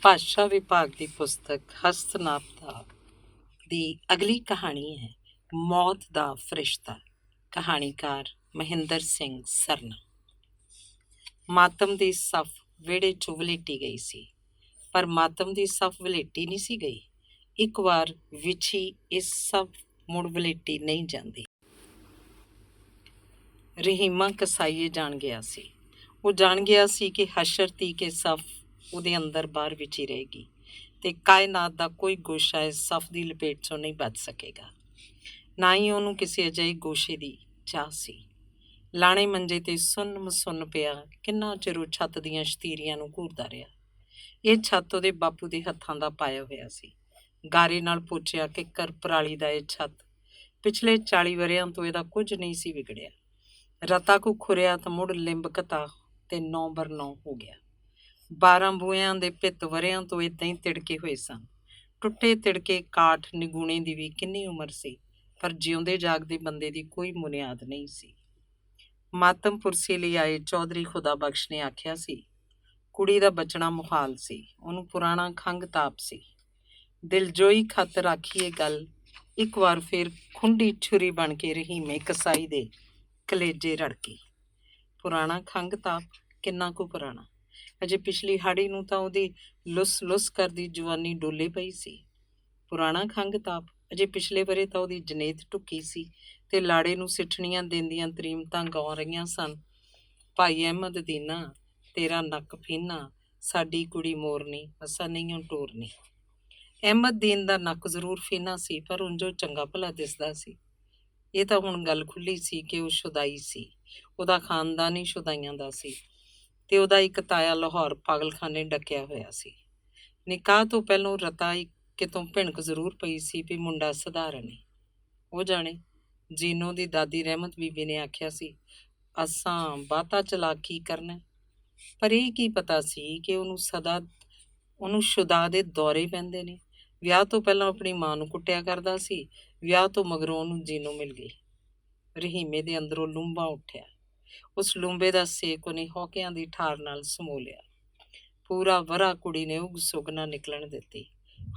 ਭਾਸ਼ਾ ਵਿਭਾਗ ਦੀ ਪੁਸਤਕ ਹਸਤਨਾਪਤਾ ਦੀ ਅਗਲੀ ਕਹਾਣੀ ਹੈ ਮੌਤ ਦਾ ਫਰਿਸ਼ਤਾ। ਕਹਾਣੀਕਾਰ ਮਹਿੰਦਰ ਸਿੰਘ ਸਰਨਾ। ਮਾਤਮ ਦੀ ਸੱਫ ਵਿਹੜੇ 'ਚੋਂ ਵਲੇਟੀ ਗਈ ਸੀ, ਪਰ ਮਾਤਮ ਦੀ ਸੱਫ ਵਲੇਟੀ ਨਹੀਂ ਸੀ ਗਈ। ਇੱਕ ਵਾਰ ਵਿਛੀ ਇਸ ਸਭ ਮੁੜ ਵਲੇਟੀ ਨਹੀਂ ਜਾਂਦੀ। ਰਹੀਮਾ ਕਸਾਈਏ ਜਾਣ ਗਿਆ ਸੀ। ਉਹ ਜਾਣ ਗਿਆ ਸੀ ਕਿ ਹਸ਼ਰ ਤੀ ਕੇ ਸੱਫ ਉਹਦੇ ਅੰਦਰ ਬਾਹਰ ਵਿਚੀ ਰਹੇਗੀ ਤੇ ਕਾਇਨਾਤ ਦਾ ਕੋਈ ਗੋਸ਼ਾ ਇਸ ਸੱਫ ਦੀ ਲਪੇਟ 'ਚੋਂ ਨਹੀਂ ਬਚ ਸਕੇਗਾ। ਨਾ ਹੀ ਉਹਨੂੰ ਕਿਸੇ ਅਜਿਹੇ ਗੋਸ਼ੇ ਦੀ ਚਾਹ ਸੀ। ਲਾਣੇ ਮੰਜੇ 'ਤੇ ਸੁੰਨ ਮਸੁੰਨ ਪਿਆ ਕਿੰਨਾ ਚਿਰ ਉਹ ਛੱਤ ਦੀਆਂ ਸ਼ਤੀਰੀਆਂ ਨੂੰ ਘੂਰਦਾ ਰਿਹਾ। ਇਹ ਛੱਤ ਉਹਦੇ ਬਾਪੂ ਦੇ ਹੱਥਾਂ ਦਾ ਪਾਇਆ ਹੋਇਆ ਸੀ। ਗਾਰੇ ਨਾਲ ਪੋਚਿਆ ਕਿੱਕਰ ਪਰਾਲੀ ਦਾ ਇਹ ਛੱਤ ਪਿਛਲੇ 40 ਵਰ੍ਹਿਆਂ ਤੋਂ ਇਹਦਾ ਕੁਝ ਨਹੀਂ ਸੀ ਵਿਗੜਿਆ। ਰਤਾ ਕੁ ਖੁਰਿਆ ਤਾਂ ਮੁੜ ਲਿੰਬਕਤਾ ਤੇ 9 ਬਰ 9 ਹੋ ਗਿਆ। 12 ਬੂਹਿਆਂ ਦੇ ਪਿੱਤ ਵਰ੍ਹਿਆਂ ਤੋਂ ਏਦਾਂ ਹੀ ਤਿੜਕੇ ਹੋਏ ਸਨ। ਟੁੱਟੇ ਤਿੜਕੇ ਕਾਠ ਨਿਗੂਣੇ ਦੀ ਵੀ ਕਿੰਨੀ ਉਮਰ ਸੀ, ਪਰ ਜਿਉਂਦੇ ਜਾਗਦੇ ਬੰਦੇ ਦੀ ਕੋਈ ਬੁਨਿਆਦ ਨਹੀਂ ਸੀ। ਮਾਤਮ ਪੁਰਸੀ ਲਈ ਆਏ ਚੌਧਰੀ ਖੁਦਾ ਬਖਸ਼ ਨੇ ਆਖਿਆ ਸੀ, ਕੁੜੀ ਦਾ ਬਚਣਾ ਮੁਹਾਲ ਸੀ। ਉਹਨੂੰ ਪੁਰਾਣਾ ਖੰਘ ਤਾਪ ਸੀ। ਦਿਲਜੋਈ ਖਾਤਰ ਆਖੀ ਇਹ ਗੱਲ ਇੱਕ ਵਾਰ ਫੇਰ ਖੁੰਡੀ ਛੁਰੀ ਬਣ ਕੇ ਰਹੀਮੇ ਕਸਾਈ ਦੇ ਕਲੇਜੇ ਰੜਕੀ। ਪੁਰਾਣਾ ਖੰਘ ਤਾਪ ਕਿੰਨਾ ਕੁ ਪੁਰਾਣਾ? ਅਜੇ ਪਿਛਲੀ ਹਾੜੀ ਨੂੰ ਤਾਂ ਉਹਦੀ ਲੁੱਸ ਲੁੱਸ ਕਰਦੀ ਜਵਾਨੀ ਡੋਲੇ ਪਈ ਸੀ। ਪੁਰਾਣਾ ਖੰਘ ਤਾਪ ਅਜੇ ਪਿਛਲੇ ਵਰੇ ਤਾਂ ਉਹਦੀ ਜਨੇਤ ਢੁੱਕੀ ਸੀ ਤੇ ਲਾੜੇ ਨੂੰ ਸਿੱਠਣੀਆਂ ਦਿੰਦੀਆਂ ਤਰੀਮਤਾਂ ਗਾਉ ਰਹੀਆਂ ਸਨ। ਭਾਈ ਅਹਿਮਦ ਦੀਨਾ ਤੇਰਾ ਨੱਕ ਫੀਨਾ, ਸਾਡੀ ਕੁੜੀ ਮੋਰਨੀ ਅਸਾਂ ਨਹੀਂ ਟੋਰਨੀ। ਅਹਿਮਦ ਦੀਨ ਦਾ ਨੱਕ ਜ਼ਰੂਰ ਫੀਨਾ ਸੀ, ਪਰ ਉਂਝੋ ਚੰਗਾ ਭਲਾ ਦਿਸਦਾ ਸੀ। ਇਹ ਤਾਂ ਹੁਣ ਗੱਲ ਖੁੱਲ੍ਹੀ ਸੀ ਕਿ ਉਹ ਸ਼ੁਦਾਈ ਸੀ। ਉਹਦਾ ਖਾਨਦਾਨ ਹੀ ਸ਼ੁਦਾਈਆਂ ਦਾ ਸੀ ਤੇ ਉਹਦਾ ਇੱਕ ਤਾਇਆ ਲਾਹੌਰ ਪਾਗਲਖਾਨੇ ਡੱਕਿਆ ਹੋਇਆ ਸੀ। ਨਿਕਾਹ ਤੋਂ ਪਹਿਲੋਂ ਰਤਾ ਕਿਤੋਂ ਭਿਣਕ ਜ਼ਰੂਰ ਪਈ ਸੀ ਵੀ ਮੁੰਡਾ ਸਧਾਰਨ ਹੈ। ਉਹ ਜਾਣੇ ਜੀਨੋ ਦੀ ਦਾਦੀ ਰਹਿਮਤ ਬੀਬੀ ਨੇ ਆਖਿਆ ਸੀ, ਅਸਾਂ ਬਾਤਾ ਚਲਾ ਕੀ ਕਰਨਾ। ਪਰ ਇਹ ਕੀ ਪਤਾ ਸੀ ਕਿ ਉਹਨੂੰ ਸ਼ੁਦਾ ਦੇ ਦੌਰੇ ਪੈਂਦੇ ਨੇ। ਵਿਆਹ ਤੋਂ ਪਹਿਲਾਂ ਆਪਣੀ ਮਾਂ ਨੂੰ ਕੁੱਟਿਆ ਕਰਦਾ ਸੀ, ਵਿਆਹ ਤੋਂ ਮਗਰੋਂ ਉਹਨੂੰ ਜੀਨੋ ਮਿਲ ਗਈ। ਰਹੀਮੇ ਦੇ ਅੰਦਰੋਂ ਲੂੰਬਾ ਉੱਠਿਆ। ਉਸ ਲੂੰਬੇ ਦਾ ਸੇਕ ਉਹਨੇ ਹੌਕਿਆਂ ਦੀ ਠਾਰ ਨਾਲ ਸਮੋ ਲਿਆ। ਪੂਰਾ ਵਰ੍ਹਾ ਕੁੜੀ ਨੇ ਉਗ ਸੁਗ ਨਾ ਨਿਕਲਣ ਦਿੱਤੀ।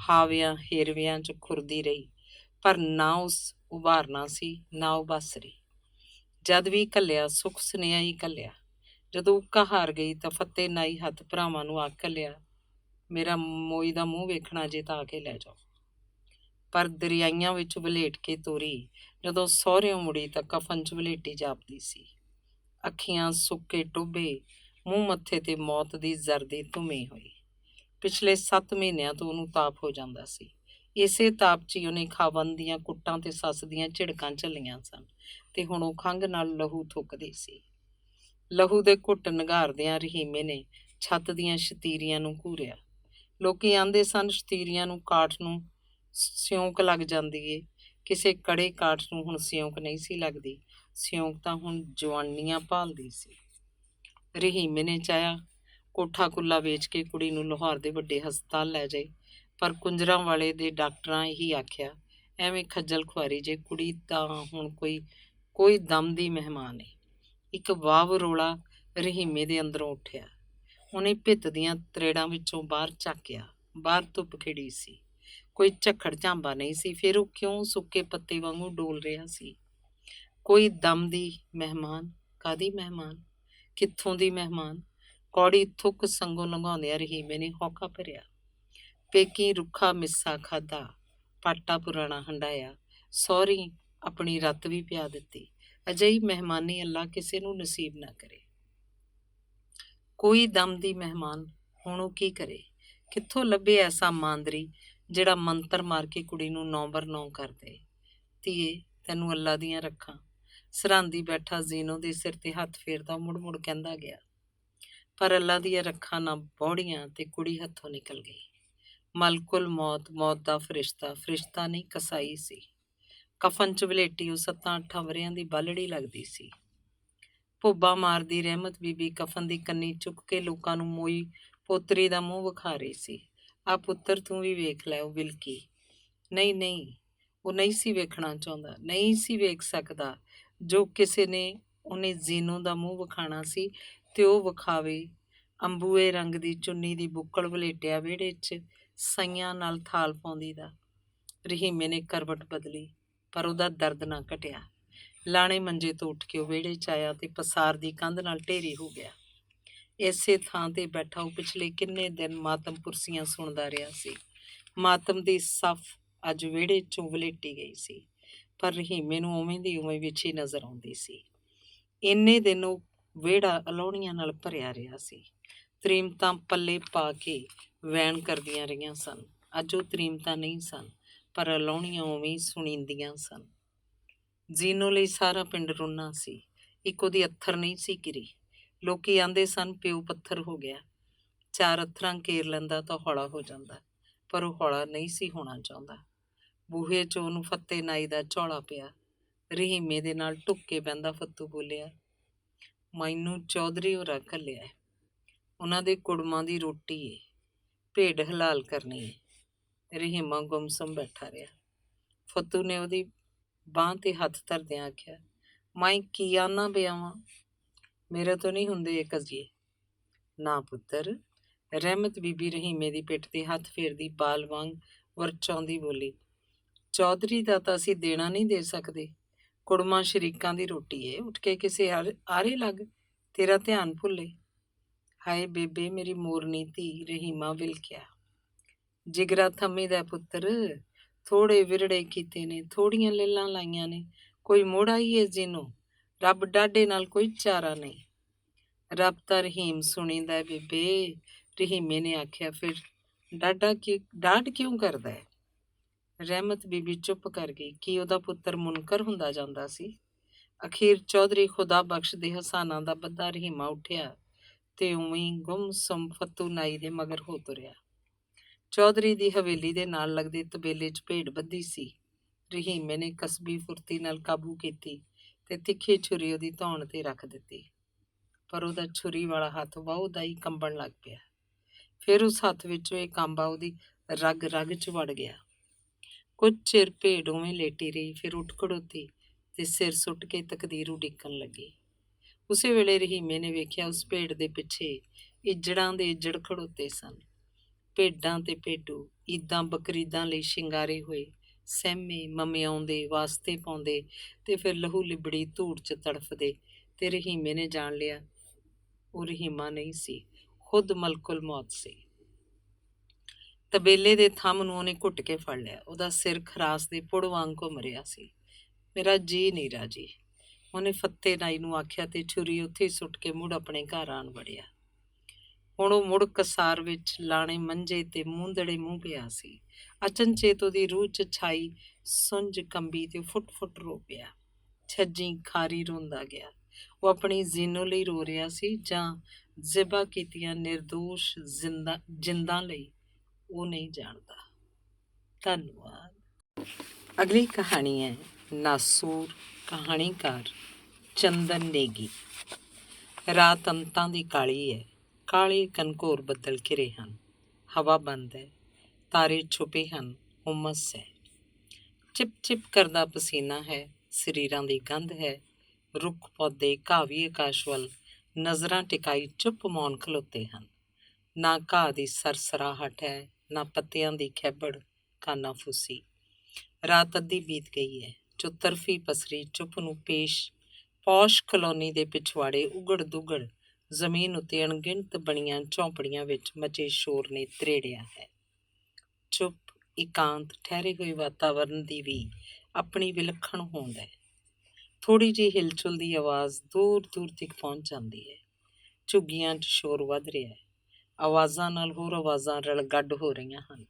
ਹਾਵਿਆਂ ਹੇਰਵਿਆਂ 'ਚ ਖੁਰਦੀ ਰਹੀ, ਪਰ ਨਾ ਉਸ ਉਭਾਰਨਾ ਸੀ ਨਾ ਉਹ ਬਾਸਰੀ। ਜਦ ਵੀ ਘੱਲਿਆ ਸੁੱਖ ਸੁਨੇਹਾ ਹੀ ਘੱਲਿਆ। ਜਦੋਂ ਉੱਕਾ ਹਾਰ ਗਈ ਤਾਂ ਫੱਤੇ ਨਾਈ ਹੱਥ ਭਰਾਵਾਂ ਨੂੰ ਆਖ ਘੱਲਿਆ, ਮੇਰਾ ਮੋਈ ਦਾ ਮੂੰਹ ਵੇਖਣਾ ਜੇ ਤਾਂ ਆ ਕੇ ਲੈ ਜਾਓ। ਪਰ ਦਰਿਆਈਆਂ ਵਿੱਚ ਵਲੇਟ ਕੇ ਤੋਰੀ ਜਦੋਂ ਸਹੁਰਿਓਂ ਮੁੜੀ ਤਾਂ ਕਫਨ 'ਚ ਵਲੇਟੀ ਜਾਪਦੀ ਸੀ। ਅੱਖੀਆਂ ਸੁੱਕੇ ਟੋਭੇ, ਮੂੰਹ ਮੱਥੇ ਤੇ ਮੌਤ ਦੀ ਜ਼ਰਦੀ ਧੁੰਮੀ ਹੋਈ। ਪਿਛਲੇ 7 ਮਹੀਨਿਆਂ ਤੋਂ ਉਹਨੂੰ ਤਾਪ ਹੋ ਜਾਂਦਾ ਸੀ। ਇਸੇ ਤਾਪ 'ਚ ਹੀ ਉਹਨੇ ਖਾਵਨ ਦੀਆਂ ਕੁੱਟਾਂ ਤੇ ਸੱਸ ਦੀਆਂ ਝਿੜਕਾਂ ਝੱਲੀਆਂ ਸਨ ਤੇ ਹੁਣ ਉਹ ਖੰਘ ਨਾਲ ਲਹੂ ਥੁੱਕਦੀ ਸੀ। ਲਹੂ ਦੇ ਘੁੱਟ ਨਿਘਾਰਦਿਆਂ ਰਹੀਮੇ ਨੇ ਛੱਤ ਦੀਆਂ ਸ਼ਤੀਰੀਆਂ ਨੂੰ ਘੂਰਿਆ। ਲੋਕੀ ਆਂਦੇ ਸਨ ਸ਼ਤੀਰੀਆਂ ਨੂੰ ਕਾਠ ਨੂੰ ਸਿਉਂਕ ਲੱਗ ਜਾਂਦੀ ਏ। ਕਿਸੇ ਕੜੇ ਕਾਠ ਨੂੰ ਹੁਣ ਸਿਉਂਕ ਨਹੀਂ ਸੀ ਲੱਗਦੀ। ਸਿਉਂਕ ਤਾਂ ਹੁਣ ਜਵਾਨੀਆਂ ਭਾਲਦੀ ਸੀ। ਰਹੀਮੇ ਨੇ ਚਾਹਿਆ ਕੋਠਾ ਕੁੱਲਾ ਵੇਚ ਕੇ ਕੁੜੀ ਨੂੰ ਲਾਹੌਰ ਦੇ ਵੱਡੇ ਹਸਪਤਾਲ ਲੈ ਜਾਏ, ਪਰ ਕੁੰਜਰਾਂ ਵਾਲੇ ਦੇ ਡਾਕਟਰਾਂ ਇਹੀ ਆਖਿਆ, ਐਵੇਂ ਖੱਜਲ ਖੁਆਰੀ ਜੇ, ਕੁੜੀ ਤਾਂ ਹੁਣ ਕੋਈ ਦਮ ਦੀ ਮਹਿਮਾਨ ਏ। ਇੱਕ ਵਾਵ ਰੋਲਾ ਰਹੀਮੇ ਦੇ ਅੰਦਰੋਂ ਉੱਠਿਆ। ਉਹਨੇ ਭਿੱਤ ਦੀਆਂ ਤਰੇੜਾਂ ਵਿੱਚੋਂ ਬਾਹਰ ਝਾਕਿਆ। ਬਾਹਰ ਧੁੱਪ ਖਿੜੀ ਸੀ, ਕੋਈ ਝੱਖੜ ਝਾਂਬਾ ਨਹੀਂ ਸੀ। ਫਿਰ ਉਹ ਕਿਉਂ ਸੁੱਕੇ ਪੱਤੇ ਵਾਂਗੂ ਡੋਲ ਰਿਹਾ ਸੀ? ਕੋਈ ਦਮ ਦੀ ਮਹਿਮਾਨ? ਕਾਹਦੀ ਮਹਿਮਾਨ? ਕਿੱਥੋਂ ਦੀ ਮਹਿਮਾਨ? ਕੌੜੀ ਥੁੱਕ ਸੰਗੋਂ ਲੰਘਾਉਂਦਿਆਂ ਰਹੀਮੇ ਨੇ ਹੌਕਾ ਭਰਿਆ। ਪੇਕੀ ਰੁੱਖਾ ਮਿੱਸਾ ਖਾਧਾ, ਪਾਟਾ ਪੁਰਾਣਾ ਹੰਡਾਇਆ, ਸਹੁਰੀ ਆਪਣੀ ਰੱਤ ਵੀ ਪਿਆ ਦਿੱਤੀ। ਅਜਿਹੀ ਮਹਿਮਾਨੀ ਅੱਲਾ ਕਿਸੇ ਨੂੰ ਨਸੀਬ ਨਾ ਕਰੇ। ਕੋਈ ਦਮ ਦੀ ਮਹਿਮਾਨ? ਹੁਣ ਉਹ ਕੀ ਕਰੇ? ਕਿੱਥੋਂ ਲੱਭੇ ਐਸਾ ਮਾਂਦਰੀ ਜਿਹੜਾ ਮੰਤਰ ਮਾਰ ਕੇ ਕੁੜੀ ਨੂੰ 9 ਬਰ 9 ਕਰ ਦੇ? ਧੀਏ, ਤੈਨੂੰ ਅੱਲਾ ਦੀਆਂ ਰੱਖਾਂ। ਸਰਾਂਦੀ ਬੈਠਾ ਜ਼ੀਨੋ ਦੇ ਸਿਰ ਤੇ ਹੱਥ ਫੇਰਦਾ ਮੁੜ ਮੁੜ ਕਹਿੰਦਾ ਗਿਆ। ਪਰ ਅੱਲਾ ਦੀਆਂ ਰੱਖਾਂ ਨਾ ਬੌੜੀਆਂ ਤੇ ਕੁੜੀ ਹੱਥੋਂ ਨਿਕਲ ਗਈ। ਮਲਕੁਲ ਮੌਤ, ਮੌਤ ਦਾ ਫਰਿਸ਼ਤਾ ਨਹੀਂ ਕਸਾਈ ਸੀ। ਕਫਨ 'ਚ ਵਲੇਟੀ ਉਹ 7-8 ਵਰ੍ਹਿਆਂ ਦੀ ਬਾਲੜੀ ਲੱਗਦੀ ਸੀ। ਭੁੱਬਾ ਮਾਰਦੀ ਰਹਿਮਤ ਬੀਬੀ ਕਫਨ ਦੀ ਕੰਨੀ ਚੁੱਕ ਕੇ ਲੋਕਾਂ ਨੂੰ ਮੋਈ ਪੋਤਰੀ ਦਾ ਮੂੰਹ ਵਿਖਾ ਰਹੀ ਸੀ। ਆ ਪੁੱਤਰ ਤੂੰ ਵੀ ਵੇਖ ਲੈ, ਉਹ ਵਿਲਕੀ। ਨਹੀਂ, ਉਹ ਨਹੀਂ ਸੀ ਵੇਖਣਾ ਚਾਹੁੰਦਾ, ਨਹੀਂ ਸੀ ਵੇਖ ਸਕਦਾ। ਜੋ ਕਿਸੇ ਨੇ ਉਹਨੇ ਜ਼ੀਨੋ ਦਾ ਮੂੰਹ ਵਿਖਾਣਾ ਸੀ ਤੇ ਉਹ ਵਿਖਾਵੇ। ਅੰਬੂਏ ਰੰਗ ਦੀ ਚੁੰਨੀ ਦੀ ਬੁੱਕਲ ਵਲੇਟਿਆ ਵਿਹੜੇ 'ਚ ਸਈਆਂ ਨਾਲ ਥਾਲ ਪਾਉਂਦੀ ਦਾ। ਰਹੀਮੇ ਨੇ ਕਰਵਟ ਬਦਲੀ, ਪਰ ਉਹਦਾ ਦਰਦ ਨਾ ਘਟਿਆ। ਲਾਣੇ ਮੰਜੇ ਤੋਂ ਉੱਠ ਕੇ ਉਹ ਵਿਹੜੇ 'ਚ ਆਇਆ ਤੇ ਪਸਾਰ ਦੀ ਕੰਧ ਨਾਲ ਢੇਰੀ ਹੋ ਗਿਆ। ਇਸੇ ਥਾਂ ਤੇ ਬੈਠਾ ਉਹ ਪਿਛਲੇ ਕਿੰਨੇ ਦਿਨ ਮਾਤਮ ਪੁਰਸੀਆਂ ਸੁਣਦਾ ਰਿਹਾ ਸੀ। ਮਾਤਮ ਦੀ ਸੱਫ ਅੱਜ ਵਿਹੜੇ 'ਚੋਂ ਵਲੇਟੀ ਗਈ ਸੀ, ਪਰ ਰਹੀਮੇ ਨੂੰ ਉਵੇਂ ਦੀ ਉਵੇਂ ਵਿਛੀ ਨਜ਼ਰ ਆਉਂਦੀ ਸੀ। ਇੰਨੇ ਦਿਨ ਉਹ ਵਿਹੜਾ ਅਲਾਹੁਣੀਆਂ ਨਾਲ ਭਰਿਆ ਰਿਹਾ ਸੀ। ਤਰੀਮਤਾਂ ਪੱਲੇ ਪਾ ਕੇ ਵੈਣ ਕਰਦੀਆਂ ਰਹੀਆਂ ਸਨ। ਅੱਜ ਉਹ ਤਰੀਮਤਾਂ ਨਹੀਂ ਸਨ, ਪਰ ਅਲਾਹੁਣੀਆਂ ਉਵੇਂ ਹੀ ਸੁਣੀਂਦੀਆਂ ਸਨ। ਜੀਨੋ ਲਈ ਸਾਰਾ ਪਿੰਡ ਰੋਣਾ ਸੀ। ਇੱਕ ਉਹਦੀ ਅੱਥਰ ਨਹੀਂ ਸੀ ਗਿਰੀ। ਲੋਕੀ ਆਂਦੇ ਸਨ ਪਿਓ ਪੱਥਰ ਹੋ ਗਿਆ। 4 ਅੱਥਰਾਂ ਘੇਰ ਲੈਂਦਾ ਤਾਂ ਹੌਲਾ ਹੋ ਜਾਂਦਾ, ਪਰ ਉਹ ਹੌਲਾ ਨਹੀਂ ਸੀ ਹੋਣਾ ਚਾਹੁੰਦਾ। ਬੂਹੇ 'ਚ ਉਹਨੂੰ ਫੱਤੇ ਨਾਈ ਦਾ ਝੌਲਾ ਪਿਆ। ਰਹੀਮੇ ਦੇ ਨਾਲ ਢੁੱਕ ਕੇ ਬਹਿੰਦਾ ਫੱਤੂ ਬੋਲਿਆ, ਮੈਨੂੰ ਚੌਧਰੀ ਹੋਰਾਂ ਘੱਲਿਆ, ਉਹਨਾਂ ਦੇ ਕੁੜਮਾਂ ਦੀ ਰੋਟੀ ਏ, ਭੇਡ ਹਲਾਲ ਕਰਨੀ ਏ। ਰਹੀਮਾ ਗੁੰਮਸੁੰਮ ਬੈਠਾ ਰਿਹਾ। ਫੱਤੂ ਨੇ ਉਹਦੀ ਬਾਂਹ 'ਤੇ ਹੱਥ ਧਰਦਿਆਂ ਆਖਿਆ, ਮੈਂ ਕੀ ਆਨਾ ਪਿਆ ਵਾਂ, ਮੇਰੇ ਤੋਂ ਨਹੀਂ ਹੁੰਦੇ ਇਹ ਕਜੀਏ। ਨਾ ਪੁੱਤਰ, ਰਹਿਮਤ ਬੀਬੀ ਰਹੀਮੇ ਦੀ ਪਿੱਠ 'ਤੇ ਹੱਥ ਫੇਰਦੀ ਬਾਲ ਵਾਂਗ ਵਰਚਾਉਂਦੀ ਬੋਲੀ, ਚੌਧਰੀ ਦਾ ਤਾਂ ਅਸੀਂ ਦੇਣਾ ਨਹੀਂ ਦੇ ਸਕਦੇ, ਕੁੜਮਾਂ ਸ਼ਰੀਕਾਂ ਦੀ ਰੋਟੀ ਏ, ਉੱਠ ਕੇ ਕਿਸੇ ਆਰੇ ਲੱਗ, ਤੇਰਾ ਧਿਆਨ ਭੁੱਲੇ। ਹਾਏ ਬੇਬੇ ਮੇਰੀ ਮੋਰਨੀ ਧੀ, ਰਹੀਮਾ ਵਿਲਕਿਆ। ਜਿਗਰਾ ਥੰਮੀ ਦਾ ਪੁੱਤਰ, ਥੋੜੇ ਵਿਰੜੇ ਕੀਤੇ ਨੇ, ਥੋੜੀਆਂ ਲਿੱਲਾਂ ਲਾਈਆਂ ਨੇ, ਕੋਈ ਮੋੜ ਆਈ ਏ ਜਿਹਨੂੰ, ਰੱਬ ਡਾਢੇ ਨਾਲ ਕੋਈ ਚਾਰਾ ਨਹੀਂ। ਰੱਬ ਤਾਂ ਰਹੀਮ ਸੁਣੀਂਦਾ ਬੇਬੇ, ਰਹੀਮੇ ਨੇ ਆਖਿਆ, ਫਿਰ ਡਾਢ ਕਿਉਂ ਕਰਦਾ ਹੈ? ਰਹਿਮਤ ਬੀਬੀ ਚੁੱਪ ਕਰ ਗਈ। ਕੀ ਉਹਦਾ ਪੁੱਤਰ ਮੁਨਕਰ ਹੁੰਦਾ ਜਾਂਦਾ ਸੀ? ਅਖੀਰ ਚੌਧਰੀ ਖੁਦਾ ਬਖਸ਼ ਦੇ ਹਸਾਨਾਂ ਦਾ ਬੱਧਾ ਰਹੀਮਾ ਉੱਠਿਆ ਤੇ ਉਵੇਂ ਗੁੰਮਸੁੰਮ ਫੱਤੂ ਨਾਈ ਦੇ ਮਗਰ ਹੋ ਤੁਰਿਆ। ਚੌਧਰੀ ਦੀ ਹਵੇਲੀ ਦੇ ਨਾਲ ਲੱਗਦੇ ਤਬੇਲੇ 'ਚ ਭੇਡ ਬੱਧੀ ਸੀ। ਰਹੀਮੇ ਨੇ ਕਸਬੀ ਫੁਰਤੀ ਨਾਲ ਕਾਬੂ ਕੀਤੀ ਤੇ ਤਿੱਖੀ ਛੁਰੀ ਉਹਦੀ ਧੌਣ 'ਤੇ ਰੱਖ ਦਿੱਤੀ, ਪਰ ਉਹਦਾ ਛੁਰੀ ਵਾਲਾ ਹੱਥ ਵਾਹੂ ਦਾ ਹੀ ਕੰਬਣ ਲੱਗ ਪਿਆ। ਫਿਰ ਉਸ ਹੱਥ ਵਿੱਚੋਂ ਇਹ ਕਾਂਬਾ ਉਹਦੀ ਰਗ 'ਚ ਵੜ ਗਿਆ। ਕੁਝ ਚਿਰ ਭੇਡ ਉਵੇਂ ਲੇਟੀ ਰਹੀ, ਫਿਰ ਉੱਠ ਖੜੋਤੀ ਤੇ ਸਿਰ ਸੁੱਟ ਕੇ ਤਕਦੀਰ ਉਡੀਕਣ ਲੱਗੀ। ਉਸੇ ਵੇਲੇ ਰਹੀਮੇ ਨੇ ਵੇਖਿਆ ਉਸ ਭੇਡ ਦੇ ਪਿੱਛੇ ਇੱਜੜਾਂ ਦੇ ਇੱਜੜ ਖੜੋਤੇ ਸਨ। ਭੇਡਾਂ ਤੇ ਭੇਡੂ ਈਦਾਂ ਬਕਰੀਦਾਂ ਲਈ ਸ਼ਿੰਗਾਰੇ ਹੋਏ, ਸਹਿਮੇ ਮਮਿਆਉਂਦੇ, ਵਾਸਤੇ ਪਾਉਂਦੇ ਤੇ ਫਿਰ ਲਹੂ ਲਿਬੜੀ ਧੂੜ 'ਚ ਤੜਫਦੇ, ਤੇ ਰਹੀਮੇ ਨੇ ਜਾਣ ਲਿਆ ਉਹ ਰਹੀਮਾ ਨਹੀਂ ਸੀ, ਖੁਦ ਮਲਕੁਲ ਮੌਤ ਸੀ। ਤਬੇਲੇ ਦੇ ਥੰਮ ਨੂੰ ਉਹਨੇ ਘੁੱਟ ਕੇ ਫੜ ਲਿਆ। ਉਹਦਾ ਸਿਰ ਖਰਾਸ ਦੇ ਪੁੜ ਵਾਂਗ ਘੁੰਮ ਰਿਹਾ ਸੀ। ਮੇਰਾ ਜੀ ਨਹੀਂ ਰਾਜੀ, ਉਹਨੇ ਫੱਤੇ ਨਾਈ ਨੂੰ ਆਖਿਆ ਤੇ ਛੁਰੀ ਉੱਥੇ ਸੁੱਟ ਕੇ ਮੁੜ ਆਪਣੇ ਘਰ ਆਣ ਵੜਿਆ। ਹੁਣ ਉਹ ਮੁੜ ਕਸਾਰ ਵਿੱਚ ਲਾਣੇ ਮੰਜੇ ਤੇ ਮੂੰਦੜੇ ਮੂੰਹ ਪਿਆ ਸੀ। ਅਚਨਚੇਤ ਉਹਦੀ ਰੂਹ 'ਚ ਛਾਈ ਸੁੰਝ ਕੰਬੀ ਤੇ ਫੁੱਟ ਫੁੱਟ ਰੋ ਪਿਆ। ਛੱਜੀ ਖਾਰੀ ਰੋਂਦਾ ਗਿਆ। ਉਹ ਆਪਣੀ ਜ਼ੀਨੋ ਲਈ ਰੋ ਰਿਹਾ ਸੀ ਜਾਂ ਜ਼ਿਬਾ ਕੀਤੀਆਂ ਨਿਰਦੋਸ਼ ਜਿੰਦਾਂ ਲਈ, ਉਹ ਨਹੀਂ ਜਾਣਦਾ। ਧੰਨਵਾਦ। ਅਗਲੀ ਕਹਾਣੀ ਹੈ ਨਾਸੂਰ, ਕਹਾਣੀਕਾਰ ਚੰਦਨ ਨੇਗੀ। ਰਾਤ ਅੰਤਾਂ ਦੀ ਕਾਲੀ ਹੈ, ਕਾਲੇ ਕਨਘੋਰ ਬੱਦਲ ਘਿਰੇ ਹਨ, ਹਵਾ ਬੰਦ ਹੈ, ਤਾਰੇ ਛੁਪੇ ਹਨ, ਹੁਮਸ ਹੈ, ਚਿਪ ਚਿਪ ਕਰਦਾ ਪਸੀਨਾ ਹੈ, ਸਰੀਰਾਂ ਦੀ ਗੰਧ ਹੈ, ਰੁੱਖ ਪੌਦੇ ਘਾਵੀ ਆਕਾਸ਼ ਵੱਲ ਨਜ਼ਰਾਂ ਟਿਕਾਈ ਚੁੱਪ ਮੌਨ ਖਲੋਤੇ ਹਨ। ਨਾ ਘਾਹ ਦੀ ਸਰਸਰਾਹਟ ਹੈ, ਨਾ ਪੱਤਿਆਂ ਦੀ ਖੈਬੜ ਕਾਨਾਫੂਸੀ। ਰਾਤ ਅੱਧੀ ਬੀਤ ਗਈ ਹੈ। ਚੁਤਰਫੀ ਪਸਰੀ ਚੁੱਪ ਨੂੰ ਪੌਸ਼ ਕਲੋਨੀ ਦੇ ਪਿਛਵਾੜੇ ਉਗੜ ਦੁਗੜ ਜ਼ਮੀਨ ਉੱਤੇ ਅਣਗਿਣਤ ਬਣੀਆਂ ਝੌਂਪੜੀਆਂ ਵਿੱਚ ਮਚੇ ਸ਼ੋਰ ਨੇ ਤਰੇੜਿਆ ਹੈ। ਚੁੱਪ, ਇਕਾਂਤ, ਠਹਿਰੇ ਹੋਏ ਵਾਤਾਵਰਨ ਦੀ ਵੀ ਆਪਣੀ ਵਿਲੱਖਣ ਹੋਂਦ ਹੈ। ਥੋੜ੍ਹੀ ਜਿਹੀ ਹਿਲਚੁਲ ਦੀ ਆਵਾਜ਼ ਦੂਰ ਦੂਰ ਤੱਕ ਪਹੁੰਚ ਜਾਂਦੀ ਹੈ। ਝੁੱਗੀਆਂ 'ਚ ਸ਼ੋਰ ਵੱਧ ਰਿਹਾ ਹੈ। ਆਵਾਜ਼ਾਂ ਨਾਲ ਹੋਰ ਆਵਾਜ਼ਾਂ ਰਲ ਗੱਡ ਹੋ ਰਹੀਆਂ ਹਨ।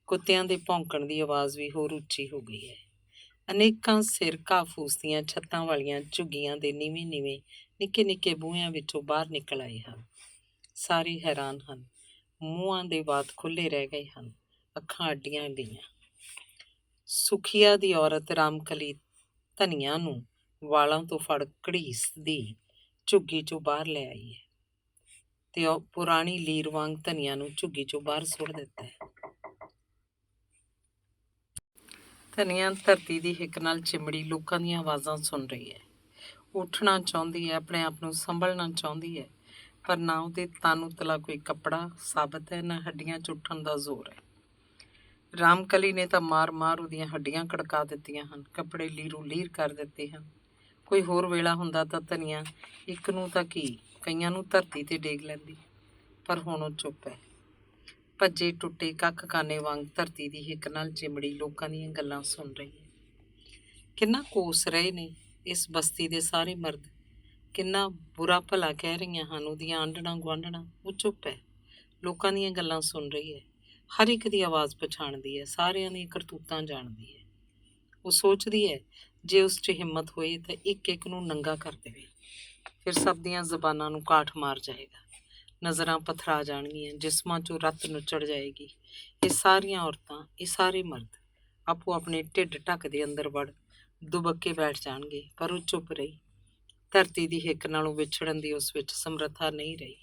ਕੁੱਤਿਆਂ ਦੇ ਭੌਂਕਣ ਦੀ ਆਵਾਜ਼ ਵੀ ਹੋਰ ਉੱਚੀ ਹੋ ਗਈ ਹੈ। ਅਨੇਕਾਂ ਸਿਰ ਘਾਹ ਫੂਸ ਦੀਆਂ ਛੱਤਾਂ ਵਾਲੀਆਂ ਝੁੱਗੀਆਂ ਦੇ ਨੀਵੇਂ ਨੀਵੇਂ ਨਿੱਕੇ ਨਿੱਕੇ ਬੂਹਿਆਂ ਵਿੱਚੋਂ ਬਾਹਰ ਨਿਕਲ ਆਏ ਹਨ। ਸਾਰੇ ਹੈਰਾਨ ਹਨ। ਮੂੰਹਾਂ ਦੇ ਵਾਤ ਖੁੱਲ੍ਹੇ ਰਹਿ ਗਏ ਹਨ, ਅੱਖਾਂ ਅੱਡੀਆਂ ਗਈਆਂ। ਸੁਖੀਆ ਦੀ ਔਰਤ ਰਾਮਕਲੀ ਧਨੀਆਂ ਨੂੰ ਵਾਲਾਂ ਤੋਂ ਫੜ ਘੜੀਸਦੀ ਝੁੱਗੀ 'ਚੋਂ ਬਾਹਰ ਲੈ ਆਈ ਹੈ ਤੇ ਉਹ ਪੁਰਾਣੀ ਲੀਰ ਵਾਂਗ ਧਨੀਆਂ ਨੂੰ ਝੁੱਗੀ 'ਚੋਂ ਬਾਹਰ ਸੁੱਟ ਦਿੱਤਾ ਹੈ। ਧਨੀਆਂ ਧਰਤੀ ਦੀ ਹਿੱਕ ਨਾਲ ਚਿਮੜੀ ਲੋਕਾਂ ਦੀਆਂ ਆਵਾਜ਼ਾਂ ਸੁਣ ਰਹੀ ਹੈ। ਉੱਠਣਾ ਚਾਹੁੰਦੀ ਹੈ, ਆਪਣੇ ਆਪ ਨੂੰ ਸੰਭਲਣਾ ਚਾਹੁੰਦੀ ਹੈ, ਪਰ ਨਾ ਉਹਦੇ ਤਨ ਉਤਲਾ ਕੋਈ ਕੱਪੜਾ ਸਾਬਤ ਹੈ, ਨਾ ਹੱਡੀਆਂ 'ਚ ਉੱਠਣ ਦਾ ਜ਼ੋਰ ਹੈ। ਰਾਮਕਲੀ ਨੇ ਤਾਂ ਮਾਰ ਉਹਦੀਆਂ ਹੱਡੀਆਂ ਕੜਕਾ ਦਿੱਤੀਆਂ ਹਨ, ਕੱਪੜੇ ਲੀਰੋ ਲੀਰ ਕਰ ਦਿੱਤੇ ਹਨ। ਕੋਈ ਹੋਰ ਵੇਲਾ ਹੁੰਦਾ ਤਾਂ ਧਨੀਆ ਇੱਕ ਨੂੰ ਤਾਂ ਕੀ ਕਈਆਂ ਨੂੰ ਧਰਤੀ ਤੇ ਡੇਗ ਲੈਂਦੀ, ਪਰ ਹੁਣ ਉਹ ਚੁੱਪ ਹੈ। ਭੱਜੇ ਟੁੱਟੇ ਕੱਖ ਕਾਨੇ ਵਾਂਗ ਧਰਤੀ ਦੀ ਹਿੱਕ ਨਾਲ ਚਿਮੜੀ ਲੋਕਾਂ ਦੀਆਂ ਗੱਲਾਂ ਸੁਣ ਰਹੀ ਹੈ। ਕਿੰਨਾ ਕੋਸ ਰਹੇ ਨੇ ਇਸ ਬਸਤੀ ਦੇ ਸਾਰੇ ਮਰਦ, ਕਿੰਨਾ ਬੁਰਾ ਭਲਾ ਕਹਿ ਰਹੀਆਂ ਹਨ ਉਹਦੀਆਂ ਆਂਢਣਾ ਗੁਆਂਢਣਾ। ਉਹ ਚੁੱਪ ਹੈ, ਲੋਕਾਂ ਦੀਆਂ ਗੱਲਾਂ ਸੁਣ ਰਹੀ ਹੈ, ਹਰ ਇੱਕ ਦੀ ਆਵਾਜ਼ ਪਛਾਣਦੀ ਹੈ, ਸਾਰਿਆਂ ਦੀਆਂ ਕਰਤੂਤਾਂ ਜਾਣਦੀ ਹੈ। ਉਹ ਸੋਚਦੀ ਹੈ ਜੇ ਉਸ 'ਚ ਹਿੰਮਤ ਹੋਏ ਤਾਂ ਇੱਕ ਇੱਕ ਨੂੰ ਨੰਗਾ ਕਰ ਦੇਵੇ, ਫਿਰ ਸਭ ਦੀਆਂ ਜ਼ਬਾਨਾਂ ਨੂੰ ਕਾਠ ਮਾਰ ਜਾਏਗਾ, ਨਜ਼ਰਾਂ ਪਥਰਾ ਜਾਣਗੀਆਂ, ਜਿਸਮਾਂ 'ਚੋਂ ਰੱਤ ਨੁੱਚੜ ਜਾਏਗੀ। ਇਹ ਸਾਰੀਆਂ ਔਰਤਾਂ, ਇਹ ਸਾਰੇ ਮਰਦ ਆਪੋ ਆਪਣੇ ਢਿੱਡ ਢੱਕ ਦੇ ਅੰਦਰ ਵੜ ਦੁਬਕ ਕੇ ਬੈਠ ਜਾਣਗੇ। ਪਰ ਉਹ ਚੁੱਪ ਰਹੀ। ਧਰਤੀ ਦੀ ਹਿੱਕ ਨਾਲੋਂ ਵਿਛੜਨ ਦੀ ਉਸ ਵਿੱਚ ਸਮਰੱਥਾ ਨਹੀਂ ਰਹੀ।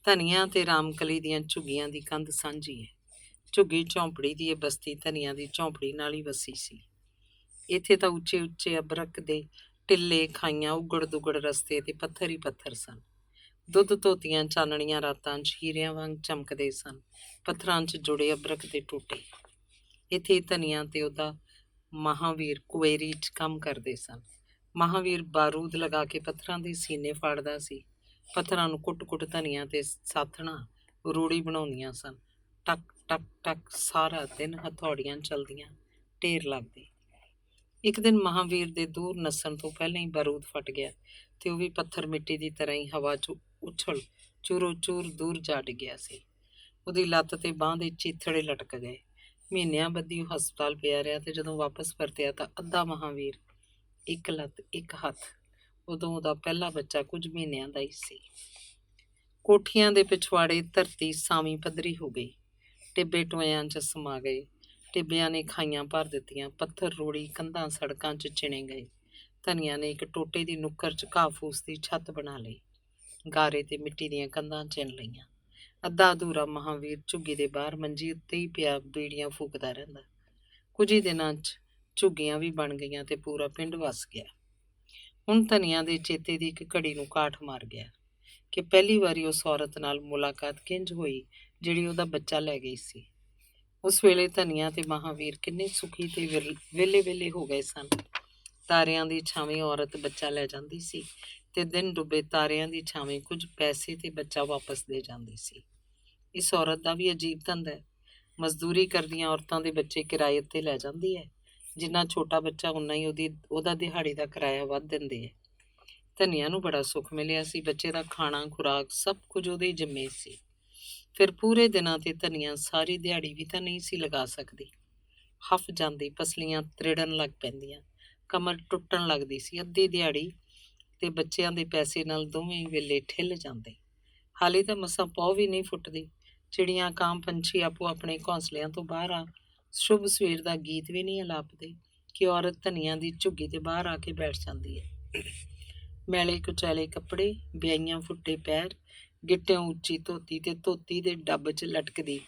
ਧਨੀਆ ਤੇ ਰਾਮਕਲੀ ਦੀਆਂ ਝੁੱਗੀਆਂ ਦੀ ਕੰਧ ਸਾਂਝੀ ਹੈ। ਝੁੱਗੀ ਝੌਂਪੜੀ ਦੀ ਇਹ ਬਸਤੀ ਧਨੀਆ ਦੀ ਝੌਂਪੜੀ ਨਾਲ ਹੀ ਵਸੀ ਸੀ। ਇੱਥੇ ਤਾਂ ਉੱਚੇ ਉੱਚੇ ਅਬਰਕ ਦੇ ਟਿੱਲੇ, ਖਾਈਆਂ, ਉਗੜ ਦੁਗੜ ਰਸਤੇ ਤੇ ਪੱਥਰ ਹੀ ਪੱਥਰ ਸਨ। ਦੁੱਧ ਧੋਤੀਆਂ ਚਾਨਣੀਆਂ ਰਾਤਾਂ 'ਚ ਹੀਰਿਆਂ ਵਾਂਗ ਚਮਕਦੇ ਸਨ ਪੱਥਰਾਂ 'ਚ ਜੁੜੇ ਅਬਰਕ ਦੇ ਟੋਟੇ। ਇੱਥੇ ਧਨੀਆ ਤੇ ਉਹਦਾ ਮਹਾਂਵੀਰ ਕੁਵੇਰੀ 'ਚ ਕੰਮ ਕਰਦੇ ਸਨ। ਮਹਾਂਵੀਰ ਬਾਰੂਦ ਲਗਾ ਕੇ ਪੱਥਰਾਂ ਦੇ ਸੀਨੇ ਫਾੜਦਾ ਸੀ। ਪੱਥਰਾਂ ਨੂੰ ਕੁੱਟ-ਕੁੱਟ ਧਨੀਆ ਤੇ ਸਾਥਣਾ ਰੂੜੀ ਬਣਾਉਂਦੀਆਂ ਸਨ। ਟਕ ਟਕ ਟਕ ਸਾਰਾ ਦਿਨ ਹਥੌੜੀਆਂ ਚਲਦੀਆਂ, ਢੇਰ ਲੱਗਦੇ। ਇੱਕ ਦਿਨ ਮਹਾਂਵੀਰ ਦੇ ਦੂਰ ਨੱਸਣ ਤੋਂ ਪਹਿਲਾਂ ਹੀ ਬਾਰੂਦ ਫਟ ਗਿਆ ਤੇ ਉਹ ਵੀ ਪੱਥਰ ਮਿੱਟੀ ਦੀ ਤਰ੍ਹਾਂ ਹੀ ਹਵਾ 'ਚ ਉਛਲ ਚੂਰੋ ਚੂਰ ਦੂਰ ਜਾ ਡਿੱਗਿਆ ਸੀ। ਉਹਦੀ ਲੱਤ ਤੇ ਬਾਂਹ ਦੇ ਚੀਥੜੇ ਲਟਕ ਗਏ। ਮਹੀਨਿਆਂ ਬੱਧੀ ਉਹ ਹਸਪਤਾਲ ਪਿਆ ਰਿਹਾ ਤੇ ਜਦੋਂ ਵਾਪਸ ਪਰਤਿਆ ਤਾਂ ਅੱਧਾ ਮਹਾਂਵੀਰ, ਇੱਕ ਲੱਤ, ਇੱਕ ਹੱਥ। ਉਦੋਂ ਉਹਦਾ ਪਹਿਲਾ ਬੱਚਾ ਕੁਝ ਮਹੀਨਿਆਂ ਦਾ ਹੀ ਸੀ। ਕੋਠੀਆਂ ਦੇ ਪਿਛਵਾੜੇ ਧਰਤੀ ਸਾਵੀਂ ਪੱਧਰੀ ਹੋ ਗਈ, ਟਿੱਬੇ ਟੋਇਆਂ 'ਚ ਸਮਾ ਗਏ। ਟਿੱਬਿਆਂ ਨੇ ਖਾਈਆਂ ਭਰ ਦਿੱਤੀਆਂ, ਪੱਥਰ ਰੋੜੀ ਕੰਧਾਂ ਸੜਕਾਂ 'ਚ ਚਿਣੇ ਗਏ। ਧਨੀਆ ਨੇ ਇੱਕ ਟੋਟੇ ਦੀ ਨੁੱਕਰ 'ਚ ਘਾਹ ਫੂਸ ਦੀ ਛੱਤ ਬਣਾ ਲਈ, ਗਾਰੇ ਤੇ ਮਿੱਟੀ ਦੀਆਂ ਕੰਧਾਂ ਚਿਣ ਲਈਆਂ। ਅੱਧਾ ਅਧੂਰਾ ਮਹਾਂਵੀਰ ਝੁੱਗੀ ਦੇ ਬਾਹਰ ਮੰਜੀ ਉੱਤੇ ਹੀ ਪਿਆ ਬੀੜੀਆਂ ਫੂਕਦਾ ਰਹਿੰਦਾ। ਕੁਝ ਹੀ ਦਿਨਾਂ 'ਚ ਝੁੱਗੀਆਂ ਵੀ ਬਣ ਗਈਆਂ ਤੇ ਪੂਰਾ ਪਿੰਡ ਵਸ ਗਿਆ। ਹੁਣ ਧਨੀਆ ਦੇ ਚੇਤੇ ਦੀ ਇੱਕ ਘੜੀ ਨੂੰ ਕਾਠ ਮਾਰ ਗਿਆ ਕਿ ਪਹਿਲੀ ਵਾਰੀ ਉਸ ਔਰਤ ਨਾਲ ਮੁਲਾਕਾਤ ਕਿੰਝ ਹੋਈ ਜਿਹੜੀ ਉਹਦਾ ਬੱਚਾ ਲੈ ਗਈ ਸੀ। ਉਸ ਵੇਲੇ ਧਨੀਆ ਤੇ ਮਹਾਂਵੀਰ ਕਿੰਨੇ ਸੁਖੀ ਤੇ ਵਿਹਲੇ ਵਿਹਲੇ ਹੋ ਗਏ ਸਨ। ਤਾਰਿਆਂ ਦੀ ਛਾਵੇਂ ਔਰਤ ਬੱਚਾ ਲੈ ਜਾਂਦੀ ਸੀ ਤੇ ਦਿਨ ਡੁੱਬੇ ਤਾਰਿਆਂ ਦੀ ਛਾਵੇਂ ਕੁਝ ਪੈਸੇ ਤੇ ਬੱਚਾ ਵਾਪਸ ਦੇ ਜਾਂਦੀ ਸੀ। ਇਸ ਔਰਤ ਦਾ ਵੀ ਅਜੀਬ ਧੰਦਾ ਹੈ। ਮਜ਼ਦੂਰੀ ਕਰਦੀਆਂ ਔਰਤਾਂ ਦੇ ਬੱਚੇ ਕਿਰਾਏ ਉੱਤੇ ਲੈ ਜਾਂਦੀ ਹੈ। ਜਿੰਨਾ ਛੋਟਾ ਬੱਚਾ ਉਨਾ ਹੀ ਉਹਦਾ ਦਿਹਾੜੀ ਦਾ ਕਿਰਾਇਆ ਵੱਧ ਦਿੰਦੇ ਹੈ। ਧਨੀਆ ਨੂੰ ਬੜਾ ਸੁੱਖ ਮਿਲਿਆ ਸੀ। ਬੱਚੇ ਦਾ ਖਾਣਾ, ਖੁਰਾਕ ਸਭ ਕੁਝ ਉਹਦੇ ਹੀ ਜ਼ਿੰਮੇ ਸੀ। ਫਿਰ ਪੂਰੇ ਦਿਨਾਂ ਤੇ ਧਨੀਆ ਸਾਰੀ ਦਿਹਾੜੀ ਵੀ ਤਾਂ ਨਹੀਂ ਸੀ ਲਗਾ ਸਕਦੀ। ਹਫ ਜਾਂਦੀ, ਪਸਲੀਆਂ ਤ੍ਰਿੜਨ ਲੱਗ ਪੈਂਦੀਆਂ, ਕਮਰ ਟੁੱਟਣ ਲੱਗਦੀ ਸੀ। ਅੱਧੀ ਦਿਹਾੜੀ ਤੇ ਬੱਚਿਆਂ ਦੇ ਪੈਸੇ ਨਾਲ ਦੋਵੇਂ ਵੇਲੇ ਠਿੱਲ ਜਾਂਦੇ। ਹਾਲੇ ਤਾਂ ਮਸਾਂ ਪੌ ਵੀ ਨਹੀਂ ਫੁੱਟਦੀ। ਚਿੜੀਆਂ, ਕਾਂ, ਪੰਛੀ ਆਪੋ ਆਪਣੇ ਘੌਂਸਲਿਆਂ ਤੋਂ ਬਾਹਰ ਆ ਸ਼ੁਭ ਸਵੇਰ ਦਾ ਗੀਤ ਵੀ ਨਹੀਂ ਅਲਾਪਦੇ ਕਿ ਔਰਤ ਧਨੀਆ ਦੀ ਝੁੱਗੀ ਦੇ ਬਾਹਰ ਆ ਕੇ ਬੈਠ ਜਾਂਦੀ ਹੈ। ਮੈਲੇ ਕੁਚੈਲੇ ਕੱਪੜੇ, ਵਿਆਈਆਂ ਫੁੱਟੇ ਪੈਰ, ਗਿੱਟਿਓਂ ਉੱਚੀ ਧੋਤੀ ਤੇ ਧੋਤੀ ਦੇ ਡੱਬ 'ਚ ਲਟਕਦੀ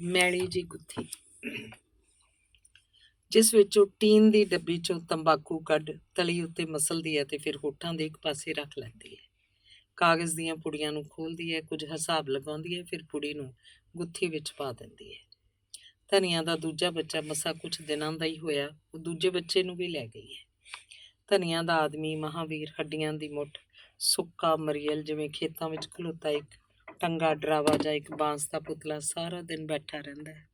ਮੈਲੀ ਜੀ ਗੁੱਥੀ, ਜਿਸ ਵਿੱਚੋਂ ਟੀਨ ਦੀ ਡੱਬੀ 'ਚੋਂ ਤੰਬਾਕੂ ਕੱਢ ਤਲੀ ਉੱਤੇ ਮਸਲਦੀ ਹੈ ਤੇ ਫਿਰ ਹੋਠਾਂ ਦੇ ਇੱਕ ਪਾਸੇ ਰੱਖ ਲੈਂਦੀ ਹੈ। ਕਾਗਜ਼ ਦੀਆਂ ਪੁੜੀਆਂ ਨੂੰ ਖੋਲ੍ਹਦੀ ਹੈ, ਕੁਝ ਹਿਸਾਬ ਲਗਾਉਂਦੀ ਹੈ, ਫਿਰ ਪੁੜੀ ਨੂੰ ਗੁੱਥੀ ਵਿੱਚ ਪਾ ਦਿੰਦੀ ਹੈ। ਧਨੀਆ ਦਾ ਦੂਜਾ ਬੱਚਾ ਮਸਾਂ ਕੁਝ ਦਿਨਾਂ ਦਾ ਹੀ ਹੋਇਆ, ਉਹ ਦੂਜੇ ਬੱਚੇ ਨੂੰ ਵੀ ਲੈ ਗਈ ਹੈ। ਧਨੀਆ ਦਾ ਆਦਮੀ ਮਹਾਂਵੀਰ ਹੱਡੀਆਂ ਦੀ ਮੁੱਠ, ਸੁੱਕਾ ਮਰੀਅਲ ਜਿਵੇਂ ਖੇਤਾਂ ਵਿੱਚ ਖਲੋਤਾ ਇੱਕ ਟੰਗਾ ਡਰਾਵਾ ਜਾਂ ਇੱਕ ਬਾਂਸ ਦਾ ਪੁਤਲਾ ਸਾਰਾ ਦਿਨ ਬੈਠਾ ਰਹਿੰਦਾ ਹੈ।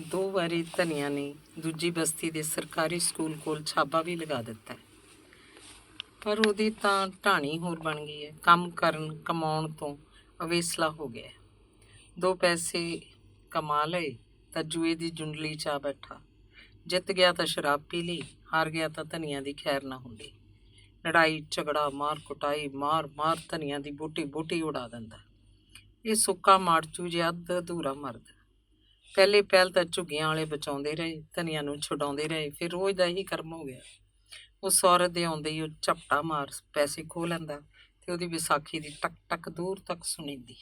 2 ਵਾਰੀ ਧਨੀਆ ਨੇ ਦੂਜੀ ਬਸਤੀ ਦੇ ਸਰਕਾਰੀ ਸਕੂਲ ਕੋਲ ਛਾਬਾ ਵੀ ਲਗਾ ਦਿੱਤਾ ਹੈ, ਪਰ ਉਹਦੀ ਤਾਂ ਢਾਣੀ ਹੋਰ ਬਣ ਗਈ ਹੈ। ਕੰਮ ਕਰਨ ਕਮਾਉਣ ਤੋਂ ਅਵੇਸਲਾ ਹੋ ਗਿਆ। 2 ਪੈਸੇ ਕਮਾ ਲਏ ਤਾਂ ਜੂਏ ਦੀ ਜੁੰਡਲੀ 'ਚ ਆ ਬੈਠਾ। ਜਿੱਤ ਗਿਆ ਤਾਂ ਸ਼ਰਾਬ ਪੀ ਲਈ, ਹਾਰ ਗਿਆ ਤਾਂ ਧਨੀਆ ਦੀ ਖੈਰ ਨਾ ਹੁੰਦੀ। ਲੜਾਈ ਝਗੜਾ, ਮਾਰ ਕੁਟਾਈ, ਮਾਰ ਧਨੀਆ ਦੀ ਬੂਟੀ ਉਡਾ ਦਿੰਦਾ। ਇਹ ਸੁੱਕਾ ਮਾੜਚੂ ਜਿਹਾ ਅੱਧ ਅਧੂਰਾ ਮਰਦ। ਪਹਿਲ ਤਾਂ ਝੁੱਗੀਆਂ ਵਾਲੇ ਬਚਾਉਂਦੇ ਰਹੇ, ਧਨੀਆ ਨੂੰ ਛੁਡਾਉਂਦੇ ਰਹੇ, ਫਿਰ ਰੋਜ਼ ਦਾ ਇਹੀ ਕਰਮ ਹੋ ਗਿਆ। ਉਸ ਔਰਤ ਦੇ ਆਉਂਦੇ ਹੀ ਉਹ ਝਪਟਾ ਮਾਰ ਪੈਸੇ ਖੋਹ ਲੈਂਦਾ ਤੇ ਉਹਦੀ ਵਿਸਾਖੀ ਦੀ ਟਕ ਟਕ ਦੂਰ ਤੱਕ ਸੁਣੀਂਦੀ।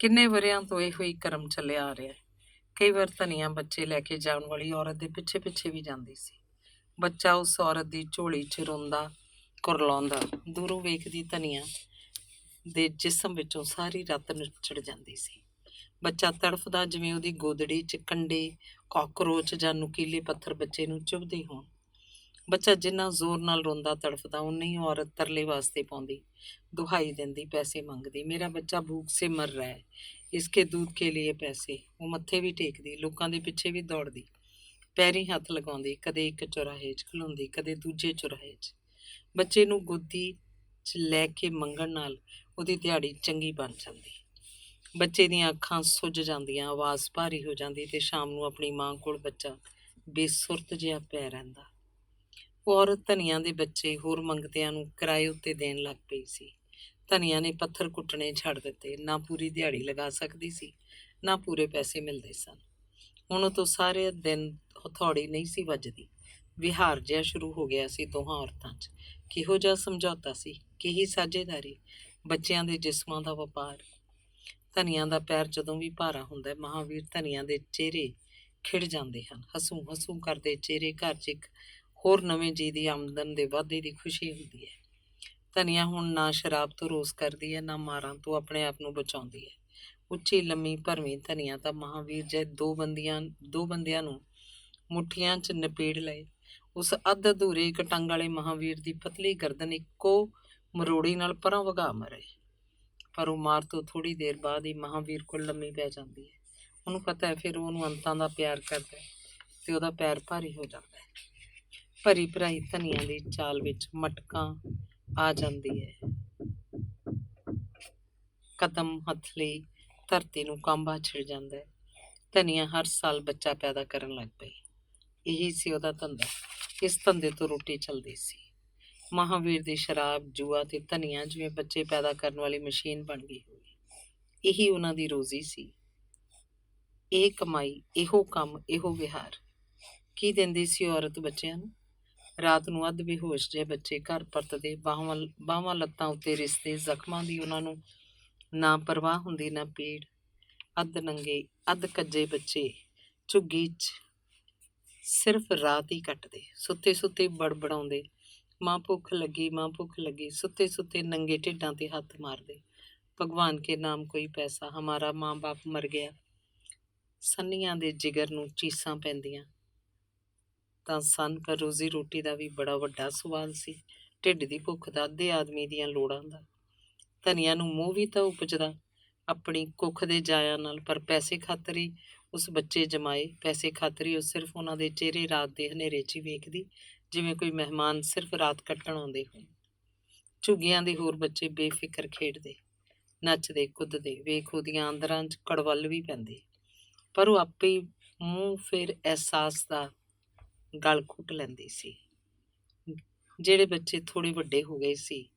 ਕਿੰਨੇ ਵਰ੍ਹਿਆਂ ਤੋਂ ਇਹੋ ਹੀ ਕਰਮ ਚੱਲਿਆ ਆ ਰਿਹਾ। ਕਈ ਵਾਰ ਧਨੀਆ ਬੱਚੇ ਲੈ ਕੇ ਜਾਣ ਵਾਲੀ ਔਰਤ ਦੇ ਪਿੱਛੇ ਪਿੱਛੇ ਵੀ ਜਾਂਦੀ ਸੀ। ਬੱਚਾ ਉਸ ਔਰਤ ਦੀ ਝੋਲੀ 'ਚ ਰੋਂਦਾ ਕੁਰਲਾਉਂਦਾ, ਦੂਰੋਂ ਵੇਖਦੀ ਧਨੀਆ ਦੇ ਜਿਸਮ ਵਿੱਚੋਂ ਸਾਰੀ ਰਾਤ ਨੁੱਚੜ ਜਾਂਦੀ ਸੀ। ਬੱਚਾ ਤੜਫਦਾ ਜਿਵੇਂ ਉਹਦੀ ਗੋਦੜੀ 'ਚ ਕੰਡੇ, ਕਾਕਰੋਚ ਜਾਂ ਨੁਕੀਲੇ ਪੱਥਰ ਬੱਚੇ ਨੂੰ ਚੁਭਦੇ ਹੋਣ। ਬੱਚਾ ਜਿੰਨਾ ਜ਼ੋਰ ਨਾਲ ਰੋਂਦਾ ਤੜਫਦਾ, ਓਨੀ ਹੀ ਔਰਤ ਤਰਲੇ ਵਾਸਤੇ ਪਾਉਂਦੀ, ਦੁਹਾਈ ਦਿੰਦੀ, ਪੈਸੇ ਮੰਗਦੀ। ਮੇਰਾ ਬੱਚਾ ਭੂਖ ਸੇ ਮਰ ਰਹਾ ਹੈ, ਇਸਕੇ दूध के लिए ਪੈਸੇ। ਉਹ ਮੱਥੇ ਵੀ ਟੇਕਦੀ, ਲੋਕਾਂ ਦੇ ਪਿੱਛੇ ਵੀ ਦੌੜਦੀ, ਪੈਰੀਂ ਹੱਥ ਲਗਾਉਂਦੀ, ਕਦੇ ਇੱਕ ਚੁਰਾਹੇ 'ਚ ਖਲੋਂਦੀ, ਕਦੇ ਦੂਜੇ ਚੁਰਾਹੇ 'ਚ। ਬੱਚੇ ਨੂੰ ਗੋਦੀ 'ਚ ਲੈ ਕੇ ਮੰਗਣ ਨਾਲ ਉਹਦੀ ਦਿਹਾੜੀ ਚੰਗੀ ਬਣ ਜਾਂਦੀ। ਬੱਚੇ ਦੀਆਂ ਅੱਖਾਂ ਸੁੱਜ ਜਾਂਦੀਆਂ, ਆਵਾਜ਼ ਭਾਰੀ ਹੋ ਜਾਂਦੀ ਤੇ ਸ਼ਾਮ ਨੂੰ ਆਪਣੀ ਮਾਂ ਕੋਲ ਬੱਚਾ ਬੇਸੁਰਤ ਜਿਹਾ ਪੈ ਰਹਿੰਦਾ। ਉਹ ਔਰਤ ਧਨੀਆਂ ਦੇ ਬੱਚੇ ਹੋਰ ਮੰਗਤਿਆਂ ਨੂੰ ਕਿਰਾਏ ਉੱਤੇ ਦੇਣ ਲੱਗ ਪਈ ਸੀ। ਧਨੀਆਂ ਨੇ ਪੱਥਰ ਕੁੱਟਣੇ ਛੱਡ ਦਿੱਤੇ, ਨਾ ਪੂਰੀ ਦਿਹਾੜੀ ਲਗਾ ਸਕਦੀ ਸੀ, ਨਾ ਪੂਰੇ ਪੈਸੇ ਮਿਲਦੇ ਸਨ। ਹੁਣ ਉਹ ਤੋਂ ਸਾਰੇ ਦਿਨ ਹਥੌੜੀ ਨਹੀਂ ਸੀ ਵੱਜਦੀ। ਵਿਹਾਰ ਜਿਹਾ ਸ਼ੁਰੂ ਹੋ ਗਿਆ ਸੀ ਦੋਹਾਂ ਔਰਤਾਂ 'ਚ। ਕਿਹੋ ਜਿਹਾ ਸਮਝੌਤਾ ਸੀ, ਕਿਹੀ ਸਾਝੇਦਾਰੀ, ਬੱਚਿਆਂ ਦੇ ਜਿਸਮਾਂ ਦਾ ਵਪਾਰ। ਧਨੀਆਂ ਦਾ ਪੈਰ ਜਦੋਂ ਵੀ ਭਾਰਾ ਹੁੰਦਾ, ਮਹਾਂਵੀਰ ਧਨੀਆਂ ਦੇ ਚਿਹਰੇ ਖਿੜ ਜਾਂਦੇ ਹਨ। ਹਸੂ ਹਸੂ ਕਰਦੇ ਚਿਹਰੇ ਘਰ 'ਚ ਇੱਕ ਹੋਰ ਨਵੇਂ ਜੀਅ ਦੀ ਆਮਦਨ ਦੇ ਵਾਧੇ ਦੀ ਖੁਸ਼ੀ ਹੁੰਦੀ ਹੈ। ਧਨੀਆਂ ਹੁਣ ਨਾ ਸ਼ਰਾਬ ਤੋਂ ਰੋਸ ਕਰਦੀ ਹੈ, ਨਾ ਮਾਰਾਂ ਤੋਂ ਆਪਣੇ ਆਪ ਨੂੰ ਬਚਾਉਂਦੀ ਹੈ। ਉੱਚੀ ਲੰਮੀ ਭਰਵੀਂ ਧਨੀਆਂ ਤਾਂ ਮਹਾਂਵੀਰ ਜੇ ਦੋ ਬੰਦਿਆਂ ਨੂੰ ਮੁੱਠੀਆਂ 'ਚ ਨਪੇੜ ਲਏ। ਉਸ ਅੱਧ ਅਧੂਰੇ ਇੱਕ ਟੰਗ ਵਾਲੇ ਮਹਾਂਵੀਰ ਦੀ ਪਤਲੀ ਗਰਦਨ ਇੱਕੋ ਮਰੋੜੀ ਨਾਲ ਪਰਾਂ ਵਗਾ ਮਰੇ। ਪਰ ਉਹ ਮਾਰ ਤੋਂ ਥੋੜ੍ਹੀ ਦੇਰ ਬਾਅਦ ਹੀ ਮਹਾਂਵੀਰ ਕੋਲ ਲੰਮੀ ਪੈ ਜਾਂਦੀ ਹੈ। ਉਹਨੂੰ ਪਤਾ ਹੈ ਫਿਰ ਉਹਨੂੰ ਅੰਤਾਂ ਦਾ ਪਿਆਰ ਕਰਦਾ ਤੇ ਉਹਦਾ ਪੈਰ ਭਾਰੀ ਹੋ ਜਾਂਦਾ ਹੈ। ਭਰੀ ਭਰਾਈ ਧਨੀਆਂ ਦੀ ਚਾਲ ਵਿੱਚ ਮਟਕਾਂ ਆ ਜਾਂਦੀ ਹੈ। ਕਦਮ ਹਥਲੀ ਧਰਤੀ ਨੂੰ ਕਾਂਬਾ ਛਿੜ ਜਾਂਦਾ ਹੈ। ਧਨੀਆਂ ਹਰ ਸਾਲ ਬੱਚਾ ਪੈਦਾ ਕਰਨ ਲੱਗ ਪਈ। ਇਹੀ ਸੀ ਉਹਦਾ ਧੰਦਾ। ਇਸ ਧੰਦੇ ਤੋਂ ਰੋਟੀ ਚੱਲਦੀ ਸੀ। ਮਹਾਂਵੀਰ ਦੀ ਸ਼ਰਾਬ, ਜੂਆ ਤੇ ਧਨੀਆਂ ਜਿਵੇਂ ਬੱਚੇ ਪੈਦਾ ਕਰਨ ਵਾਲੀ ਮਸ਼ੀਨ ਬਣ ਗਈ ਹੋਈ। ਇਹੀ ਉਹਨਾਂ ਦੀ ਰੋਜ਼ੀ ਸੀ। ਇਹ ਕਮਾਈ, ਇਹੋ ਕੰਮ, ਇਹੋ ਵਿਹਾਰ। ਕੀ ਦਿੰਦੀ ਸੀ ਔਰਤ ਬੱਚਿਆਂ ਨੂੰ? ਰਾਤ ਨੂੰ ਅੱਧ ਬੇਹੋਸ਼ ਜਿਹੇ ਬੱਚੇ ਘਰ ਪਰਤਦੇ, ਬਾਹਾਂ ਲੱਤਾਂ ਉੱਤੇ ਰਿਸਦੇ, ਜ਼ਖਮਾਂ ਦੀ ਉਹਨਾਂ ਨੂੰ ਨਾ ਪਰਵਾਹ ਹੁੰਦੀ, ਨਾ ਪੀੜ। ਅੱਧ ਨੰਗੇ, ਅੱਧ ਕੱਜੇ ਬੱਚੇ ਝੁੱਗੀ 'ਚ ਸਿਰਫ ਰਾਤ ਹੀ ਕੱਟਦੇ, ਸੁੱਤੇ ਸੁੱਤੇ ਬੜਬੜਾਉਂਦੇ, ਮਾਂ ਭੁੱਖ ਲੱਗੀ, ਮਾਂ ਭੁੱਖ ਲੱਗੀ। ਸੁੱਤੇ ਸੁੱਤੇ ਨੰਗੇ ਢਿੱਡਾਂ ਤੇ ਹੱਥ ਮਾਰਦੇ, ਭਗਵਾਨ ਕੇ ਨਾਮ ਕੋਈ ਪੈਸਾ, ਹਮਾਰਾ ਮਾਂ ਬਾਪ ਮਰ ਗਿਆ। ਸੰਨੀਆਂ ਦੇ ਜਿਗਰ ਨੂੰ ਚੀਸਾਂ ਪੈਂਦੀਆਂ ਤਾਂ ਸਨ, ਪਰ ਰੋਜ਼ੀ ਰੋਟੀ ਦਾ ਵੀ ਬੜਾ ਵੱਡਾ ਸਵਾਲ ਸੀ। ਢਿੱਡ ਦੀ ਭੁੱਖ ਦਾ, ਅੱਧੇ ਆਦਮੀ ਦੀਆਂ ਲੋੜਾਂ ਦਾ। ਧਨੀਆਂ ਨੂੰ ਮੋਹ ਵੀ ਤਾਂ ਉਪਜਦਾ ਆਪਣੀ ਕੁੱਖ ਦੇ ਜਾਇਆ ਨਾਲ, ਪਰ ਪੈਸੇ ਖਾਤਰ ਹੀ ਉਸ ਬੱਚੇ ਜਮਾਏ। ਪੈਸੇ ਖਾਤਰ ਹੀ ਉਹ ਸਿਰਫ ਉਹਨਾਂ ਦੇ ਚਿਹਰੇ ਰਾਤ ਦੇ ਹਨੇਰੇ 'ਚ ਹੀ ਵੇਖਦੀ, ਜਿਵੇਂ ਕੋਈ ਮਹਿਮਾਨ ਸਿਰਫ ਰਾਤ ਕੱਟਣ ਆਉਂਦੇ ਹੋਣ। ਝੁੱਗੀਆਂ ਦੇ ਹੋਰ ਬੱਚੇ ਬੇਫਿਕਰ ਖੇਡਦੇ, ਨੱਚਦੇ, ਕੁੱਦਦੇ ਵੇਖ ਉਹਦੀਆਂ ਆਂਦਰਾਂ 'ਚ ਕੜਵੱਲ ਵੀ ਪੈਂਦੇ, ਪਰ ਉਹ ਆਪੇ ਹੀ ਮੂੰਹ ਫਿਰ ਅਹਿਸਾਸ ਦਾ ਗਲ ਘੁੱਟ ਲੈਂਦੀ ਸੀ। ਜਿਹੜੇ ਬੱਚੇ ਥੋੜ੍ਹੇ ਵੱਡੇ ਹੋ ਗਏ ਸੀ,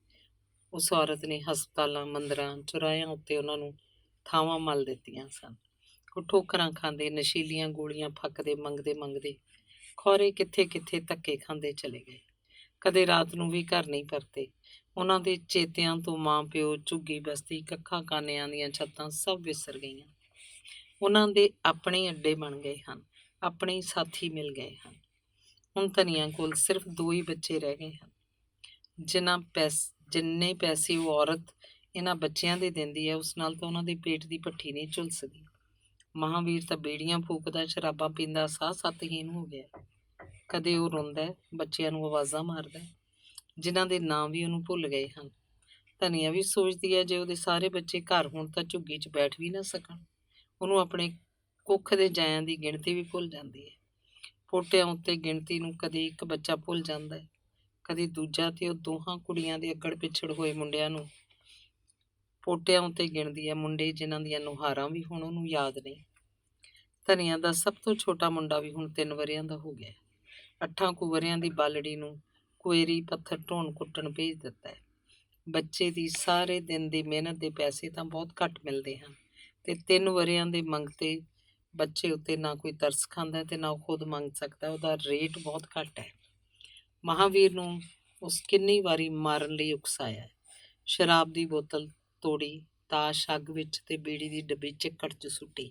ਉਸ ਔਰਤ ਨੇ ਹਸਪਤਾਲਾਂ, ਮੰਦਰਾਂ, ਚੁਰਾਹਿਆਂ ਉੱਤੇ ਉਹਨਾਂ ਨੂੰ ਥਾਵਾਂ ਮੱਲ ਦਿੱਤੀਆਂ ਸਨ। ਉਹ ਠੋਕਰਾਂ ਖਾਂਦੇ, ਨਸ਼ੀਲੀਆਂ ਗੋਲੀਆਂ ਫੱਕਦੇ, ਮੰਗਦੇ ਖੌਰੇ ਕਿੱਥੇ ਕਿੱਥੇ ਧੱਕੇ ਖਾਂਦੇ ਚਲੇ ਗਏ। ਕਦੇ ਰਾਤ ਨੂੰ ਵੀ ਘਰ ਨਹੀਂ ਪਰਤੇ। ਉਹਨਾਂ ਦੇ ਚੇਤਿਆਂ ਤੋਂ ਮਾਂ ਪਿਓ, ਝੁੱਗੀ ਬਸਤੀ, ਕੱਖਾਂ ਕਾਨਿਆਂ ਦੀਆਂ ਛੱਤਾਂ ਸਭ ਵਿਸਰ ਗਈਆਂ। ਉਹਨਾਂ ਦੇ ਆਪਣੇ ਅੱਡੇ ਬਣ ਗਏ ਹਨ, ਆਪਣੇ ਹੀ ਸਾਥੀ ਮਿਲ ਗਏ ਹਨ। ਹੁਣ ਧਨੀਆਂ ਕੋਲ ਸਿਰਫ 2 ਹੀ ਬੱਚੇ ਰਹਿ ਗਏ ਹਨ। ਜਿੰਨੇ ਪੈਸੇ ਉਹ ਔਰਤ ਇਹਨਾਂ ਬੱਚਿਆਂ ਦੇ ਦਿੰਦੀ ਹੈ, ਉਸ ਨਾਲ ਤਾਂ ਉਹਨਾਂ ਦੇ ਪੇਟ ਦੀ ਭੱਠੀ ਨਹੀਂ ਝੁਲਸਦੀ। ਮਹਾਂਵੀਰ ਤਾਂ ਬੇੜੀਆਂ ਫੂਕਦਾ, ਸ਼ਰਾਬਾਂ ਪੀਂਦਾ, ਸਾਹ ਸੱਤਹੀਣ ਹੋ ਗਿਆ। ਕਦੇ ਉਹ ਰੋਂਦਾ, ਬੱਚਿਆਂ ਨੂੰ ਆਵਾਜ਼ਾਂ ਮਾਰਦਾ, ਜਿਨ੍ਹਾਂ ਦੇ ਨਾਂ ਵੀ ਉਹਨੂੰ ਭੁੱਲ ਗਏ ਹਨ। ਧਨੀਆਂ ਵੀ ਸੋਚਦੀ ਹੈ ਜੇ ਉਹਦੇ ਸਾਰੇ ਬੱਚੇ ਘਰ ਹੋਣ ਤਾਂ ਝੁੱਗੀ 'ਚ ਬੈਠ ਵੀ ਨਾ ਸਕਣ। ਉਹਨੂੰ ਆਪਣੇ ਕੁੱਖ ਦੇ ਜਾਇਆਂ ਦੀ ਗਿਣਤੀ ਵੀ ਭੁੱਲ ਜਾਂਦੀ ਹੈ। ਪੋਟਿਆਂ ਉੱਤੇ ਗਿਣਤੀ ਨੂੰ ਕਦੇ ਇੱਕ ਬੱਚਾ ਭੁੱਲ ਜਾਂਦਾ ਹੈ, ਕਦੇ ਦੂਜਾ, ਤੇ ਉਹ ਦੋਹਾਂ ਕੁੜੀਆਂ ਦੇ ਅੱਗੜ ਪਿੱਛੜ ਹੋਏ ਮੁੰਡਿਆਂ ਨੂੰ ਪੋਟਿਆਂ ਉੱਤੇ ਗਿਣਦੀ ਹੈ। ਮੁੰਡੇ ਜਿਨ੍ਹਾਂ ਦੀਆਂ ਨੁਹਾਰਾਂ ਵੀ ਹੁਣ ਉਹਨੂੰ ਯਾਦ ਨਹੀਂ। ਧਨੀਆਂ ਦਾ ਸਭ ਤੋਂ ਛੋਟਾ ਮੁੰਡਾ ਵੀ ਹੁਣ 3 ਵਰ੍ਹਿਆਂ ਦਾ ਹੋ ਗਿਆ। 8 ਕੁ ਵਰ੍ਹਿਆਂ ਦੀ ਬਾਲੜੀ ਨੂੰ ਕੁਏਰੀ ਪੱਥਰ ਢੋਣ ਕੁੱਟਣ ਭੇਜ ਦਿੱਤਾ ਹੈ। ਬੱਚੇ ਦੀ ਸਾਰੇ ਦਿਨ ਦੀ ਮਿਹਨਤ ਦੇ ਪੈਸੇ ਤਾਂ ਬਹੁਤ ਘੱਟ ਮਿਲਦੇ ਹਨ, ਤੇ 3 ਵਰ੍ਹਿਆਂ ਦੇ ਮੰਗਤੇ ਬੱਚੇ ਉੱਤੇ ਨਾ ਕੋਈ ਤਰਸ ਖਾਂਦਾ ਤੇ ਨਾ ਉਹ ਖੁਦ ਮੰਗ ਸਕਦਾ। ਉਹਦਾ ਰੇਟ ਬਹੁਤ ਘੱਟ ਹੈ। ਮਹਾਂਵੀਰ ਨੂੰ ਉਸ ਕਿੰਨੀ ਵਾਰੀ ਮਾਰਨ ਲਈ ਉਕਸਾਇਆ, ਸ਼ਰਾਬ ਦੀ ਬੋਤਲ ਤੋੜੀ, ਤਾਸ਼ ਅੱਗ ਵਿੱਚ ਤੇ ਬੀੜੀ ਦੀ ਡੱਬੀ ਚਿੱਕੜ 'ਚ ਸੁੱਟੀ,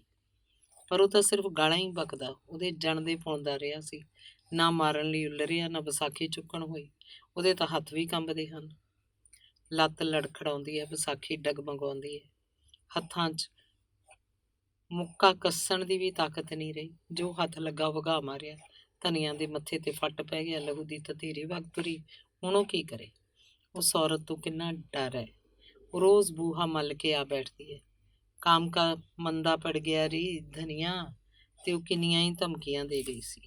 ਪਰ ਉਹ ਤਾਂ ਸਿਰਫ ਗਾਲਾਂ ਹੀ ਬਕਦਾ, ਉਹਦੇ ਜਣਦੇ ਪਾਉਂਦਾ ਰਿਹਾ ਸੀ। ਨਾ ਮਾਰਨ ਲਈ ਉੱਲਰਿਆ, ਨਾ ਵਿਸਾਖੀ ਚੁੱਕਣ ਹੋਈ। ਉਹਦੇ ਤਾਂ ਹੱਥ ਵੀ ਕੰਬਦੇ ਹਨ। ਲੱਤ ਲੜਖੜਾਉਂਦੀ ਹੈ, ਵਿਸਾਖੀ ਡਗਮਗਾਉਂਦੀ ਹੈ। ਹੱਥਾਂ 'ਚ ਮੁੱਕਾ ਕੱਸਣ ਦੀ ਵੀ ਤਾਕਤ ਨਹੀਂ ਰਹੀ। ਜੋ ਹੱਥ ਲੱਗਾ ਵਗਾ ਮਾਰਿਆ। ਧਨੀਆਂ ਦੇ ਮੱਥੇ ਤੇ ਫੱਟ ਪੈ ਗਿਆ, ਲਹੂ ਦੀ ਤਤੀਰੀ ਵਗ ਤੁਰੀ। ਹੁਣ ਉਹ ਕੀ ਕਰੇ? ਉਸ ਔਰਤ ਤੋਂ ਕਿੰਨਾ ਡਰ ਹੈ। ਉਹ ਰੋਜ਼ ਬੂਹਾ ਮੱਲ ਕੇ ਆ ਬੈਠਦੀ ਹੈ। ਕੰਮ ਕਾ ਮੰਦਾ ਪੜ ਗਿਆ ਰੀ ਧਨੀਆ, ਤੇ ਉਹ ਕਿੰਨੀਆਂ ਹੀ ਧਮਕੀਆਂ ਦੇ ਗਈ ਸੀ।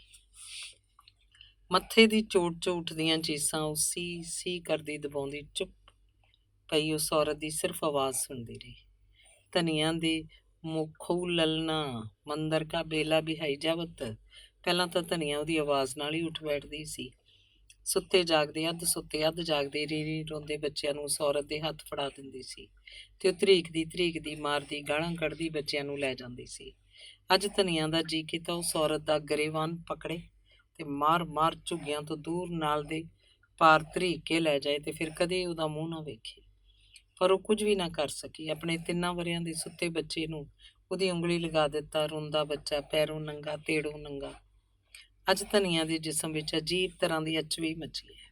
ਮੱਥੇ ਦੀ ਚੋਟ 'ਚੋਂ ਉੱਠਦੀਆਂ ਚੀਸਾਂ ਉਹ ਸੀ ਕਰਦੀ ਦਬਾਉਂਦੀ ਚੁੱਪ ਪਈ ਉਸ ਔਰਤ ਦੀ ਸਿਰਫ ਆਵਾਜ਼ ਸੁਣਦੀ ਰਹੀ। ਧਨੀਆਂ ਦੇ ਮੁਖੋਂ ਲਲਣਾ ਮੰਦਰ ਕਾ ਬੇਲਾ ਬਿਹਾਈ ਜਾਵਤ। ਪਹਿਲਾਂ ਤਾਂ ਧਨੀਆਂ ਉਹਦੀ ਆਵਾਜ਼ ਨਾਲ ਹੀ ਉੱਠ ਬੈਠਦੀ ਸੀ। ਸੁੱਤੇ ਜਾਗਦੇ, ਅੱਧ ਸੁੱਤੇ ਅੱਧ ਜਾਗਦੇ ਰੀ ਰੋਂਦੇ ਬੱਚਿਆਂ ਨੂੰ ਉਸ ਔਰਤ ਦੇ ਹੱਥ ਫੜਾ ਦਿੰਦੀ ਸੀ, ਤੇ ਉਹ ਧਰੀਕਦੀ ਮਾਰਦੀ ਗਾਲਾਂ ਕੱਢਦੀ ਬੱਚਿਆਂ ਨੂੰ ਲੈ ਜਾਂਦੀ ਸੀ। ਅੱਜ ਧਨੀਆਂ ਦਾ ਜੀ ਕੀਤਾ ਉਸ ਔਰਤ ਦਾ ਗਰੇਵਾਨ ਪਕੜੇ ਤੇ ਮਾਰ ਝੁੱਗੀਆਂ ਤੋਂ ਦੂਰ ਨਾਲ ਦੇ ਪਾਰ ਧਰੀਕ ਕੇ ਲੈ ਜਾਏ, ਤੇ ਫਿਰ ਕਦੇ ਉਹਦਾ ਮੂੰਹ ਨਾ ਵੇਖੇ। ਪਰ ਉਹ ਕੁਝ ਵੀ ਨਾ ਕਰ ਸਕੀ। ਆਪਣੇ 3 ਵਰ੍ਹਿਆਂ ਦੇ ਸੁੱਤੇ ਬੱਚੇ ਨੂੰ ਉਹਦੀ ਉਂਗਲੀ ਲਗਾ ਦਿੱਤਾ। ਰੋਂਦਾ ਬੱਚਾ ਪੈਰੋਂ ਨੰਗਾ, ਤੇੜੋਂ ਨੰਗਾ। ਅੱਜ ਧਨੀਆਂ ਦੇ ਜਿਸਮ ਵਿੱਚ ਅਜੀਬ ਤਰ੍ਹਾਂ ਦੀ ਅਚਵੀ ਮਚੀ ਹੈ।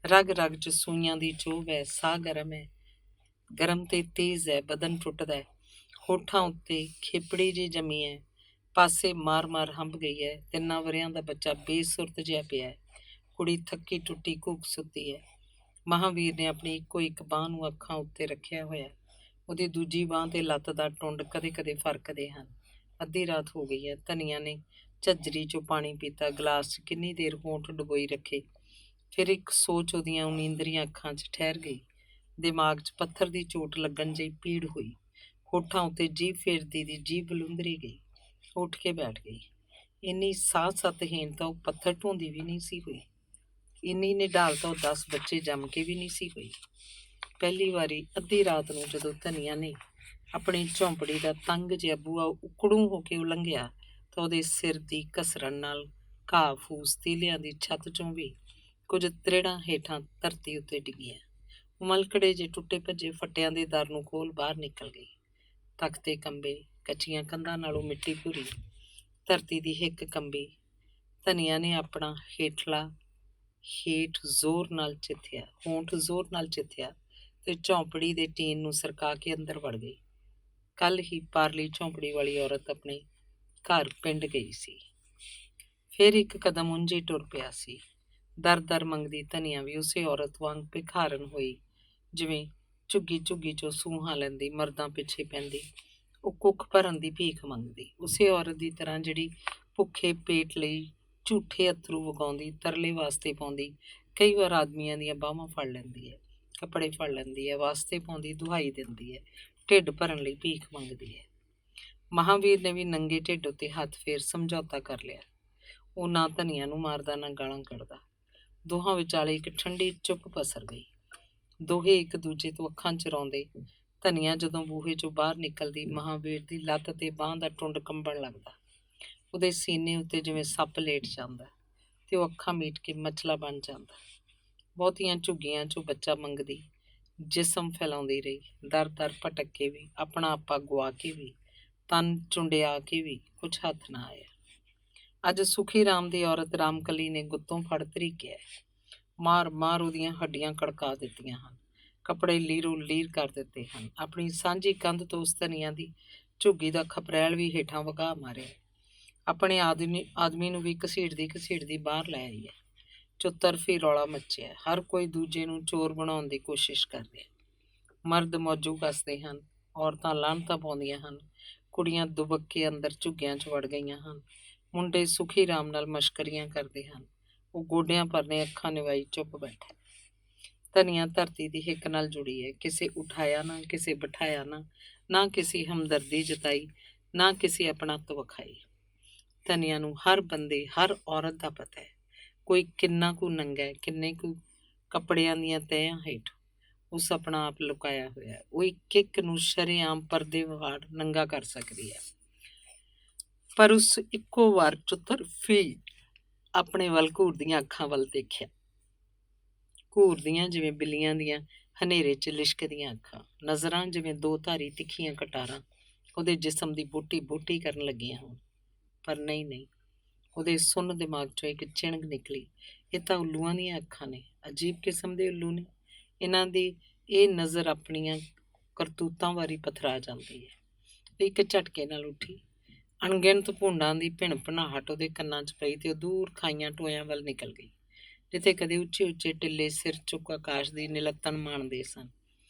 ਰਗ ਰਗ 'ਚ ਸੂਈਆਂ ਦੀ ਚੋਭ ਹੈ। ਸਾਹ ਗਰਮ ਹੈ, ਗਰਮ ਤੇ ਤੇਜ਼ ਹੈ। ਬਦਨ ਟੁੱਟਦਾ ਹੈ। ਹੋਠਾਂ ਉੱਤੇ ਖੇਪੜੀ ਜਿਹੀ ਜੰਮੀ ਹੈ। ਪਾਸੇ ਮਾਰ ਹੰਭ ਗਈ ਹੈ। 3 ਵਰ੍ਹਿਆਂ ਦਾ ਬੱਚਾ ਬੇਸੁਰਤ ਜਿਹਾ ਪਿਆ ਹੈ। ਕੁੜੀ ਥੱਕੀ ਟੁੱਟੀ ਘੂਕ ਸੁੱਤੀ ਹੈ। ਮਹਾਂਵੀਰ ਨੇ ਆਪਣੀ ਇੱਕੋ ਇੱਕ ਬਾਂਹ ਨੂੰ ਅੱਖਾਂ ਉੱਤੇ ਰੱਖਿਆ ਹੋਇਆ। ਉਹਦੀ ਦੂਜੀ ਬਾਂਹ ਤੇ ਲੱਤ ਦਾ ਟੁੰਡ ਕਦੇ ਫਰਕਦੇ ਹਨ। ਅੱਧੀ ਰਾਤ ਹੋ ਗਈ ਹੈ। ਧਨੀਆਂ ਨੇ ਝੱਜਰੀ 'ਚੋਂ ਪਾਣੀ ਪੀਤਾ, ਗਲਾਸ 'ਚ ਕਿੰਨੀ ਦੇਰ ਹੋਂਠ ਡੁਬੋਈ ਰੱਖੇ। ਫਿਰ ਇੱਕ ਸੋਚ ਉਹਦੀਆਂ ਨੀਂਦਰੀਆਂ ਅੱਖਾਂ 'ਚ ਠਹਿਰ ਗਈ। ਦਿਮਾਗ 'ਚ ਪੱਥਰ ਦੀ ਚੋਟ ਲੱਗਣ ਜਿਹੀ ਪੀੜ ਹੋਈ। ਹੋਠਾਂ ਉੱਤੇ ਜੀਭ ਫੇਰਦੀ ਦੀ ਜੀਭ ਬਲੁੰਦਰੀ ਗਈ। ਉੱਠ ਕੇ ਬੈਠ ਗਈ। ਇੰਨੀ ਸਤਹੀਣ ਤਾਂ ਉਹ ਪੱਥਰ ਢੋਂਦੀ ਵੀ ਨਹੀਂ ਸੀ ਹੋਈ। ਇੰਨੀ ਨਿਢਾਲ ਤਾਂ ਉਹ 10 ਬੱਚੇ ਜੰਮ ਕੇ ਵੀ ਨਹੀਂ ਸੀ ਹੋਈ। ਪਹਿਲੀ ਵਾਰੀ ਅੱਧੀ ਰਾਤ ਨੂੰ ਜਦੋਂ ਧਨੀਆਂ ਨੇ ਆਪਣੀ ਝੌਂਪੜੀ ਦਾ ਤੰਗ ਜਿਹਾ ਬੂਹਾ ਉਕੜੂ ਹੋ ਕੇ ਉਲੰਘਿਆ, ਤਾਂ ਉਹਦੇ ਸਿਰ ਦੀ ਘਸਰਨ ਨਾਲ ਘਾਹ ਫੂਸ ਤੀਲਿਆਂ ਦੀ ਛੱਤ 'ਚੋਂ ਵੀ ਕੁਝ ਤ੍ਰੇੜਾਂ ਹੇਠਾਂ ਧਰਤੀ ਉੱਤੇ ਡਿੱਗੀਆਂ। ਮਲਕੜੇ ਜੇ ਟੁੱਟੇ ਭੱਜੇ ਫੱਟਿਆਂ ਦੇ ਦਰ ਨੂੰ ਖੋਲ ਬਾਹਰ ਨਿਕਲ ਗਈ। ਤਖਤੇ ਕੰਬੇ, ਕੱਚੀਆਂ ਕੰਧਾਂ ਨਾਲੋਂ ਮਿੱਟੀ ਭੁਰੀ, ਧਰਤੀ ਦੀ ਹਿੱਕ ਕੰਬੀ। ਧਨੀਆਂ ਨੇ ਆਪਣਾ ਹੇਠ ਜ਼ੋਰ ਨਾਲ ਚਿੱਥਿਆ ਤੇ ਝੌਂਪੜੀ ਦੇ ਟੀਨ ਨੂੰ ਸਰਕਾ ਕੇ ਅੰਦਰ ਵੜ ਗਈ। ਕੱਲ ਹੀ ਪਾਰਲੀ ਝੌਂਪੜੀ ਵਾਲੀ ਔਰਤ ਆਪਣੇ ਘਰ ਪਿੰਡ ਗਈ ਸੀ। ਫਿਰ ਇੱਕ ਕਦਮ ਉਂਝੀ ਟੁਰ ਪਿਆ ਸੀ। ਦਰ ਮੰਗਦੀ ਧਨੀਆਂ ਵੀ ਉਸੇ ਔਰਤ ਵਾਂਗ ਭਿਖਾਰਨ ਹੋਈ, ਜਿਵੇਂ ਝੁੱਗੀ 'ਚੋਂ ਸੂਹਾਂ ਲੈਂਦੀ ਮਰਦਾਂ ਪਿੱਛੇ ਪੈਂਦੀ। ਉਹ ਕੁੱਖ ਭਰਨ ਦੀ ਭੀਖ ਮੰਗਦੀ, ਉਸੇ ਔਰਤ ਦੀ ਤਰ੍ਹਾਂ ਜਿਹੜੀ ਭੁੱਖੇ ਪੇਟ ਲਈ ਝੂਠੇ ਅੱਥਰੂ ਵਗਾਉਂਦੀ, ਤਰਲੇ ਵਾਸਤੇ ਪਾਉਂਦੀ। ਕਈ ਵਾਰ ਆਦਮੀਆਂ ਦੀਆਂ ਬਾਹਾਂ ਫੜ ਲੈਂਦੀ ਹੈ, ਕੱਪੜੇ ਫੜ ਲੈਂਦੀ ਹੈ, ਵਾਸਤੇ ਪਾਉਂਦੀ, ਦੁਹਾਈ ਦਿੰਦੀ ਹੈ, ਢਿੱਡ ਭਰਨ ਲਈ ਭੀਖ ਮੰਗਦੀ ਹੈ। ਮਹਾਂਵੀਰ ਨੇ ਵੀ ਨੰਗੇ ਢਿੱਡ ਉੱਤੇ ਹੱਥ ਫੇਰ ਸਮਝੌਤਾ ਕਰ ਲਿਆ। ਉਹ ਨਾ ਧਨੀਆਂ ਨੂੰ ਮਾਰਦਾ, ਨਾ ਗਾਲਾਂ ਕੱਢਦਾ। ਦੋਹਾਂ ਵਿਚਾਲੇ ਇੱਕ ਠੰਡੀ ਚੁੱਪ ਪਸਰ ਗਈ। ਦੋਹੇ ਇੱਕ ਦੂਜੇ ਤੋਂ ਅੱਖਾਂ ਚੁਰਾਉਂਦੇ। ਧਨੀਆਂ ਜਦੋਂ ਬੂਹੇ 'ਚੋਂ ਬਾਹਰ ਨਿਕਲਦੀ, ਮਹਾਂਵੀਰ ਦੀ ਲੱਤ ਤੇ ਬਾਂਹ ਦਾ ਟੁੰਡ ਕੰਬਣ ਲੱਗਦਾ। ਉਹਦੇ ਸੀਨੇ ਉੱਤੇ ਜਿਵੇਂ ਸੱਪ ਲੇਟ ਜਾਂਦਾ, ਤੇ ਉਹ ਅੱਖਾਂ ਮੀਟ ਕੇ ਮਚਲਾ ਬਣ ਜਾਂਦਾ। ਬਹੁਤੀਆਂ ਝੁੱਗੀਆਂ 'ਚੋਂ ਬੱਚਾ ਮੰਗਦੀ, ਜਿਸਮ ਫੈਲਾਉਂਦੀ ਰਹੀ। ਦਰ ਭਟਕ ਕੇ ਵੀ, ਆਪਣਾ ਆਪਾ ਗੁਆ ਕੇ ਵੀ, ਤਨ ਚੁੰਡਿਆ ਕੇ ਵੀ ਕੁਛ ਹੱਥ ਨਾ ਆਇਆ। ਅੱਜ ਸੁਖੀ ਰਾਮ ਦੀ ਔਰਤ ਰਾਮਕਲੀ ਨੇ ਗੁੱਤੋਂ ਫੜ ਧਰੀਕਿਆ। ਮਾਰ ਉਹਦੀਆਂ ਹੱਡੀਆਂ ਕੜਕਾ ਦਿੱਤੀਆਂ ਹਨ। ਕੱਪੜੇ ਲੀਰੋ ਲੀਰ ਕਰ ਦਿੱਤੇ ਹਨ। ਆਪਣੀ ਸਾਂਝੀ ਕੰਧ ਤੋਂ ਉਸ ਧਨੀਆਂ ਦੀ ਝੁੱਗੀ ਦਾ ਖਪਰੈਲ ਵੀ ਹੇਠਾਂ ਵਗਾ ਮਾਰਿਆ। ਆਪਣੇ ਆਦਮੀ ਨੂੰ ਵੀ ਘਸੀੜਦੀ ਬਾਹਰ ਲੈ ਆਈ ਹੈ। ਚੁਤਰਫੀ ਰੌਲਾ ਮੱਚਿਆ। ਹਰ ਕੋਈ ਦੂਜੇ ਨੂੰ ਚੋਰ ਬਣਾਉਣ ਦੀ ਕੋਸ਼ਿਸ਼ ਕਰ ਰਿਹਾ। ਮਰਦ ਮੌਜੂ ਕੱਸਦੇ ਹਨ, ਔਰਤਾਂ ਲਾਹਨਤਾਂ ਪਾਉਂਦੀਆਂ ਹਨ, ਕੁੜੀਆਂ ਦੁਬਕ ਕੇ ਅੰਦਰ ਝੁੱਗੀਆਂ 'ਚ ਵੜ ਗਈਆਂ ਹਨ। ਮੁੰਡੇ ਸੁਖੀ ਰਾਮ ਨਾਲ ਮਸ਼ਕਰੀਆਂ ਕਰਦੇ ਹਨ। ਉਹ ਗੋਡਿਆਂ ਪਰਨੇ ਅੱਖਾਂ ਨਿਵਾਈ ਚੁੱਪ ਬੈਠਾ। ਧਨੀਆਂ ਧਰਤੀ ਦੀ ਹਿੱਕ ਨਾਲ ਜੁੜੀ ਹੈ। ਕਿਸੇ ਉਠਾਇਆ ਨਾ, ਕਿਸੇ ਬਿਠਾਇਆ ਨਾ, ਨਾ ਕਿਸੇ ਹਮਦਰਦੀ ਜਤਾਈ, ਨਾ ਕਿਸੇ ਆਪਣਾਤਵ ਵਿਖਾਈ। ਧਨੀਆਂ ਨੂੰ ਹਰ ਬੰਦੇ, ਹਰ ਔਰਤ ਦਾ ਪਤਾ ਹੈ। ਕੋਈ ਕਿੰਨਾ ਕੁ ਨੰਗਾ ਹੈ, ਕਿੰਨੇ ਕੁ ਕੱਪੜਿਆਂ ਦੀਆਂ ਤਹਿਆਂ ਹੇਠ ਉਸ ਆਪਣਾ ਆਪ ਲੁਕਾਇਆ ਹੋਇਆ। ਉਹ ਇੱਕ ਨੂੰ ਸ਼ਰੇਆਮ ਪਰਦੇ ਵਿਗਾੜ ਨੰਗਾ ਕਰ ਸਕਦੀ ਹੈ। ਪਰ ਉਸ ਇੱਕੋ ਵਾਰ ਚੁਤਰਫੀ ਆਪਣੇ ਵੱਲ ਘੂਰਦੀਆਂ ਅੱਖਾਂ ਵੱਲ ਦੇਖਿਆ। ਘੂਰਦੀਆਂ ਜਿਵੇਂ ਬਿੱਲੀਆਂ ਦੀਆਂ ਹਨੇਰੇ 'ਚ ਲਿਸ਼ਕਦੀਆਂ ਅੱਖਾਂ। ਨਜ਼ਰਾਂ ਜਿਵੇਂ 2 ਧਾਰੀ ਤਿੱਖੀਆਂ ਕਟਾਰਾਂ ਉਹਦੇ ਜਿਸਮ ਦੀ ਬੂਟੀ ਕਰਨ ਲੱਗੀਆਂ ਹੋਣ। ਪਰ ਨਹੀਂ, ਉਹਦੇ ਸੁੰਨ ਦਿਮਾਗ 'ਚੋਂ ਇੱਕ ਚਿਣਗ ਨਿਕਲੀ। ਇਹ ਤਾਂ ਉੱਲੂਆਂ ਦੀਆਂ ਅੱਖਾਂ ਨੇ, ਅਜੀਬ ਕਿਸਮ ਦੇ ਉੱਲੂ ਨੇ। ਇਹਨਾਂ ਦੀ ਇਹ ਨਜ਼ਰ ਆਪਣੀਆਂ ਕਰਤੂਤਾਂ ਵਾਰੀ ਪਥਰਾ ਜਾਂਦੀ ਹੈ। ਇੱਕ ਝਟਕੇ ਨਾਲ ਉੱਠੀ। ਅਣਗਿਣਤ ਭੁੰਡਾਂ ਦੀ ਭਿਣ ਭਣਾਹਟ ਉਹਦੇ ਕੰਨਾਂ 'ਚ ਪਈ ਤੇ ਉਹ ਦੂਰ ਖਾਈਆਂ ਟੋਇਆਂ ਵੱਲ ਨਿਕਲ ਗਈ, ਜਿੱਥੇ ਕਦੇ ਉੱਚੇ ਉੱਚੇ ਟਿੱਲੇ ਸਿਰ ਚੁੱਕ ਆਕਾਸ਼ ਦੀ ਨਿਲੱਤਣ ਮਾਣਦੇ ਸਨ।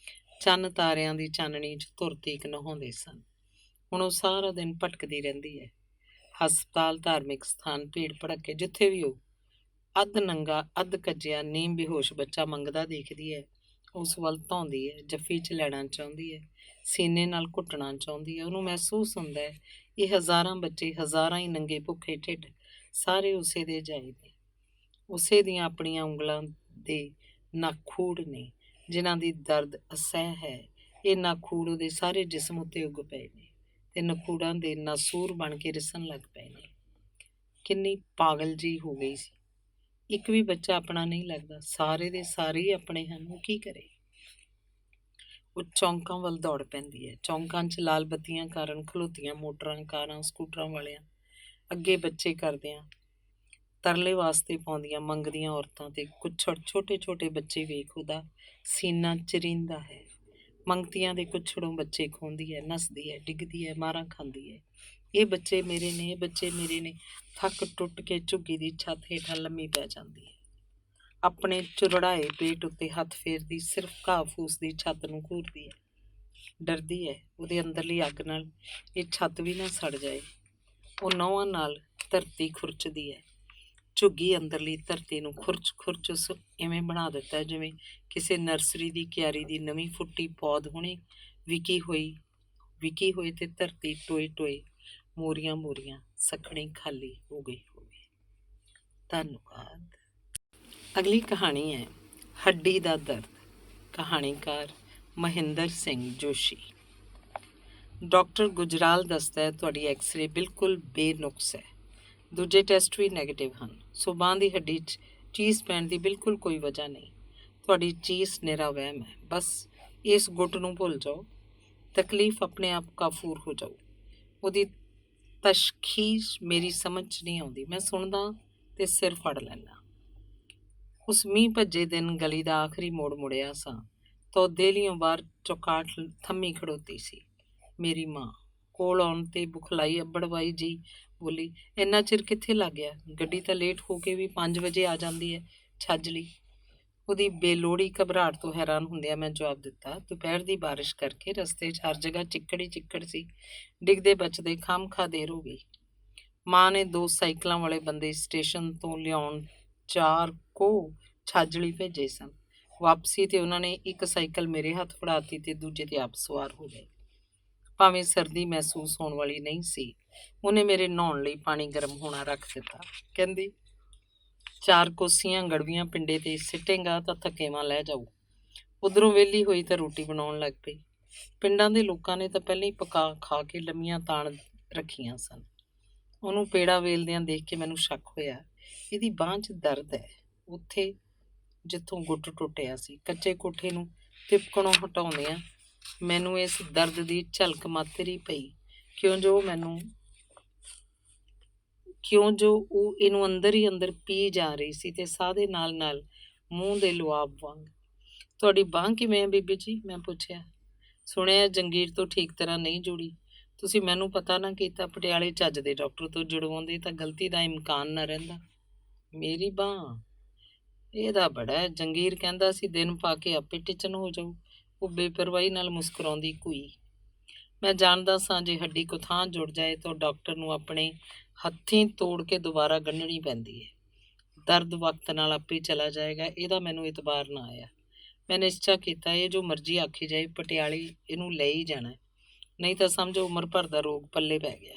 ਚੰਨ ਤਾਰਿਆਂ ਦੀ ਚਾਨਣੀ 'ਚ ਧੁਰ ਤੀਕ ਨਹਾਉਂਦੇ ਸਨ। ਹੁਣ ਉਹ ਸਾਰਾ ਦਿਨ ਭਟਕਦੀ ਰਹਿੰਦੀ ਹੈ। ਹਸਪਤਾਲ, ਧਾਰਮਿਕ ਸਥਾਨ, ਭੀੜ ਭੜੱਕੇ, ਜਿੱਥੇ ਵੀ ਉਹ ਅੱਧ ਨੰਗਾ ਅੱਧ ਕੱਜਿਆ ਨੀਮ ਬੇਹੋਸ਼ ਬੱਚਾ ਮੰਗਦਾ ਦੇਖਦੀ ਹੈ, ਉਸ ਵੱਲ ਧਾਉਂਦੀ ਹੈ, ਜੱਫੀ 'ਚ ਲੈਣਾ ਚਾਹੁੰਦੀ ਹੈ, ਸੀਨੇ ਨਾਲ ਘੁੱਟਣਾ ਚਾਹੁੰਦੀ ਹੈ। ਉਹਨੂੰ ਮਹਿਸੂਸ ਹੁੰਦਾ ਹੈ ਇਹ ਹਜ਼ਾਰਾਂ ਬੱਚੇ, ਹਜ਼ਾਰਾਂ ਹੀ ਨੰਗੇ ਭੁੱਖੇ ਢਿੱਡ, ਸਾਰੇ ਉਸੇ ਦੇ ਜਾਏ ਨੇ, ਉਸੇ ਦੀਆਂ ਆਪਣੀਆਂ ਉਂਗਲਾਂ ਦੇ ਨਾਖੂੜ ਨੇ, ਜਿਨ੍ਹਾਂ ਦੀ ਦਰਦ ਅਸਹਿ ਹੈ। ਇਹ ਨਾਖੂੜ ਉਹਦੇ ਸਾਰੇ ਜਿਸਮ ਉੱਤੇ ਉੱਗ ਪਏ ਨੇ ਤੇ ਨਖੂੜਾਂ ਦੇ ਨਾਸੂਰ ਬਣ ਕੇ ਰਿਸਣ ਲੱਗ ਪਏ ਨੇ। ਕਿੰਨੀ ਪਾਗਲ ਜੀ ਹੋ ਗਈ ਸੀ। ਇੱਕ ਵੀ ਬੱਚਾ ਆਪਣਾ ਨਹੀਂ ਲੱਗਦਾ, ਸਾਰੇ ਦੇ ਸਾਰੇ ਹੀ ਆਪਣੇ ਹਨ। ਉਹ ਕੀ ਕਰੇ? ਉਹ ਚੌਂਕਾਂ ਵੱਲ ਦੌੜ ਪੈਂਦੀ ਹੈ। ਚੌਂਕਾਂ 'ਚ ਲਾਲ ਬੱਤੀਆਂ ਕਾਰਨ ਖਲੋਤੀਆਂ ਮੋਟਰਾਂ, ਕਾਰਾਂ, ਸਕੂਟਰਾਂ ਵਾਲਿਆਂ ਅੱਗੇ ਬੱਚੇ ਕਰਦਿਆਂ ਤਰਲੇ ਵਾਸਤੇ ਪਾਉਂਦੀਆਂ ਮੰਗਦੀਆਂ ਔਰਤਾਂ ਤੇ ਕੁੱਛੜ ਛੋਟੇ ਛੋਟੇ ਬੱਚੇ ਵੇਖ ਉਹਦਾ ਸੀਨਾ ਚਰੀਂਦਾ ਹੈ। ਮੰਗਤੀਆਂ ਦੇ ਕੁੱਛੜੋਂ ਬੱਚੇ ਖੋਹਦੀ ਹੈ, ਨੱਸਦੀ ਹੈ, ਡਿੱਗਦੀ ਹੈ, ਮਾਰਾਂ ਖਾਂਦੀ ਹੈ। ਇਹ ਬੱਚੇ ਮੇਰੇ ਨੇ, ਇਹ ਬੱਚੇ ਮੇਰੇ ਨੇ। ਥੱਕ ਟੁੱਟ ਕੇ ਝੁੱਗੀ ਦੀ ਛੱਤ ਹੇਠਾਂ ਲੰਮੀ ਪੈ ਜਾਂਦੀ ਹੈ। ਆਪਣੇ ਚੁਰੜਾਏ ਪੇਟ ਉੱਤੇ ਹੱਥ ਫੇਰਦੀ ਸਿਰਫ ਘਾਹ ਫੂਸ ਦੀ ਛੱਤ ਨੂੰ ਘੂਰਦੀ ਹੈ। ਡਰਦੀ ਹੈ ਉਹਦੇ ਅੰਦਰਲੀ ਅੱਗ ਨਾਲ ਇਹ ਛੱਤ ਵੀ ਨਾ ਸੜ ਜਾਏ। ਉਹ ਨਹੁੰਆਂ ਨਾਲ ਧਰਤੀ ਖੁਰਚਦੀ ਹੈ। ਝੁੱਗੀ ਅੰਦਰਲੀ ਧਰਤੀ ਨੂੰ ਖੁਰਚ ਖੁਰਚ ਉਸ ਇਵੇਂ ਬਣਾ ਦਿੱਤਾ ਜਿਵੇਂ ਕਿਸੇ ਨਰਸਰੀ ਦੀ ਕਿਆਰੀ ਦੀ ਨਵੀਂ ਫੁੱਟੀ ਪੌਦ ਹੁਣੇ ਵਿਕੀ ਹੋਈ ਤੇ ਧਰਤੀ ਟੋਏ ਟੋਏ, ਮੋਰੀਆਂ ਮੋਰੀਆਂ, ਸਖਣੀ ਖਾਲੀ ਹੋ ਗਈ ਹੋਵੇ। ਧੰਨਵਾਦ। ਅਗਲੀ ਕਹਾਣੀ ਹੈ ਹੱਡੀ ਦਾ ਦਰਦ। ਕਹਾਣੀਕਾਰ ਮਹਿੰਦਰ ਸਿੰਘ ਜੋਸ਼ੀ। ਡਾਕਟਰ ਗੁਜਰਾਲ ਦੱਸਦਾ ਹੈ ਤੁਹਾਡੀ ਐਕਸਰੇ ਬਿਲਕੁਲ ਬੇਨੁਕਸ ਹੈ, ਦੂਜੇ ਟੈਸਟ ਵੀ ਨੈਗੇਟਿਵ ਹਨ, ਸੋ ਬਾਂਹ ਦੀ ਹੱਡੀ 'ਚ ਚੀਸ ਪੈਣ ਦੀ ਬਿਲਕੁਲ ਕੋਈ ਵਜ੍ਹਾ ਨਹੀਂ। ਤੁਹਾਡੀ ਚੀਸ ਨਿਰਾ ਵਹਿਮ ਹੈ। ਬਸ ਇਸ ਗੁੱਟ ਨੂੰ ਭੁੱਲ ਜਾਓ, ਤਕਲੀਫ ਆਪਣੇ ਆਪ ਕਾਫੂਰ ਹੋ ਜਾਊ। ਉਹਦੀ ਤਸ਼ਖੀਸ ਮੇਰੀ ਸਮਝ 'ਚ ਨਹੀਂ ਆਉਂਦੀ। ਮੈਂ ਸੁਣਦਾ ਤੇ ਸਿਰ ਫੜ ਲੈਂਦਾ। ਉਸ ਮੀਂਹ ਭੱਜੇ ਦਿਨ ਗਲੀ ਦਾ ਆਖਰੀ ਮੋੜ ਮੁੜਿਆ ਸਾਂ ਤਾਂ ਦੇਹਲੀਓਂ ਬਾਹਰ ਚੌਕਾਟ ਥੰਮੀ ਖੜੋਤੀ ਸੀ। ਮੇਰੀ ਮਾਂ ਕੋਲ ਆਉਣ ਤੇ ਬੁਖਲਾਈ ਅੱਬੜਵਾਈ ਜੀ ਬੋਲੀ, ਇੰਨਾ ਚਿਰ ਕਿੱਥੇ ਲੱਗ ਗਿਆ? ਗੱਡੀ ਤਾਂ ਲੇਟ ਹੋ ਕੇ ਵੀ 5 ਵਜੇ ਆ ਜਾਂਦੀ ਹੈ, ਛੱਜ ਲਈ। ਉਹਦੀ ਬੇਲੋੜੀ ਘਬਰਾਹਟ ਤੋਂ ਹੈਰਾਨ ਹੁੰਦਿਆਂ ਮੈਂ ਜਵਾਬ ਦਿੱਤਾ, ਦੁਪਹਿਰ ਦੀ ਬਾਰਿਸ਼ ਕਰਕੇ ਰਸਤੇ 'ਚ ਹਰ ਜਗ੍ਹਾ ਚਿੱਕੜ ਹੀ ਚਿੱਕੜ ਸੀ, ਡਿੱਗਦੇ ਬਚਦੇ ਖਾਮਖਾ ਦੇਰ ਹੋ ਗਈ। ਮਾਂ ਨੇ 2 ਸਾਈਕਲਾਂ ਵਾਲੇ ਬੰਦੇ ਸਟੇਸ਼ਨ ਤੋਂ ਲਿਆਉਣ 4 ਛਾਜਲੀ ਭੇਜੇ ਸਨ। ਵਾਪਸੀ ਤੇ ਉਹਨਾਂ ਨੇ ਇੱਕ ਸਾਈਕਲ ਮੇਰੇ ਹੱਥ ਫੜਾਤੀ ਤੇ ਦੂਜੇ ਤੇ ਆਪ ਸਵਾਰ ਹੋ ਗਏ। ਭਾਵੇਂ ਸਰਦੀ ਮਹਿਸੂਸ ਹੋਣ ਵਾਲੀ ਨਹੀਂ ਸੀ, ਉਹਨੇ ਮੇਰੇ ਨਹਾਉਣ ਲਈ ਪਾਣੀ ਗਰਮ ਹੋਣਾ ਰੱਖ ਦਿੱਤਾ। ਕਹਿੰਦੀ, 4 ਕੋਸੀਆਂ ਗੜਵੀਆਂ ਪਿੰਡੇ ਤੇ ਸਿੱਟੇਗਾ ਤਾਂ ਥਕੇਵਾਂ ਲੈ ਜਾਊ। ਉਧਰੋਂ ਵਿਹਲੀ ਹੋਈ ਤਾਂ ਰੋਟੀ ਬਣਾਉਣ ਲੱਗ ਪਈ। ਪਿੰਡਾਂ ਦੇ ਲੋਕਾਂ ਨੇ ਤਾਂ ਪਹਿਲਾਂ ਹੀ ਪਕਾ ਖਾ ਕੇ ਲੰਮੀਆਂ ਤਾਣ ਰੱਖੀਆਂ ਸਨ। ਉਹਨੂੰ ਪੇੜਾ ਵੇਲਦਿਆਂ ਦੇਖ ਕੇ ਮੈਨੂੰ ਸ਼ੱਕ ਹੋਇਆ, ਇਹਦੀ ਬਾਂਹ 'ਚ ਦਰਦ ਹੈ, ਉੱਥੇ ਜਿੱਥੋਂ ਗੁੱਟ ਟੁੱਟਿਆ ਸੀ। ਕੱਚੇ ਕੋਠੇ ਨੂੰ ਤਿਪਕਣੋਂ ਹਟਾਉਂਦਿਆਂ ਮੈਨੂੰ ਇਸ ਦਰਦ ਦੀ ਝਲਕ ਮਾਤਰੀ ਪਈ, ਕਿਉਂ ਜੋ ਉਹ ਇਹਨੂੰ ਅੰਦਰ ਹੀ ਅੰਦਰ ਪੀ ਜਾ ਰਹੀ ਸੀ ਤੇ ਸਾਹ ਦੇ ਨਾਲ ਨਾਲ ਮੂੰਹ ਦੇ ਲੁਆਬ ਵਾਂਗ। ਤੁਹਾਡੀ ਬਾਂਹ ਕਿਵੇਂ ਹੈ ਬੀਬੀ ਜੀ? ਮੈਂ ਪੁੱਛਿਆ। ਸੁਣਿਆ ਜੰਗੀਰ ਤੋਂ ਠੀਕ ਤਰ੍ਹਾਂ ਨਹੀਂ ਜੁੜੀ। ਤੁਸੀਂ ਮੈਨੂੰ ਪਤਾ ਨਾ ਕੀਤਾ, ਪਟਿਆਲੇ ਚੱਜ ਦੇ ਡਾਕਟਰ ਤੋਂ ਜੁੜਵਾਉਂਦੇ ਤਾਂ ਗਲਤੀ ਦਾ ਇਮਕਾਨ ਨਾ ਰਹਿੰਦਾ। ਮੇਰੀ ਬਾਂਹ? ਇਹਦਾ ਬੜਾ ਹੈ। ਜੰਗੀਰ ਕਹਿੰਦਾ ਸੀ ਦਿਨ ਪਾ ਕੇ ਆਪੇ ਟਿਚਨ ਹੋ ਜਾਊ। ਉਹ ਬੇਪਰਵਾਹੀ ਨਾਲ ਮੁਸਕਰਾਉਂਦੀ ਕੋਈ। ਮੈਂ ਜਾਣਦਾ ਸਾਂ ਜੇ ਹੱਡੀ ਕੋ ਥਾਂ ਜੁੜ ਜਾਏ ਤਾਂ ਡਾਕਟਰ ਨੂੰ ਆਪਣੇ ਹੱਥੀਂ ਤੋੜ ਕੇ ਦੁਬਾਰਾ ਗੰਢਣੀ ਪੈਂਦੀ ਹੈ। ਦਰਦ ਵਕਤ ਨਾਲ ਆਪੇ ਚਲਾ ਜਾਏਗਾ, ਇਹਦਾ ਮੈਨੂੰ ਇਤਬਾਰ ਨਾ ਆਇਆ। ਮੈਂ ਨਿਸ਼ਚਾ ਕੀਤਾ, ਇਹ ਜੋ ਮਰਜ਼ੀ ਆਖੀ ਜਾਏ, ਪਟਿਆਲੇ ਇਹਨੂੰ ਲੈ ਹੀ ਜਾਣਾ, ਨਹੀਂ ਤਾਂ ਸਮਝੋ ਉਮਰ ਭਰ ਦਾ ਰੋਗ ਪੱਲੇ ਪੈ ਗਿਆ।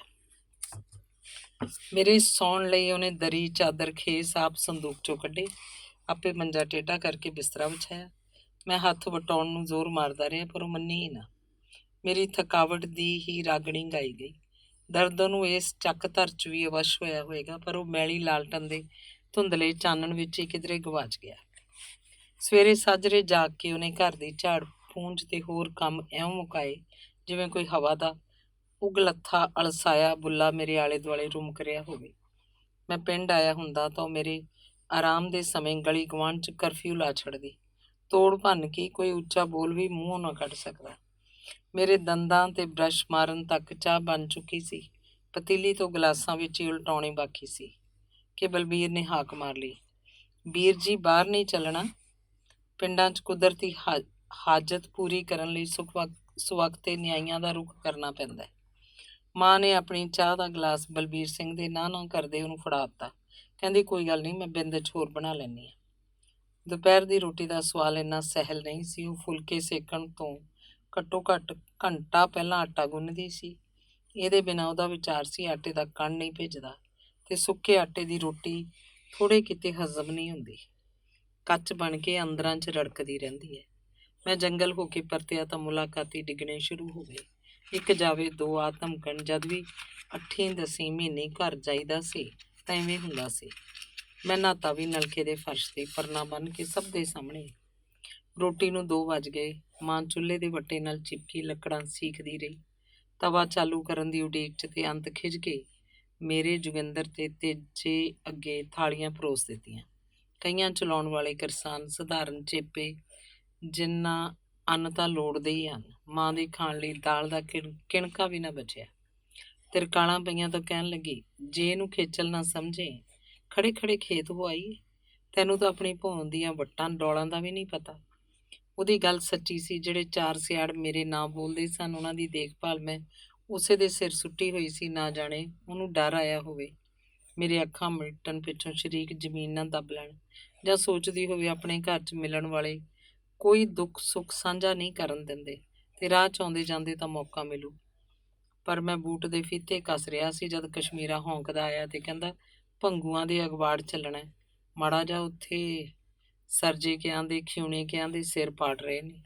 ਮੇਰੇ ਸੌਣ ਲਈ ਉਹਨੇ ਦਰੀ, ਚਾਦਰ, ਖੇਸ ਆਪ ਸੰਦੂਕ 'ਚੋਂ ਕੱਢੇ, ਆਪੇ ਮੰਜਾ ਟੇਢਾ ਕਰਕੇ ਬਿਸਤਰਾ ਵਿਛਾਇਆ। ਮੈਂ ਹੱਥ ਵਟਾਉਣ ਨੂੰ ਜ਼ੋਰ ਮਾਰਦਾ ਰਿਹਾ, ਪਰ ਉਹ ਮੰਨੀ ਹੀ ਨਾ। ਮੇਰੀ ਥਕਾਵਟ ਦੀ ਹੀ ਰਾਗਣੀ ਗਾਈ ਗਈ। ਦਰਦ ਉਹਨੂੰ ਇਸ ਚੱਕ ਧਰ 'ਚ ਵੀ ਅਵਸ਼ ਹੋਇਆ ਹੋਏਗਾ, ਪਰ ਉਹ ਮੈਲੀ ਲਾਲਟਨ ਦੇ ਧੁੰਦਲੇ ਚਾਨਣ ਵਿੱਚ ਹੀ ਕਿਧਰੇ ਗਵਾਚ ਗਿਆ। ਸਵੇਰੇ ਸਾਜਰੇ ਜਾਗ ਕੇ ਉਹਨੇ ਘਰ ਦੀ ਝਾੜ ਪੂੰਝ ਤੇ ਹੋਰ ਕੰਮ ਇਉਂ ਮੁਕਾਏ ਜਿਵੇਂ ਕੋਈ ਹਵਾ ਦਾ ਉਗਲੱਥਾ ਅਲਸਾਇਆ ਬੁੱਲਾ ਮੇਰੇ ਆਲੇ ਦੁਆਲੇ ਰੁਮਕ ਰਿਹਾ ਹੋਵੇ। ਮੈਂ ਪਿੰਡ ਆਇਆ ਹੁੰਦਾ ਤਾਂ ਉਹ ਮੇਰੇ ਆਰਾਮ ਦੇ ਸਮੇਂ ਗਲੀ ਗੁਆਂਢ 'ਚ ਕਰਫਿਊ ਲਾ ਛੱਡਦੀ। ਤੋੜ ਭੰਨ ਕੇ ਕੋਈ ਉੱਚਾ ਬੋਲ ਵੀ ਮੂੰਹੋਂ ਨਾ ਕੱਢ ਸਕਦਾ। ਮੇਰੇ ਦੰਦਾਂ ਤੇ ਬਰਸ਼ ਮਾਰਨ ਤੱਕ ਚਾਹ ਬਣ ਚੁੱਕੀ ਸੀ। ਪਤੀਲੀ ਤੋਂ ਗਲਾਸਾਂ ਵਿੱਚ ਹੀ ਉਲਟਾਉਣੀ ਬਾਕੀ ਸੀ ਕਿ ਬਲਬੀਰ ਨੇ ਹਾਕ ਮਾਰ ਲਈ, ਵੀਰ ਜੀ ਬਾਹਰ ਨਹੀਂ ਚੱਲਣਾ? ਪਿੰਡਾਂ 'ਚ ਕੁਦਰਤੀ ਹਾਜਤ ਪੂਰੀ ਕਰਨ ਲਈ ਸੁਵਖਤੇ ਨਿਆਈਆਂ ਦਾ ਰੁੱਖ ਕਰਨਾ ਪੈਂਦਾ ਹੈ। ਮਾਂ ਨੇ ਆਪਣੀ ਚਾਹ ਦਾ ਗਲਾਸ ਬਲਬੀਰ ਸਿੰਘ ਦੇ ਨਾ ਕਰਦੇ ਉਹਨੂੰ ਫੜਾ ਦਿੱਤਾ। ਕਹਿੰਦੀ ਕੋਈ ਗੱਲ ਨਹੀਂ, ਮੈਂ ਬਿੰਦ 'ਚ ਹੋਰ ਬਣਾ ਲੈਂਦੀ ਹਾਂ। ਦੁਪਹਿਰ ਦੀ ਰੋਟੀ ਦਾ ਸਵਾਲ ਇੰਨਾ ਸਹਿਲ ਨਹੀਂ ਸੀ। ਉਹ ਫੁਲਕੇ ਸੇਕਣ ਤੋਂ ਘੱਟੋ ਘੱਟ ਘੰਟਾ ਪਹਿਲਾਂ ਆਟਾ ਗੁੰਨਦੀ ਸੀ। ਇਹਦੇ ਬਿਨਾਂ ਉਹਦਾ ਵਿਚਾਰ ਸੀ ਆਟੇ ਦਾ ਕਣ ਨਹੀਂ ਭੇਜਦਾ ਤੇ ਸੁੱਕੇ ਆਟੇ ਦੀ ਰੋਟੀ ਥੋੜ੍ਹੇ ਕਿਤੇ ਹਜ਼ਮ ਨਹੀਂ ਹੁੰਦੀ, ਕੱਚ ਬਣ ਕੇ ਅੰਦਰਾਂ 'ਚ ਰੜਕਦੀ ਰਹਿੰਦੀ ਹੈ। ਮੈਂ ਜੰਗਲ ਹੋ ਕੇ ਪਰਤਿਆ ਤਾਂ ਮੁਲਾਕਾਤੀ ਡਿੱਗਣੇ ਸ਼ੁਰੂ ਹੋ ਗਏ। ਇੱਕ ਜਾਵੇ ਦੋ ਆ ਧਮਕਣ। ਜਦ ਵੀ 8-10 ਮਹੀਨੇ ਘਰ ਜਾਈਦਾ ਸੀ ਤਾਂ ਇਵੇਂ ਹੁੰਦਾ ਸੀ। ਮੈਂ ਨਹਾਤਾ ਵੀ ਨਲਕੇ ਦੇ ਫਰਸ਼ 'ਤੇ, ਪਰਨਾ ਬੰਨ੍ਹ ਕੇ ਸਭ ਦੇ ਸਾਹਮਣੇ। ਰੋਟੀ ਨੂੰ 2 ਵੱਜ ਗਏ। ਮਾਂ ਚੁੱਲ੍ਹੇ ਦੇ ਵੱਟੇ ਨਾਲ ਚਿਪਕੀ ਲੱਕੜਾਂ ਸੀਖਦੀ ਰਹੀ। ਤਵਾ ਚਾਲੂ ਕਰਨ ਦੀ ਉਡੀਕ 'ਚ ਤੇ ਅੰਤ ਖਿੱਝ ਕੇ ਮੇਰੇ ਜੋਗਿੰਦਰ ਤੇ ਤੇਜੇ ਅੱਗੇ ਥਾਲੀਆਂ ਪਰੋਸ ਦਿੱਤੀਆਂ। ਕਈਆਂ ਚਲਾਉਣ ਵਾਲੇ ਕਿਰਸਾਨ ਸਧਾਰਨ ਚੇਪੇ, ਜਿੰਨਾ ਅੰਨ ਤਾਂ ਲੋੜਦੇ ਹੀ ਹਨ। ਮਾਂ ਦੇ ਖਾਣ ਲਈ ਦਾਲ ਦਾ ਕਿਣਕਾ ਵੀ ਨਾ ਬਚਿਆ। ਤਿਰਕਾਲਾਂ ਪਈਆਂ ਤਾਂ ਕਹਿਣ ਲੱਗੀ, ਜੇ ਇਹਨੂੰ ਖੇਚਲ ਨਾ ਸਮਝੇ, ਖੜੇ ਖੜੇ ਖੇਤ ਹੋ ਆਈ। ਤੈਨੂੰ ਤਾਂ ਆਪਣੀ ਭੌਣ ਦੀਆਂ ਵੱਟਾਂ ਡੋਲਾਂ ਦਾ ਵੀ ਨਹੀਂ ਪਤਾ। ਉਹਦੀ ਗੱਲ ਸੱਚੀ ਸੀ। ਜਿਹੜੇ 4 ਸਿਆੜ ਮੇਰੇ ਨਾਂ ਬੋਲਦੇ ਸਨ, ਉਹਨਾਂ ਦੀ ਦੇਖਭਾਲ ਮੈਂ ਉਸੇ ਦੇ ਸਿਰ ਸੁੱਟੀ ਹੋਈ ਸੀ। ਨਾ ਜਾਣੇ ਉਹਨੂੰ ਡਰ ਆਇਆ ਹੋਵੇ ਮੇਰੇ ਅੱਖਾਂ ਮਿਟਣ ਪਿੱਛੋਂ ਸ਼ਰੀਕ ਜ਼ਮੀਨ ਨਾ ਦੱਬ ਲੈਣ, ਜਾਂ ਸੋਚਦੀ ਹੋਵੇ ਆਪਣੇ ਘਰ 'ਚ ਮਿਲਣ ਵਾਲੇ ਕੋਈ ਦੁੱਖ ਸੁੱਖ ਸਾਂਝਾ ਨਹੀਂ ਕਰਨ ਦਿੰਦੇ ਤੇ ਰਾਹ 'ਚ ਆਉਂਦੇ ਜਾਂਦੇ ਤਾਂ ਮੌਕਾ ਮਿਲੂ। ਪਰ ਮੈਂ ਬੂਟ ਦੇ ਫੀਤੇ ਕੱਸ ਰਿਹਾ ਸੀ ਜਦ ਕਸ਼ਮੀਰਾ ਹੌਂਕਦਾ ਆਇਆ ਤੇ ਕਹਿੰਦਾ, ਭੰਗੂਆਂ ਦੇ ਅਗਵਾੜ ਚੱਲਣਾ। ਮਾੜਾ ਜਿਹਾ ਉੱਥੇ ਸਰਜੇ ਕਿਆਂ ਦੇ ਖਿਉਣੇ ਕਿਆਂ ਦੇ ਸਿਰ ਪਾੜ ਰਹੇ ਨੇ।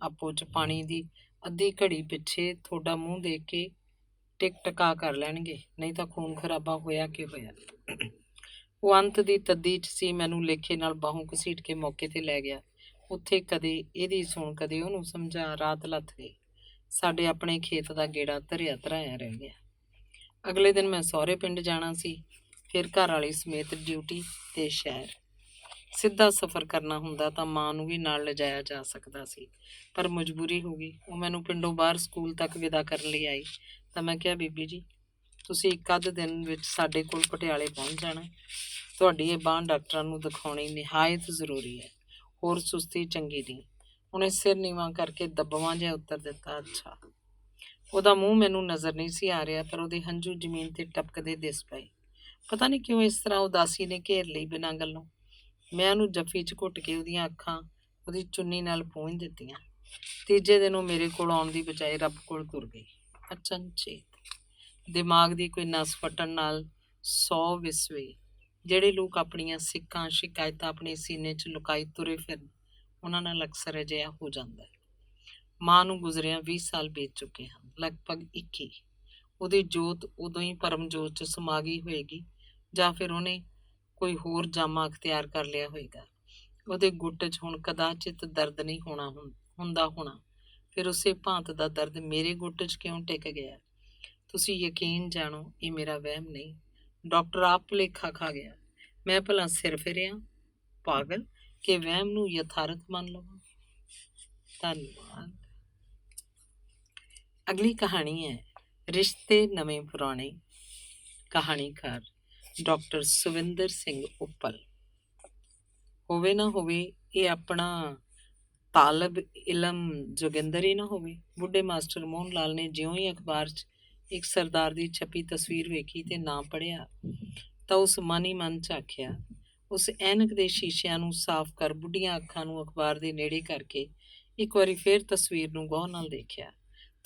ਆਪੋ 'ਚ ਪਾਣੀ ਦੀ ਅੱਧੀ ਘੜੀ ਪਿੱਛੇ ਤੁਹਾਡਾ ਮੂੰਹ ਦੇਖ ਕੇ ਟਿਕ ਟਕਾ ਕਰ ਲੈਣਗੇ, ਨਹੀਂ ਤਾਂ ਖੂਨ ਖਰਾਬਾ ਹੋਇਆ ਕਿ ਹੋਇਆ। ਉਹ ਅੰਤ ਦੀ ਤੱਦੀ 'ਚ ਸੀ। ਮੈਨੂੰ ਲੇਖੇ ਨਾਲ ਬਾਹੋਂ ਘਸੀਟ ਕੇ ਮੌਕੇ 'ਤੇ ਲੈ ਗਿਆ। ਉੱਥੇ ਕਦੇ ਇਹਦੀ ਸੁਣ, ਕਦੇ ਉਹਨੂੰ ਸਮਝਾ, ਰਾਤ ਲੱਥ ਗਈ। ਸਾਡੇ ਆਪਣੇ ਖੇਤ ਦਾ ਗੇੜਾ ਧਰਿਆ ਧਰਾਇਆ ਰਹਿ ਗਿਆ। ਅਗਲੇ ਦਿਨ ਮੈਂ ਸਹੁਰੇ ਪਿੰਡ ਜਾਣਾ ਸੀ। ਫਿਰ ਘਰ ਵਾਲੀ ਸਮੇਤ ਡਿਊਟੀ ਤੇ ਸ਼ਹਿਰ। ਸਿੱਧਾ ਸਫ਼ਰ ਕਰਨਾ ਹੁੰਦਾ ਤਾਂ ਮਾਂ ਨੂੰ ਵੀ ਨਾਲ ਲਿਜਾਇਆ ਜਾ ਸਕਦਾ ਸੀ, ਪਰ ਮਜਬੂਰੀ ਹੋ ਗਈ। ਉਹ ਮੈਨੂੰ ਪਿੰਡੋਂ ਬਾਹਰ ਸਕੂਲ ਤੱਕ ਵਿਦਾ ਕਰਨ ਲਈ ਆਈ ਤਾਂ ਮੈਂ ਕਿਹਾ, ਬੀਬੀ ਜੀ ਤੁਸੀਂ 1 ਅੱਧ ਦਿਨ ਵਿੱਚ ਸਾਡੇ ਕੋਲ ਪਟਿਆਲੇ ਪਹੁੰਚ ਜਾਣਾ। ਤੁਹਾਡੀ ਇਹ ਬਾਂਹ ਡਾਕਟਰਾਂ ਨੂੰ ਦਿਖਾਉਣੀ ਨਿਹਾਇਤ ਜ਼ਰੂਰੀ ਹੈ। ਹੋਰ ਸੁਸਤੀ ਚੰਗੀ ਨਹੀਂ। ਉਹਨੇ ਸਿਰ ਨੀਵਾਂ ਕਰਕੇ ਦੱਬਵਾਂ ਜਿਹਾ ਉੱਤਰ ਦਿੱਤਾ, ਅੱਛਾ। ਉਹਦਾ ਮੂੰਹ ਮੈਨੂੰ ਨਜ਼ਰ ਨਹੀਂ ਸੀ ਆ ਰਿਹਾ, ਪਰ ਉਹਦੇ ਹੰਝੂ ਜ਼ਮੀਨ 'ਤੇ ਟਪਕਦੇ ਦਿਸ ਪਏ। ਪਤਾ ਨਹੀਂ ਕਿਉਂ ਇਸ ਤਰ੍ਹਾਂ ਉਦਾਸੀ ਨੇ ਘੇਰ ਲਈ ਬਿਨਾਂ ਗੱਲੋਂ। ਮੈਂ ਉਹਨੂੰ ਜੱਫੀ 'ਚ ਘੁੱਟ ਕੇ ਉਹਦੀਆਂ ਅੱਖਾਂ ਉਹਦੀ ਚੁੰਨੀ ਨਾਲ ਪੂੰਝ ਦਿੱਤੀਆਂ। ਤੀਜੇ ਦਿਨ ਉਹ ਮੇਰੇ ਕੋਲ ਆਉਣ ਦੀ ਬਜਾਏ ਰੱਬ ਕੋਲ ਤੁਰ ਗਈ। ਅਚਨਚੇਤ ਦਿਮਾਗ ਦੀ ਕੋਈ ਨਸ ਫਟਣ ਨਾਲ 100 ਵਿਸਵੇ। ਜਿਹੜੇ ਲੋਕ ਆਪਣੀਆਂ ਸਿੱਕਾਂ ਸ਼ਿਕਾਇਤਾਂ ਆਪਣੇ ਸੀਨੇ 'ਚ ਲੁਕਾਈ ਤੁਰੇ ਫਿਰਨ, ਉਹਨਾਂ ਨਾਲ ਅਕਸਰ ਅਜਿਹਾ ਹੋ ਜਾਂਦਾ ਹੈ। ਮਾਂ ਨੂੰ ਗੁਜ਼ਰਿਆਂ 20 ਸਾਲ ਬੀਤ ਚੁੱਕੇ ਹਨ, ਲਗਭਗ 21। ਉਹਦੀ ਜੋਤ ਉਦੋਂ ਹੀ ਪਰਮ ਜੋਤ 'ਚ ਸਮਾ ਗਈ ਹੋਏਗੀ, ਜਾਂ ਫਿਰ ਉਹਨੇ ਕੋਈ ਹੋਰ ਜਾਮਾ ਅਖਤਿਆਰ ਕਰ ਲਿਆ ਹੋਏਗਾ। ਉਹਦੇ ਗੁੱਟ 'ਚ ਹੁਣ ਕਦਾਚਿਤ ਦਰਦ ਨਹੀਂ ਹੁੰਦਾ ਹੋਣਾ। ਫਿਰ ਉਸੇ ਭਾਂਤ ਦਾ ਦਰਦ ਮੇਰੇ ਗੁੱਟ 'ਚ ਕਿਉਂ ਟਿਕ ਗਿਆ? ਤੁਸੀਂ ਯਕੀਨ ਜਾਣੋ, ਇਹ ਮੇਰਾ ਵਹਿਮ ਨਹੀਂ। ਡਾਕਟਰ ਆਪ ਭੁਲੇਖਾ ਖਾ ਗਿਆ। ਮੈਂ ਭਲਾ ਸਿਰ ਫਿਰਿਆ ਪਾਗਲ ਕਿ ਵਹਿਮ ਨੂੰ ਯਥਾਰਥ ਮੰਨ ਲਵਾਂ? ਧੰਨਵਾਦ। ਅਗਲੀ ਕਹਾਣੀ ਹੈ ਰਿਸ਼ਤੇ ਨਵੇਂ ਪੁਰਾਣੇ। ਕਹਾਣੀਕਾਰ ਡਾਕਟਰ ਸੁਵਿੰਦਰ ਸਿੰਘ ਉੱਪਲ। ਹੋਵੇ ਨਾ ਹੋਵੇ ਇਹ ਆਪਣਾ ਤਾਲਬ ਇਲਮ ਜੋਗਿੰਦਰ ਹੀ ਨਾ ਹੋਵੇ। ਬੁੱਢੇ ਮਾਸਟਰ ਮੋਹਨ ਲਾਲ ਨੇ ਜਿਉਂ ਹੀ ਅਖਬਾਰ 'ਚ ਇੱਕ ਸਰਦਾਰ ਦੀ ਛਪੀ ਤਸਵੀਰ ਵੇਖੀ ਤੇ ਨਾਂ ਪੜ੍ਹਿਆ ਤਾਂ ਉਸ ਮਨ ਹੀ ਮਨ 'ਚ ਆਖਿਆ, ਉਸ ਐਨਕ ਦੇ ਸ਼ੀਸ਼ਿਆਂ ਨੂੰ ਸਾਫ਼ ਕਰ ਬੁੱਢੀਆਂ ਅੱਖਾਂ ਨੂੰ ਅਖਬਾਰ ਦੇ ਨੇੜੇ ਕਰਕੇ ਇੱਕ ਵਾਰੀ ਫੇਰ ਤਸਵੀਰ ਨੂੰ ਗੌਰ ਨਾਲ ਦੇਖਿਆ।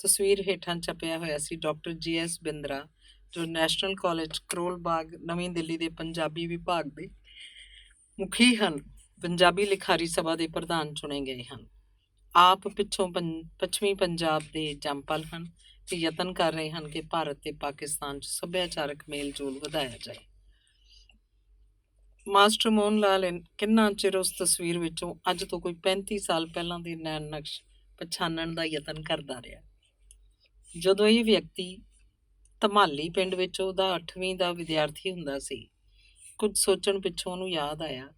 ਤਸਵੀਰ ਹੇਠਾਂ ਛਪਿਆ ਹੋਇਆ ਸੀ ਡਾਕਟਰ GS ਬਿੰਦਰਾ, ਜੋ ਨੈਸ਼ਨਲ ਕਾਲਜ ਕਰੋਲ ਬਾਗ ਨਵੀਂ ਦਿੱਲੀ ਦੇ ਪੰਜਾਬੀ ਵਿਭਾਗ ਦੇ ਮੁਖੀ ਹਨ। ਪੰਜਾਬੀ ਲਿਖਾਰੀ ਸਭਾ ਦੇ ਪ੍ਰਧਾਨ ਚੁਣੇ ਗਏ ਹਨ। ਆਪ ਪਿੱਛੋਂ ਪੱਛਮੀ ਪੰਜਾਬ ਦੇ ਜੰਮਪਲ ਹਨ ਤੇ ਯਤਨ ਕਰ ਰਹੇ ਹਨ ਕਿ ਭਾਰਤ ਤੇ ਪਾਕਿਸਤਾਨ 'ਚ ਸੱਭਿਆਚਾਰਕ ਮੇਲ ਜੋਲ ਵਧਾਇਆ ਜਾਏ। ਮਾਸਟਰ ਮੋਹਨ ਲਾਲ ਕਿੰਨਾ ਚਿਰ ਉਸ ਤਸਵੀਰ ਵਿੱਚੋਂ ਅੱਜ ਤੋਂ ਕੋਈ 35 ਸਾਲ ਪਹਿਲਾਂ ਦੇ ਨੈਣ ਨਕਸ਼ ਪਛਾਣਨ ਦਾ ਯਤਨ ਕਰਦਾ ਰਿਹਾ। ਜਦੋਂ ਇਹ ਵਿਅਕਤੀ ਧਮਾਲੀ ਪਿੰਡ ਵਿੱਚ ਉਹਦਾ 8ਵੀਂ ਦਾ ਵਿਦਿਆਰਥੀ ਹੁੰਦਾ ਸੀ, ਕੁਝ ਸੋਚਣ ਪਿੱਛੋਂ ਉਹਨੂੰ ਯਾਦ ਆਇਆ,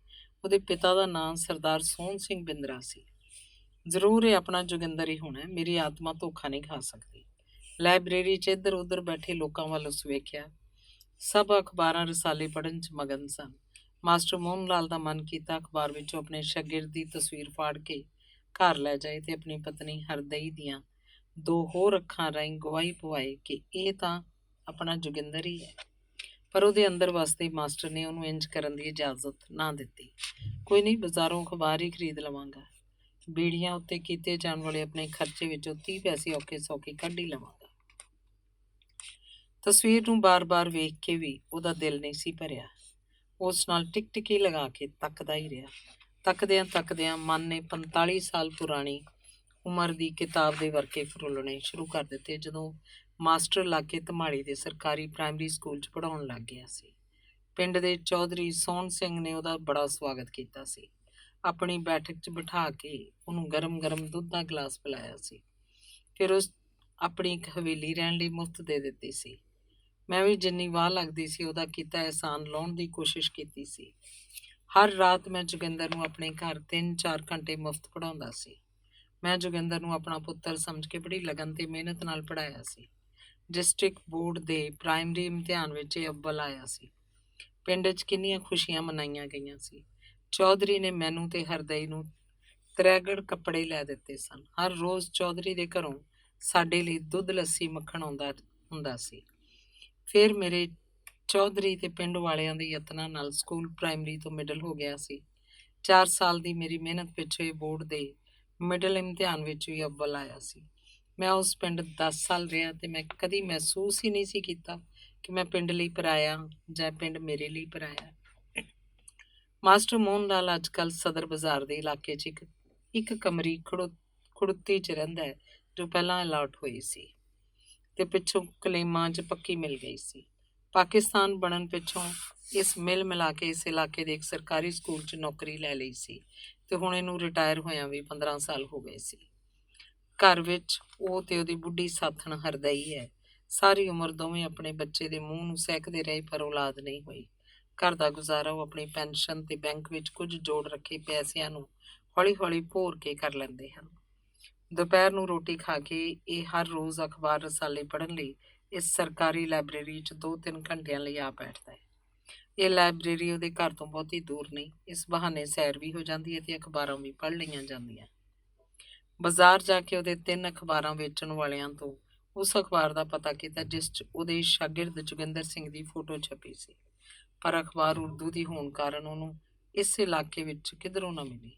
ਉਹਦੇ ਪਿਤਾ ਦਾ ਨਾਂ ਸਰਦਾਰ ਸੋਹਣ ਸਿੰਘ ਬਿੰਦਰਾ ਸੀ। ਜ਼ਰੂਰ ਇਹ ਆਪਣਾ ਜੋਗਿੰਦਰ ਹੀ ਹੋਣਾ, ਮੇਰੀ ਆਤਮਾ ਧੋਖਾ ਨਹੀਂ ਖਾ ਸਕਦੀ। ਲਾਇਬ੍ਰੇਰੀ 'ਚ ਇੱਧਰ ਉੱਧਰ ਬੈਠੇ ਲੋਕਾਂ ਵੱਲ ਉਸ ਵੇਖਿਆ। ਸਭ ਅਖਬਾਰਾਂ ਰਸਾਲੇ ਪੜ੍ਹਨ 'ਚ ਮਗਨ ਸਨ। ਮਾਸਟਰ ਮੋਹਨ ਲਾਲ ਦਾ ਮਨ ਕੀਤਾ ਅਖਬਾਰ ਵਿੱਚੋਂ ਆਪਣੇ ਸ਼ਾਗਿਰਦ ਦੀ ਤਸਵੀਰ ਫਾੜ ਕੇ ਘਰ ਲੈ ਜਾਏ ਤੇ ਆਪਣੀ ਪਤਨੀ ਹਰਦਈ ਦੀਆਂ ਦੋ ਹੋਰ ਅੱਖਾਂ ਰਾਹੀਂ ਗਵਾਹੀ ਪਵਾਏ ਕਿ ਇਹ ਤਾਂ ਆਪਣਾ ਜੋਗਿੰਦਰ ਹੀ ਹੈ। ਪਰ ਉਹਦੇ ਅੰਦਰ ਵਸਦੇ ਮਾਸਟਰ ਨੇ ਉਹਨੂੰ ਇੰਜ ਕਰਨ ਦੀ ਇਜਾਜ਼ਤ ਨਾ ਦਿੱਤੀ। ਕੋਈ ਨਹੀਂ, ਬਾਜ਼ਾਰੋਂ ਅਖਬਾਰ ਹੀ ਖਰੀਦ ਲਵਾਂਗਾ। ਬੀੜੀਆਂ ਉੱਤੇ ਕੀਤੇ ਜਾਣ ਵਾਲੇ ਆਪਣੇ ਖਰਚੇ ਵਿੱਚੋਂ 30 ਪੈਸੇ ਔਖੇ ਸੌਖੇ ਕੱਢ ਹੀ ਲਵਾਂਗਾ। ਤਸਵੀਰ ਨੂੰ ਬਾਰ-ਬਾਰ ਵੇਖ ਕੇ ਵੀ ਉਹਦਾ ਦਿਲ ਨਹੀਂ ਸੀ ਭਰਿਆ। ਉਸ ਨਾਲ ਟਿਕਟਿਕੀ ਲਗਾ ਕੇ ਤੱਕਦਾ ਹੀ ਰਿਹਾ। ਤੱਕਦਿਆਂ ਮਨ ਨੇ 45 ਸਾਲ ਪੁਰਾਣੀ ਉਮਰ ਦੀ ਕਿਤਾਬ ਦੇ ਵਰਕੇ ਫਰੋਲਣੇ ਸ਼ੁਰੂ ਕਰ ਦਿੱਤੇ ਜਦੋਂ ਮਾਸਟਰ ਲਾਗੇ ਧਮਾੜੀ ਦੇ ਸਰਕਾਰੀ ਪ੍ਰਾਇਮਰੀ ਸਕੂਲ 'ਚ ਪੜ੍ਹਾਉਣ ਲੱਗ ਗਿਆ ਸੀ। ਪਿੰਡ ਦੇ ਚੌਧਰੀ ਸੋਹਣ ਸਿੰਘ ਨੇ ਉਹਦਾ ਬੜਾ ਸਵਾਗਤ ਕੀਤਾ ਸੀ। ਆਪਣੀ ਬੈਠਕ 'ਚ ਬਿਠਾ ਕੇ ਉਹਨੂੰ ਗਰਮ-ਗਰਮ ਦੁੱਧ ਦਾ ਗਲਾਸ ਪਿਲਾਇਆ ਸੀ। ਫਿਰ ਉਸ ਆਪਣੀ ਇੱਕ ਹਵੇਲੀ ਰਹਿਣ ਲਈ ਮੁਫਤ ਦੇ ਦਿੱਤੀ ਸੀ। ਮੈਂ ਵੀ ਜਿੰਨੀ ਵਾਹ ਲੱਗਦੀ ਸੀ ਉਹਦਾ ਕੀਤਾ ਅਹਿਸਾਨ ਲਾਉਣ ਦੀ ਕੋਸ਼ਿਸ਼ ਕੀਤੀ ਸੀ। ਹਰ ਰਾਤ ਮੈਂ ਜੋਗਿੰਦਰ ਨੂੰ ਆਪਣੇ ਘਰ 3-4 ਘੰਟੇ ਮੁਫਤ ਪੜ੍ਹਾਉਂਦਾ ਸੀ। ਮੈਂ ਜੋਗਿੰਦਰ ਨੂੰ ਆਪਣਾ ਪੁੱਤਰ ਸਮਝ ਕੇ ਬੜੀ ਲਗਨ ਤੇ ਮਿਹਨਤ ਨਾਲ ਪੜ੍ਹਾਇਆ ਸੀ। ਡਿਸਟ੍ਰਿਕਟ ਬੋਰਡ ਦੇ ਪ੍ਰਾਇਮਰੀ ਇਮਤਿਹਾਨ ਵਿੱਚ ਇਹ ਅੱਵਲ ਆਇਆ ਸੀ। ਪਿੰਡ 'ਚ ਕਿੰਨੀਆਂ ਖੁਸ਼ੀਆਂ ਮਨਾਈਆਂ ਗਈਆਂ ਸੀ। ਚੌਧਰੀ ਨੇ ਮੈਨੂੰ ਤੇ ਹਰਦਈ ਨੂੰ ਤਰੈਗੜ ਕੱਪੜੇ ਲੈ ਦਿੱਤੇ ਸਨ। ਹਰ ਰੋਜ਼ ਚੌਧਰੀ ਦੇ ਘਰੋਂ ਸਾਡੇ ਲਈ ਦੁੱਧ ਲੱਸੀ ਮੱਖਣ ਆਉਂਦਾ ਹੁੰਦਾ ਸੀ। ਫਿਰ ਮੇਰੇ ਚੌਧਰੀ ਤੇ ਪਿੰਡ ਵਾਲਿਆਂ ਦੇ ਯਤਨਾਂ ਨਾਲ ਸਕੂਲ ਪ੍ਰਾਇਮਰੀ ਤੋਂ ਮਿਡਲ ਹੋ ਗਿਆ ਸੀ। 4 ਸਾਲ ਦੀ ਮੇਰੀ ਮਿਹਨਤ ਪਿੱਛੇ ਬੋਰਡ ਦੇ ਮਿਡਲ ਇਮਤਿਹਾਨ ਵਿੱਚ ਵੀ ਅੱਵਲ ਆਇਆ ਸੀ। ਮੈਂ ਉਸ ਪਿੰਡ 10 ਸਾਲ ਰਿਹਾ ਤੇ ਮੈਂ ਕਦੀ ਮਹਿਸੂਸ ਹੀ ਨਹੀਂ ਸੀ ਕੀਤਾ ਕਿ ਮੈਂ ਪਿੰਡ ਲਈ ਪਰਾਇਆ ਜਾਂ ਪਿੰਡ ਮੇਰੇ ਲਈ ਪਰਾਇਆ। ਮਾਸਟਰ ਮੋਹਨ ਲਾਲ ਅੱਜ ਕੱਲ੍ਹ ਸਦਰ ਬਾਜ਼ਾਰ ਦੇ ਇਲਾਕੇ 'ਚ ਇੱਕ ਕਮਰੀ ਖੜੁੱਤੀ 'ਚ ਰਹਿੰਦਾ ਹੈ ਜੋ ਪਹਿਲਾਂ ਅਲਾਟ ਹੋਈ ਸੀ ਤੇ ਪਿੱਛੋਂ ਕਲੇਮਾਂ 'ਚ ਪੱਕੀ ਮਿਲ ਗਈ ਸੀ। ਪਾਕਿਸਤਾਨ ਬਣਨ ਪਿੱਛੋਂ ਇਸ ਮਿਲ ਮਿਲਾ ਕੇ ਇਸ ਇਲਾਕੇ ਦੇ ਇੱਕ ਸਰਕਾਰੀ ਸਕੂਲ 'ਚ ਨੌਕਰੀ ਲੈ ਲਈ ਸੀ ਤੇ ਹੁਣ ਇਹਨੂੰ ਰਿਟਾਇਰ ਹੋਇਆਂ ਵੀ 15 ਸਾਲ ਹੋ ਗਏ ਸੀ। ਘਰ ਵਿੱਚ ਉਹ ਤੇ ਉਹਦੀ ਬੁੱਢੀ ਸਾਥਣ ਹਰਦਈ ਹੈ। ਸਾਰੀ ਉਮਰ ਦੋਵੇਂ ਆਪਣੇ ਬੱਚੇ ਦੇ ਮੂੰਹ ਨੂੰ ਸਹਿਕਦੇ ਰਹੇ ਪਰ ਔਲਾਦ ਨਹੀਂ ਹੋਈ। ਘਰ ਦਾ ਗੁਜ਼ਾਰਾ ਉਹ ਆਪਣੀ ਪੈਨਸ਼ਨ ਤੇ ਬੈਂਕ ਵਿੱਚ ਕੁਝ ਜੋੜ ਰੱਖੇ ਪੈਸਿਆਂ ਨੂੰ ਹੌਲੀ-ਹੌਲੀ ਭੋਰ ਕੇ ਕਰ ਲੈਂਦੇ ਹਨ। ਦੁਪਹਿਰ ਨੂੰ ਰੋਟੀ ਖਾ ਕੇ ਇਹ ਹਰ ਰੋਜ਼ ਅਖਬਾਰ ਰਸਾਲੇ ਪੜ੍ਹਨ ਲਈ ਇਸ ਸਰਕਾਰੀ ਲਾਇਬ੍ਰੇਰੀ 'ਚ 2-3 ਘੰਟਿਆਂ ਲਈ ਆ ਬੈਠਦਾ ਹੈ। ਇਹ ਲਾਇਬ੍ਰੇਰੀ ਉਹਦੇ ਘਰ ਤੋਂ ਬਹੁਤੀ ਦੂਰ ਨਹੀਂ। ਇਸ ਬਹਾਨੇ ਸੈਰ ਵੀ ਹੋ ਜਾਂਦੀ ਹੈ ਤੇ ਅਖਬਾਰਾਂ ਵੀ ਪੜ੍ਹ ਲਈਆਂ ਜਾਂਦੀਆਂ। ਬਾਜ਼ਾਰ ਜਾ ਕੇ ਉਹਦੇ 3 ਅਖਬਾਰਾਂ ਵੇਚਣ ਵਾਲਿਆਂ ਤੋਂ ਉਸ ਅਖਬਾਰ ਦਾ ਪਤਾ ਕੀਤਾ ਜਿਸ 'ਚ ਉਹਦੇ ਸ਼ਾਗਿਰਦ ਜੋਗਿੰਦਰ ਸਿੰਘ ਦੀ ਫੋਟੋ ਛਪੀ ਸੀ। ਪਰ ਅਖਬਾਰ ਉਰਦੂ ਦੀ ਹੋਣ ਕਾਰਨ ਉਹਨੂੰ ਇਸ ਇਲਾਕੇ ਵਿੱਚ ਕਿਧਰੋਂ ਨਾ ਮਿਲੀ।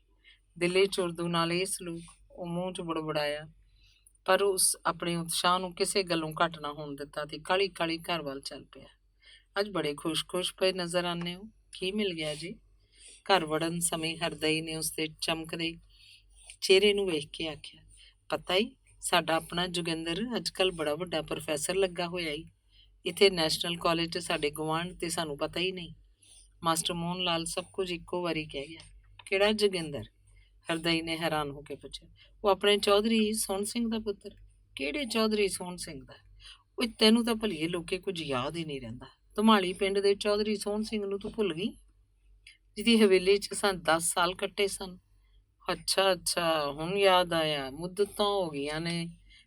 ਦਿੱਲੀ 'ਚ ਉਰਦੂ ਨਾਲ ਇਹ ਸਲੂਕ ਉਹ ਮੂੰਹ 'ਚ ਬੜਬੜਾਇਆ, ਪਰ ਉਸ ਆਪਣੇ ਉਤਸ਼ਾਹ ਨੂੰ ਕਿਸੇ ਗੱਲੋਂ ਘੱਟ ਨਾ ਹੋਣ ਦਿੱਤਾ ਤੇ ਕਾਹਲੀ ਘਰ ਵੱਲ ਚੱਲ ਪਿਆ। ਅੱਜ ਬੜੇ ਖੁਸ਼ ਪਏ ਨਜ਼ਰ ਆਉਂਦੇ ਹੋ, ਕੀ ਮਿਲ ਗਿਆ ਜੀ? ਘਰ ਵੜਨ ਸਮੇਂ ਹਰਦਈ ਨੇ ਉਸਦੇ ਚਮਕਦੇ ਚਿਹਰੇ ਨੂੰ ਵੇਖ ਕੇ ਆਖਿਆ, ਪਤਾ ਹੀ ਸਾਡਾ ਆਪਣਾ ਜੋਗਿੰਦਰ ਅੱਜ ਕੱਲ੍ਹ ਬੜਾ ਵੱਡਾ ਪ੍ਰੋਫੈਸਰ ਲੱਗਾ ਹੋਇਆ ਈ। ਇੱਥੇ ਨੈਸ਼ਨਲ ਕਾਲਜ 'ਚ ਸਾਡੇ ਗੁਆਂਢ ਤੇ ਸਾਨੂੰ ਪਤਾ ਹੀ ਨਹੀਂ। ਮਾਸਟਰ ਮੋਹਨ ਲਾਲ ਸਭ ਕੁਝ ਇੱਕੋ ਵਾਰੀ ਕਹਿ ਗਿਆ। ਕਿਹੜਾ ਜੋਗਿੰਦਰ? ਹਰਦਈ ਨੇ ਹੈਰਾਨ ਹੋ ਕੇ ਪੁੱਛਿਆ। ਉਹ ਆਪਣੇ ਚੌਧਰੀ ਸੋਹਣ ਸਿੰਘ ਦਾ ਪੁੱਤਰ। ਕਿਹੜੇ ਚੌਧਰੀ ਸੋਹਣ ਸਿੰਘ ਦਾ? ਉਹ ਤੈਨੂੰ ਤਾਂ ਭਲੀਏ ਲੋਕੇ ਕੁਝ ਯਾਦ ਹੀ ਨਹੀਂ ਰਹਿੰਦਾ। ਧਮਾਲੀ ਪਿੰਡ ਦੇ ਚੌਧਰੀ ਸੋਹਣ ਸਿੰਘ ਨੂੰ ਤੂੰ ਭੁੱਲ ਗਈ, ਜਿਹਦੀ ਹਵੇਲੀ 'ਚ ਅਸਾਂ 10 ਸਾਲ ਕੱਟੇ ਸਨ। ਅੱਛਾ, ਹੁਣ ਯਾਦ ਆਇਆ। ਮੁੱਦਤਾਂ ਹੋ ਗਈਆਂ ਨੇ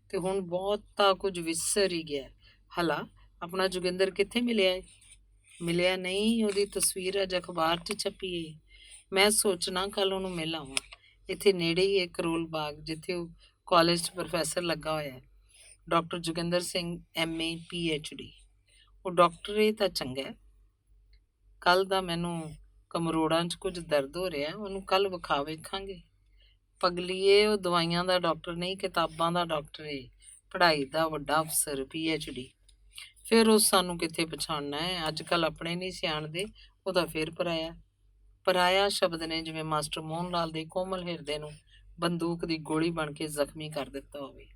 ਤੇ ਹੁਣ ਬਹੁਤਾ ਕੁਝ ਵਿਸਰ ਹੀ ਗਿਆ। ਹਲਾ ਆਪਣਾ ਜੋਗਿੰਦਰ ਕਿੱਥੇ ਮਿਲਿਆ ਏ? ਮਿਲਿਆ ਨਹੀਂ, ਉਹਦੀ ਤਸਵੀਰ ਅੱਜ ਅਖਬਾਰ 'ਚ ਛਪੀ ਏ। ਮੈਂ ਸੋਚਣਾ ਕੱਲ ਉਹਨੂੰ ਮਿਲ ਆਵਾਂ। ਇੱਥੇ ਨੇੜੇ ਹੀ ਹੈ ਕਰੋਲ ਬਾਗ, ਜਿੱਥੇ ਉਹ ਕਾਲਜ 'ਚ ਪ੍ਰੋਫੈਸਰ ਲੱਗਾ ਹੋਇਆ ਹੈ। Doctor Joginder Singh MA PhD। ਉਹ ਡਾਕਟਰ ਇਹ ਤਾਂ ਚੰਗਾ। ਕੱਲ ਦਾ ਮੈਨੂੰ ਕਮਰੋੜਾਂ 'ਚ ਕੁਝ ਦਰਦ ਹੋ ਰਿਹਾ, ਉਹਨੂੰ ਕੱਲ ਵਿਖਾ ਵੇਖਾਂਗੇ। ਪਗਲੀਏ, ਉਹ ਦਵਾਈਆਂ ਦਾ ਡਾਕਟਰ ਨਹੀਂ, ਕਿਤਾਬਾਂ ਦਾ ਡਾਕਟਰ ਏ, ਪੜ੍ਹਾਈ ਦਾ ਵੱਡਾ ਅਫਸਰ PhD। ਫਿਰ ਉਹ ਸਾਨੂੰ ਕਿੱਥੇ ਪਛਾਣਨਾ ਹੈ? ਅੱਜ ਕੱਲ੍ਹ ਆਪਣੇ ਨਹੀਂ ਸਿਆਣਦੇ, ਉਹਦਾ ਫਿਰ ਪਰਾਇਆ ਸ਼ਬਦ ਨੇ ਜਿਵੇਂ ਮਾਸਟਰ ਮੋਹਨ ਲਾਲ ਦੇ ਕੋਮਲ ਹਿਰਦੇ ਨੂੰ ਬੰਦੂਕ ਦੀ ਗੋਲੀ ਬਣ ਕੇ ਜ਼ਖਮੀ ਕਰ ਦਿੱਤਾ ਹੋਵੇ।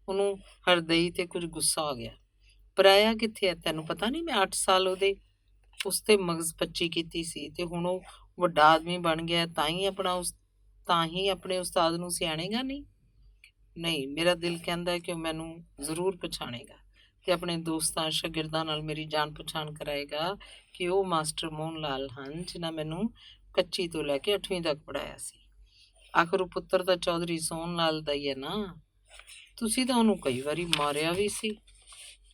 ਉਹਨੂੰ ਹਰਦਈ ਤੇ ਕੁਝ ਗੁੱਸਾ ਆ ਗਿਆ। ਪਰਾਇਆ ਕਿੱਥੇ ਹੈ? ਤੈਨੂੰ ਪਤਾ ਨਹੀਂ ਮੈਂ 8 ਸਾਲ ਉਸ ਤੇ ਮਗਜ਼ ਪੱਚੀ ਕੀਤੀ ਸੀ ਤੇ ਹੁਣ ਉਹ ਵੱਡਾ ਆਦਮੀ ਬਣ ਗਿਆ ਤਾਂ ਹੀ ਆਪਣੇ ਉਸਤਾਦ ਨੂੰ ਸਿਆਣੇਗਾ ਨਹੀਂ? ਨਹੀਂ, ਮੇਰਾ ਦਿਲ ਕਹਿੰਦਾ ਕਿ ਉਹ ਮੈਨੂੰ ਜ਼ਰੂਰ ਪਛਾਣੇਗਾ ਤੇ ਆਪਣੇ ਦੋਸਤਾਂ ਸ਼ਾਗਿਰਦਾਂ ਨਾਲ ਮੇਰੀ ਜਾਣ ਪਛਾਣ ਕਰਾਏਗਾ ਕਿ ਉਹ ਮਾਸਟਰ ਮੋਹਨ ਲਾਲ ਹਨ ਜਿਨ੍ਹਾਂ ਮੈਨੂੰ ਕੱਚੀ ਤੋਂ ਲੈ ਕੇ 8ਵੀਂ ਤੱਕ ਪੜ੍ਹਾਇਆ ਸੀ। ਆਖਰ ਉਹ ਪੁੱਤਰ ਤਾਂ ਚੌਧਰੀ ਸੋਹਣ ਲਾਲ ਦਾ ਹੀ ਹੈ ਨਾ। ਤੁਸੀਂ ਤਾਂ ਉਹਨੂੰ ਕਈ ਵਾਰੀ ਮਾਰਿਆ ਵੀ ਸੀ।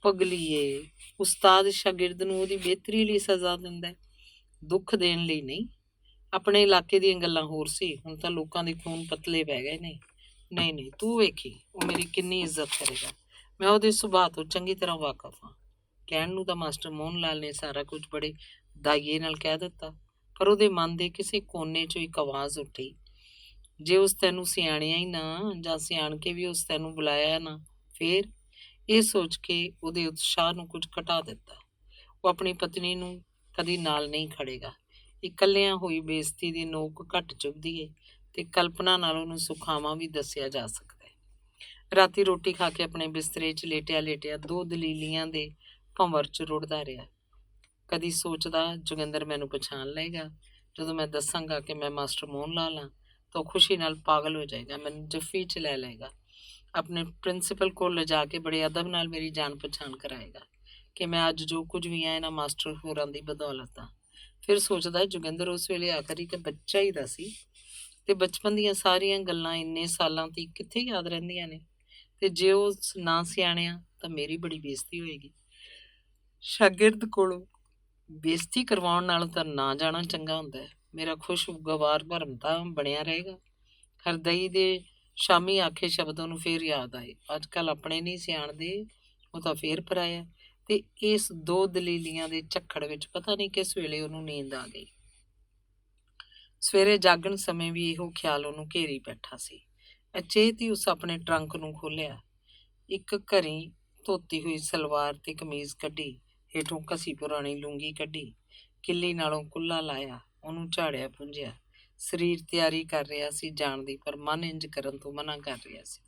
ਪਗਲੀਏ, ਉਸਤਾਦ ਸ਼ਾਗਿਰਦ ਨੂੰ ਉਹਦੀ ਬਿਹਤਰੀ ਲਈ ਸਜ਼ਾ ਦਿੰਦਾ, ਦੁੱਖ ਦੇਣ ਲਈ ਨਹੀਂ। ਆਪਣੇ ਇਲਾਕੇ ਦੀਆਂ ਗੱਲਾਂ ਹੋਰ ਸੀ, ਹੁਣ ਤਾਂ ਲੋਕਾਂ ਦੇ ਖੂਨ ਪਤਲੇ ਪੈ ਗਏ ਨੇ। ਨਹੀਂ ਨਹੀਂ, ਤੂੰ ਵੇਖੀ ਉਹ ਮੇਰੀ ਕਿੰਨੀ ਇੱਜ਼ਤ ਕਰੇਗਾ। ਮੈਂ ਉਹਦੇ ਸੁਭਾਅ ਤੋਂ ਚੰਗੀ ਤਰ੍ਹਾਂ ਵਾਕਫ ਹਾਂ। ਕਹਿਣ ਨੂੰ ਤਾਂ ਮਾਸਟਰ ਮੋਹਨ ਲਾਲ ਨੇ ਸਾਰਾ ਕੁਝ ਬੜੇ ਦਾਈਏ ਨਾਲ ਕਹਿ ਦਿੱਤਾ, ਪਰ ਉਹਦੇ ਮਨ ਦੇ ਕਿਸੇ ਕੋਨੇ 'ਚੋਂ ਇੱਕ ਆਵਾਜ਼ ਉੱਠੀ, ਜੇ ਉਸ ਤੈਨੂੰ ਸਿਆਣਿਆ ਹੀ ਨਾ, ਜਾਂ ਸਿਆਣ ਕੇ ਵੀ ਉਸ ਤੈਨੂੰ ਬੁਲਾਇਆ ਨਾ, ਫੇਰ? ਇਹ ਸੋਚ ਕੇ ਉਹਦੇ ਉਤਸ਼ਾਹ ਨੂੰ ਕੁਝ ਘਟਾ ਦਿੱਤਾ। ਉਹ ਆਪਣੀ ਪਤਨੀ ਨੂੰ ਕਦੀ ਨਾਲ ਨਹੀਂ ਖੜੇਗਾ। ਇਕੱਲਿਆਂ ਹੋਈ ਬੇਇੱਜ਼ਤੀ ਦੀ ਨੋਕ ਘੱਟ ਚੁੱਭਦੀ ਏ ਤੇ ਕਲਪਨਾ ਨਾਲ ਉਹਨੂੰ ਸੁਖਾਵਾਂ ਵੀ ਦੱਸਿਆ ਜਾ ਸਕਦਾ ਹੈ। ਰਾਤੀ ਰੋਟੀ ਖਾ ਕੇ ਆਪਣੇ ਬਿਸਤਰੇ 'ਚ ਲੇਟਿਆ ਲੇਟਿਆ ਦੋ ਦਲੀਲੀਆਂ ਦੇ ਭੰਵਰ 'ਚ ਰੁੜਦਾ ਰਿਹਾ। ਕਦੀ ਸੋਚਦਾ ਜੋਗਿੰਦਰ ਮੈਨੂੰ ਪਛਾਣ ਲਏਗਾ। ਜਦੋਂ ਮੈਂ ਦੱਸਾਂਗਾ ਕਿ ਮੈਂ ਮਾਸਟਰ ਮੋਹਨ ਲਾਲ ਹਾਂ ਤਾਂ ਉਹ ਖੁਸ਼ੀ ਨਾਲ ਪਾਗਲ ਹੋ ਜਾਏਗਾ, ਮੈਨੂੰ ਜੱਫੀ 'ਚ ਲੈ ਲਏਗਾ, ਆਪਣੇ ਪ੍ਰਿੰਸੀਪਲ ਕੋਲ ਲਿਜਾ ਕੇ ਬੜੇ ਅਦਬ ਨਾਲ ਮੇਰੀ ਜਾਣ ਪਛਾਣ ਕਰਾਏਗਾ ਕਿ ਮੈਂ ਅੱਜ ਜੋ ਕੁਝ ਵੀ ਹਾਂ ਇਹਨਾਂ ਮਾਸਟਰ ਹੋਰਾਂ ਦੀ ਬਦੌਲਤ ਹਾਂ। ਫਿਰ ਸੋਚਦਾ ਜੋਗਿੰਦਰ ਉਸ ਵੇਲੇ ਆਖਰ ਇੱਕ ਬੱਚਾ ਹੀ ਦਾ ਸੀ, ਤੇ ਬਚਪਨ ਦੀਆਂ ਸਾਰੀਆਂ ਗੱਲਾਂ ਇੰਨੇ ਸਾਲਾਂ ਤੀਕ ਕਿੱਥੇ ਯਾਦ ਰਹਿੰਦੀਆਂ ਨੇ। ਤੇ ਜੇ ਉਹ ਨਾ ਸਿਆਣਿਆ ਤਾਂ ਮੇਰੀ ਬੜੀ ਬੇਇੱਜ਼ਤੀ ਹੋਏਗੀ। ਸ਼ਾਗਿਰਦ ਕੋਲੋਂ ਬੇਇੱਜ਼ਤੀ ਕਰਵਾਉਣ ਨਾਲੋਂ ਤਾਂ ਨਾ ਜਾਣਾ ਚੰਗਾ ਹੁੰਦਾ ਹੈ। ਮੇਰਾ ਖੁਸ਼ਗਵਾਰ ਭਰਮ ਤਾਂ ਬਣਿਆ ਰਹੇਗਾ। ਹਰਦਈ ਦੇ ਸ਼ਾਮੀ ਆਖੇ ਸ਼ਬਦ ਉਹਨੂੰ ਫੇਰ ਯਾਦ ਆਏ, ਅੱਜ ਕੱਲ੍ਹ ਆਪਣੇ ਨਹੀਂ ਸਿਆਣਦੇ, ਉਹ ਤਾਂ ਫੇਰ ਪਰਾਇਆ। ਤੇ ਇਸ ਦੋ ਦਲੀਲੀਆਂ ਦੇ ਝੱਖੜ ਵਿੱਚ ਪਤਾ ਨਹੀਂ ਕਿਸ ਵੇਲੇ ਉਹਨੂੰ ਨੀਂਦ ਆ ਗਈ। ਸਵੇਰੇ ਜਾਗਣ ਸਮੇਂ ਵੀ ਇਹੋ ਖਿਆਲ ਉਹਨੂੰ ਘੇਰੀ ਬੈਠਾ ਸੀ। ਅਚੇਤ ਹੀ ਉਸ ਆਪਣੇ ਟਰੰਕ ਨੂੰ ਖੋਲ੍ਹਿਆ, ਇੱਕ ਘਰੀ ਧੋਤੀ ਹੋਈ ਸਲਵਾਰ ਤੇ ਕਮੀਜ਼ ਕੱਢੀ, ਹੇਠੋਂ ਘਸੀ ਪੁਰਾਣੀ ਲੂੰਗੀ ਕੱਢੀ, ਕਿੱਲੀ ਨਾਲੋਂ ਕੁੱਲਾ ਲਾਇਆ, ਉਹਨੂੰ ਝਾੜਿਆ ਪੁੰਝਿਆ। ਸਰੀਰ ਤਿਆਰੀ ਕਰ ਰਿਹਾ ਸੀ ਜਾਣ ਦੀ, ਪਰ ਮਨ ਇੰਜ ਕਰਨ ਤੋਂ ਮਨਾ ਕਰ ਰਿਹਾ ਸੀ।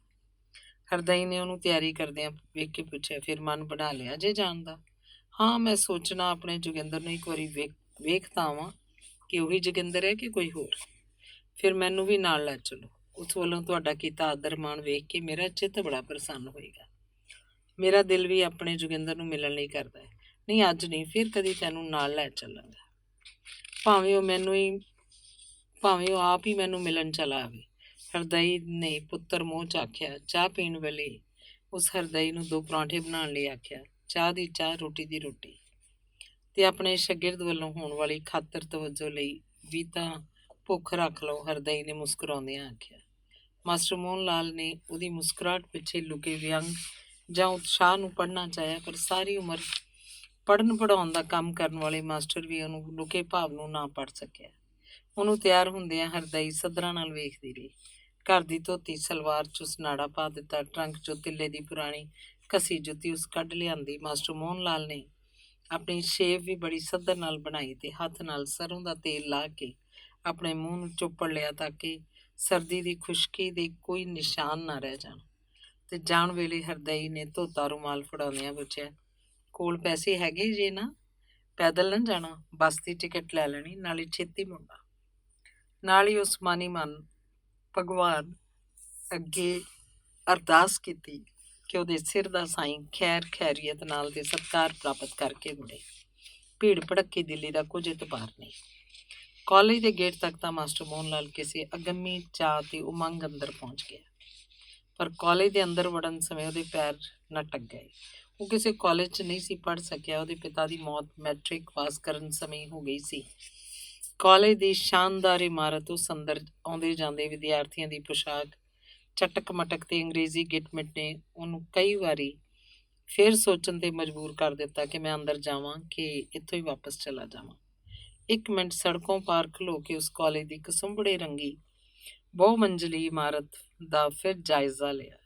ਹਰਦਈ ਨੇ ਉਹਨੂੰ ਤਿਆਰੀ ਕਰਦਿਆਂ ਵੇਖ ਕੇ ਪੁੱਛਿਆ, ਫਿਰ ਮਨ ਬਣਾ ਲਿਆ ਜੇ ਜਾਣ ਦਾ? ਹਾਂ, ਮੈਂ ਸੋਚਣਾ ਆਪਣੇ ਜੋਗਿੰਦਰ ਨੂੰ ਇੱਕ ਵਾਰੀ ਵੇਖ ਤਾਂ ਆਵਾਂ ਕਿ ਉਹੀ ਜੋਗਿੰਦਰ ਹੈ ਕਿ ਕੋਈ ਹੋਰ। ਫਿਰ ਮੈਨੂੰ ਵੀ ਨਾਲ ਲੈ ਚਲੋ। ਉਸ ਵੱਲੋਂ ਤੁਹਾਡਾ ਕੀਤਾ ਆਦਰ ਮਾਣ ਵੇਖ ਕੇ ਮੇਰਾ ਚਿੱਤ ਬੜਾ ਪ੍ਰਸੰਨ ਹੋਏਗਾ। ਮੇਰਾ ਦਿਲ ਵੀ ਆਪਣੇ ਜੋਗਿੰਦਰ ਨੂੰ ਮਿਲਣ ਲਈ ਕਰਦਾ ਹੈ। ਨਹੀਂ ਅੱਜ ਨਹੀਂ, ਫਿਰ ਕਦੀ ਤੈਨੂੰ ਨਾਲ ਲੈ ਚੱਲਾਂਗਾ, ਭਾਵੇਂ ਉਹ ਆਪ ਹੀ ਮੈਨੂੰ ਮਿਲਣ ਚਲਾ ਆਵੇ। ਹਰਦਈ ਨੇ ਪੁੱਤਰ ਮੂੰਹ 'ਚ ਆਖਿਆ। ਚਾਹ ਪੀਣ ਵੇਲੇ ਉਸ ਹਰਦਈ ਨੂੰ 2 ਪਰਾਂਠੇ ਬਣਾਉਣ ਲਈ ਆਖਿਆ, ਚਾਹ ਦੀ ਚਾਹ, ਰੋਟੀ ਦੀ ਰੋਟੀ। ਤੇ ਆਪਣੇ ਸ਼ਾਗਿਰਦ ਵੱਲੋਂ ਹੋਣ ਵਾਲੀ ਖਾਤਰ ਤਵੱਜੋ ਲਈ ਵੀ ਤਾਂ ਭੁੱਖ ਰੱਖ ਲਓ, ਹਰਦਈ ਨੇ ਮੁਸਕਰਾਉਂਦਿਆਂ ਆਖਿਆ। ਮਾਸਟਰ ਮੋਹਨ ਲਾਲ ਨੇ ਉਹਦੀ ਮੁਸਕਰਾਹਟ ਪਿੱਛੇ ਲੁਕੇ ਵਿਅੰਗ ਜਾਂ ਉਤਸ਼ਾਹ ਨੂੰ ਪੜ੍ਹਨਾ ਚਾਹਿਆ, ਪਰ ਸਾਰੀ ਉਮਰ ਪੜ੍ਹਨ ਪੜ੍ਹਾਉਣ ਦਾ ਕੰਮ ਕਰਨ ਵਾਲੇ ਮਾਸਟਰ ਵੀ ਉਹਨੂੰ ਲੁਕੇ ਭਾਵ ਨੂੰ ਨਾ ਪੜ੍ਹ ਸਕਿਆ। ਉਹਨੂੰ ਤਿਆਰ ਹੁੰਦਿਆਂ ਹਰਦਈ ਸੱਧਰਾਂ ਨਾਲ ਵੇਖਦੀ ਰਹੀ। ਘਰ ਦੀ ਧੋਤੀ ਸਲਵਾਰ 'ਚ ਉਸ ਨਾੜਾ ਪਾ ਦਿੱਤਾ, ਟਰੰਕ 'ਚੋਂ ਤਿੱਲੇ ਦੀ ਪੁਰਾਣੀ ਘਸੀ ਜੁੱਤੀ ਉਸ ਕੱਢ ਲਿਆਂਦੀ। ਮਾਸਟਰ ਮੋਹਨ ਲਾਲ ਨੇ ਆਪਣੀ ਸ਼ੇਵ ਵੀ ਬੜੀ ਸੱਧਰ ਨਾਲ ਬਣਾਈ ਤੇ ਹੱਥ ਨਾਲ ਸਰੋਂ ਦਾ ਤੇਲ ਲਾ ਕੇ ਆਪਣੇ ਮੂੰਹ ਨੂੰ ਚੁੱਪੜ ਲਿਆ ਤਾਂ ਕਿ ਸਰਦੀ ਦੀ ਖੁਸ਼ਕੀ ਦੇ ਕੋਈ ਨਿਸ਼ਾਨ ਨਾ ਰਹਿ ਜਾਣ। ਤੇ ਜਾਣ ਵੇਲੇ ਹਰਦਈ ਨੇ ਧੋਤਾ ਰੁਮਾਲ ਫੜਾਉਂਦਿਆਂ ਪੁੱਛਿਆ, ਕੋਲ ਪੈਸੇ ਹੈਗੇ ਜੇ ਨਾ? ਪੈਦਲ ਨਾ ਜਾਣਾ, ਬੱਸ ਦੀ ਟਿਕਟ ਲੈ ਲੈਣੀ, ਨਾਲੇ ਛੇਤੀ ਮੁੜਨਾ। ਨਾਲ ਹੀ ਉਸ ਮਾਨੀ ਮਨ ਭਗਵਾਨ ਅੱਗੇ ਅਰਦਾਸ ਕੀਤੀ ਕਿ ਉਹਦੇ ਸਿਰ ਦਾ ਸਾਈਂ ਖੈਰ ਖੈਰੀਅਤ ਨਾਲ ਤੇ ਸਤਿਕਾਰ ਪ੍ਰਾਪਤ ਕਰਕੇ ਮੁੜੇ। ਭੀੜ ਭੜੱਕੀ ਦਿੱਲੀ ਦਾ ਕੁਝ ਇਤਬਾਰ ਨਹੀਂ। ਕਾਲਜ ਦੇ ਗੇਟ ਤੱਕ ਤਾਂ ਮਾਸਟਰ ਮੋਹਨ ਲਾਲ ਕਿਸੇ ਅਗੰਮੀ ਚਾਅ ਤੇ ਉਮੰਗ ਅੰਦਰ ਪਹੁੰਚ ਗਿਆ, ਪਰ ਕਾਲਜ ਦੇ ਅੰਦਰ ਵੜਨ ਸਮੇਂ ਉਹਦੇ ਪੈਰ ਨਟਕ ਗਏ। ਉਹ ਕਿਸੇ ਕਾਲਜ 'ਚ ਨਹੀਂ ਸੀ ਪੜ੍ਹ ਸਕਿਆ। ਉਹਦੇ ਪਿਤਾ ਦੀ ਮੌਤ ਮੈਟ੍ਰਿਕ ਪਾਸ ਕਰਨ ਸਮੇਂ ਹੋ ਗਈ ਸੀ। ਕਾਲਜ ਦੀ ਸ਼ਾਨਦਾਰ ਇਮਾਰਤ, ਉਸ ਅੰਦਰ ਆਉਂਦੇ ਜਾਂਦੇ ਵਿਦਿਆਰਥੀਆਂ ਦੀ ਪੁਸ਼ਾਕ, ਚਟਕ ਮਟਕ ਤੇ ਅੰਗਰੇਜ਼ੀ ਗਿਟਮਿਟ ਨੇ ਉਹਨੂੰ ਕਈ ਵਾਰੀ ਫਿਰ ਸੋਚਣ ਤੇ ਮਜਬੂਰ ਕਰ ਦਿੱਤਾ ਕਿ ਮੈਂ ਅੰਦਰ ਜਾਵਾਂ ਕਿ ਇੱਥੋਂ ਹੀ ਵਾਪਸ ਚਲਾ ਜਾਵਾਂ। 1 ਮਿੰਟ ਸੜਕੋਂ ਪਾਰ ਖਲੋ ਕੇ ਉਸ ਕਾਲਜ ਦੀ ਕਸੁੰਭੜੇ ਰੰਗੀ ਬਹੁ ਮੰਜ਼ਲੀ ਇਮਾਰਤ ਦਾ ਫਿਰ ਜਾਇਜ਼ਾ ਲਿਆ।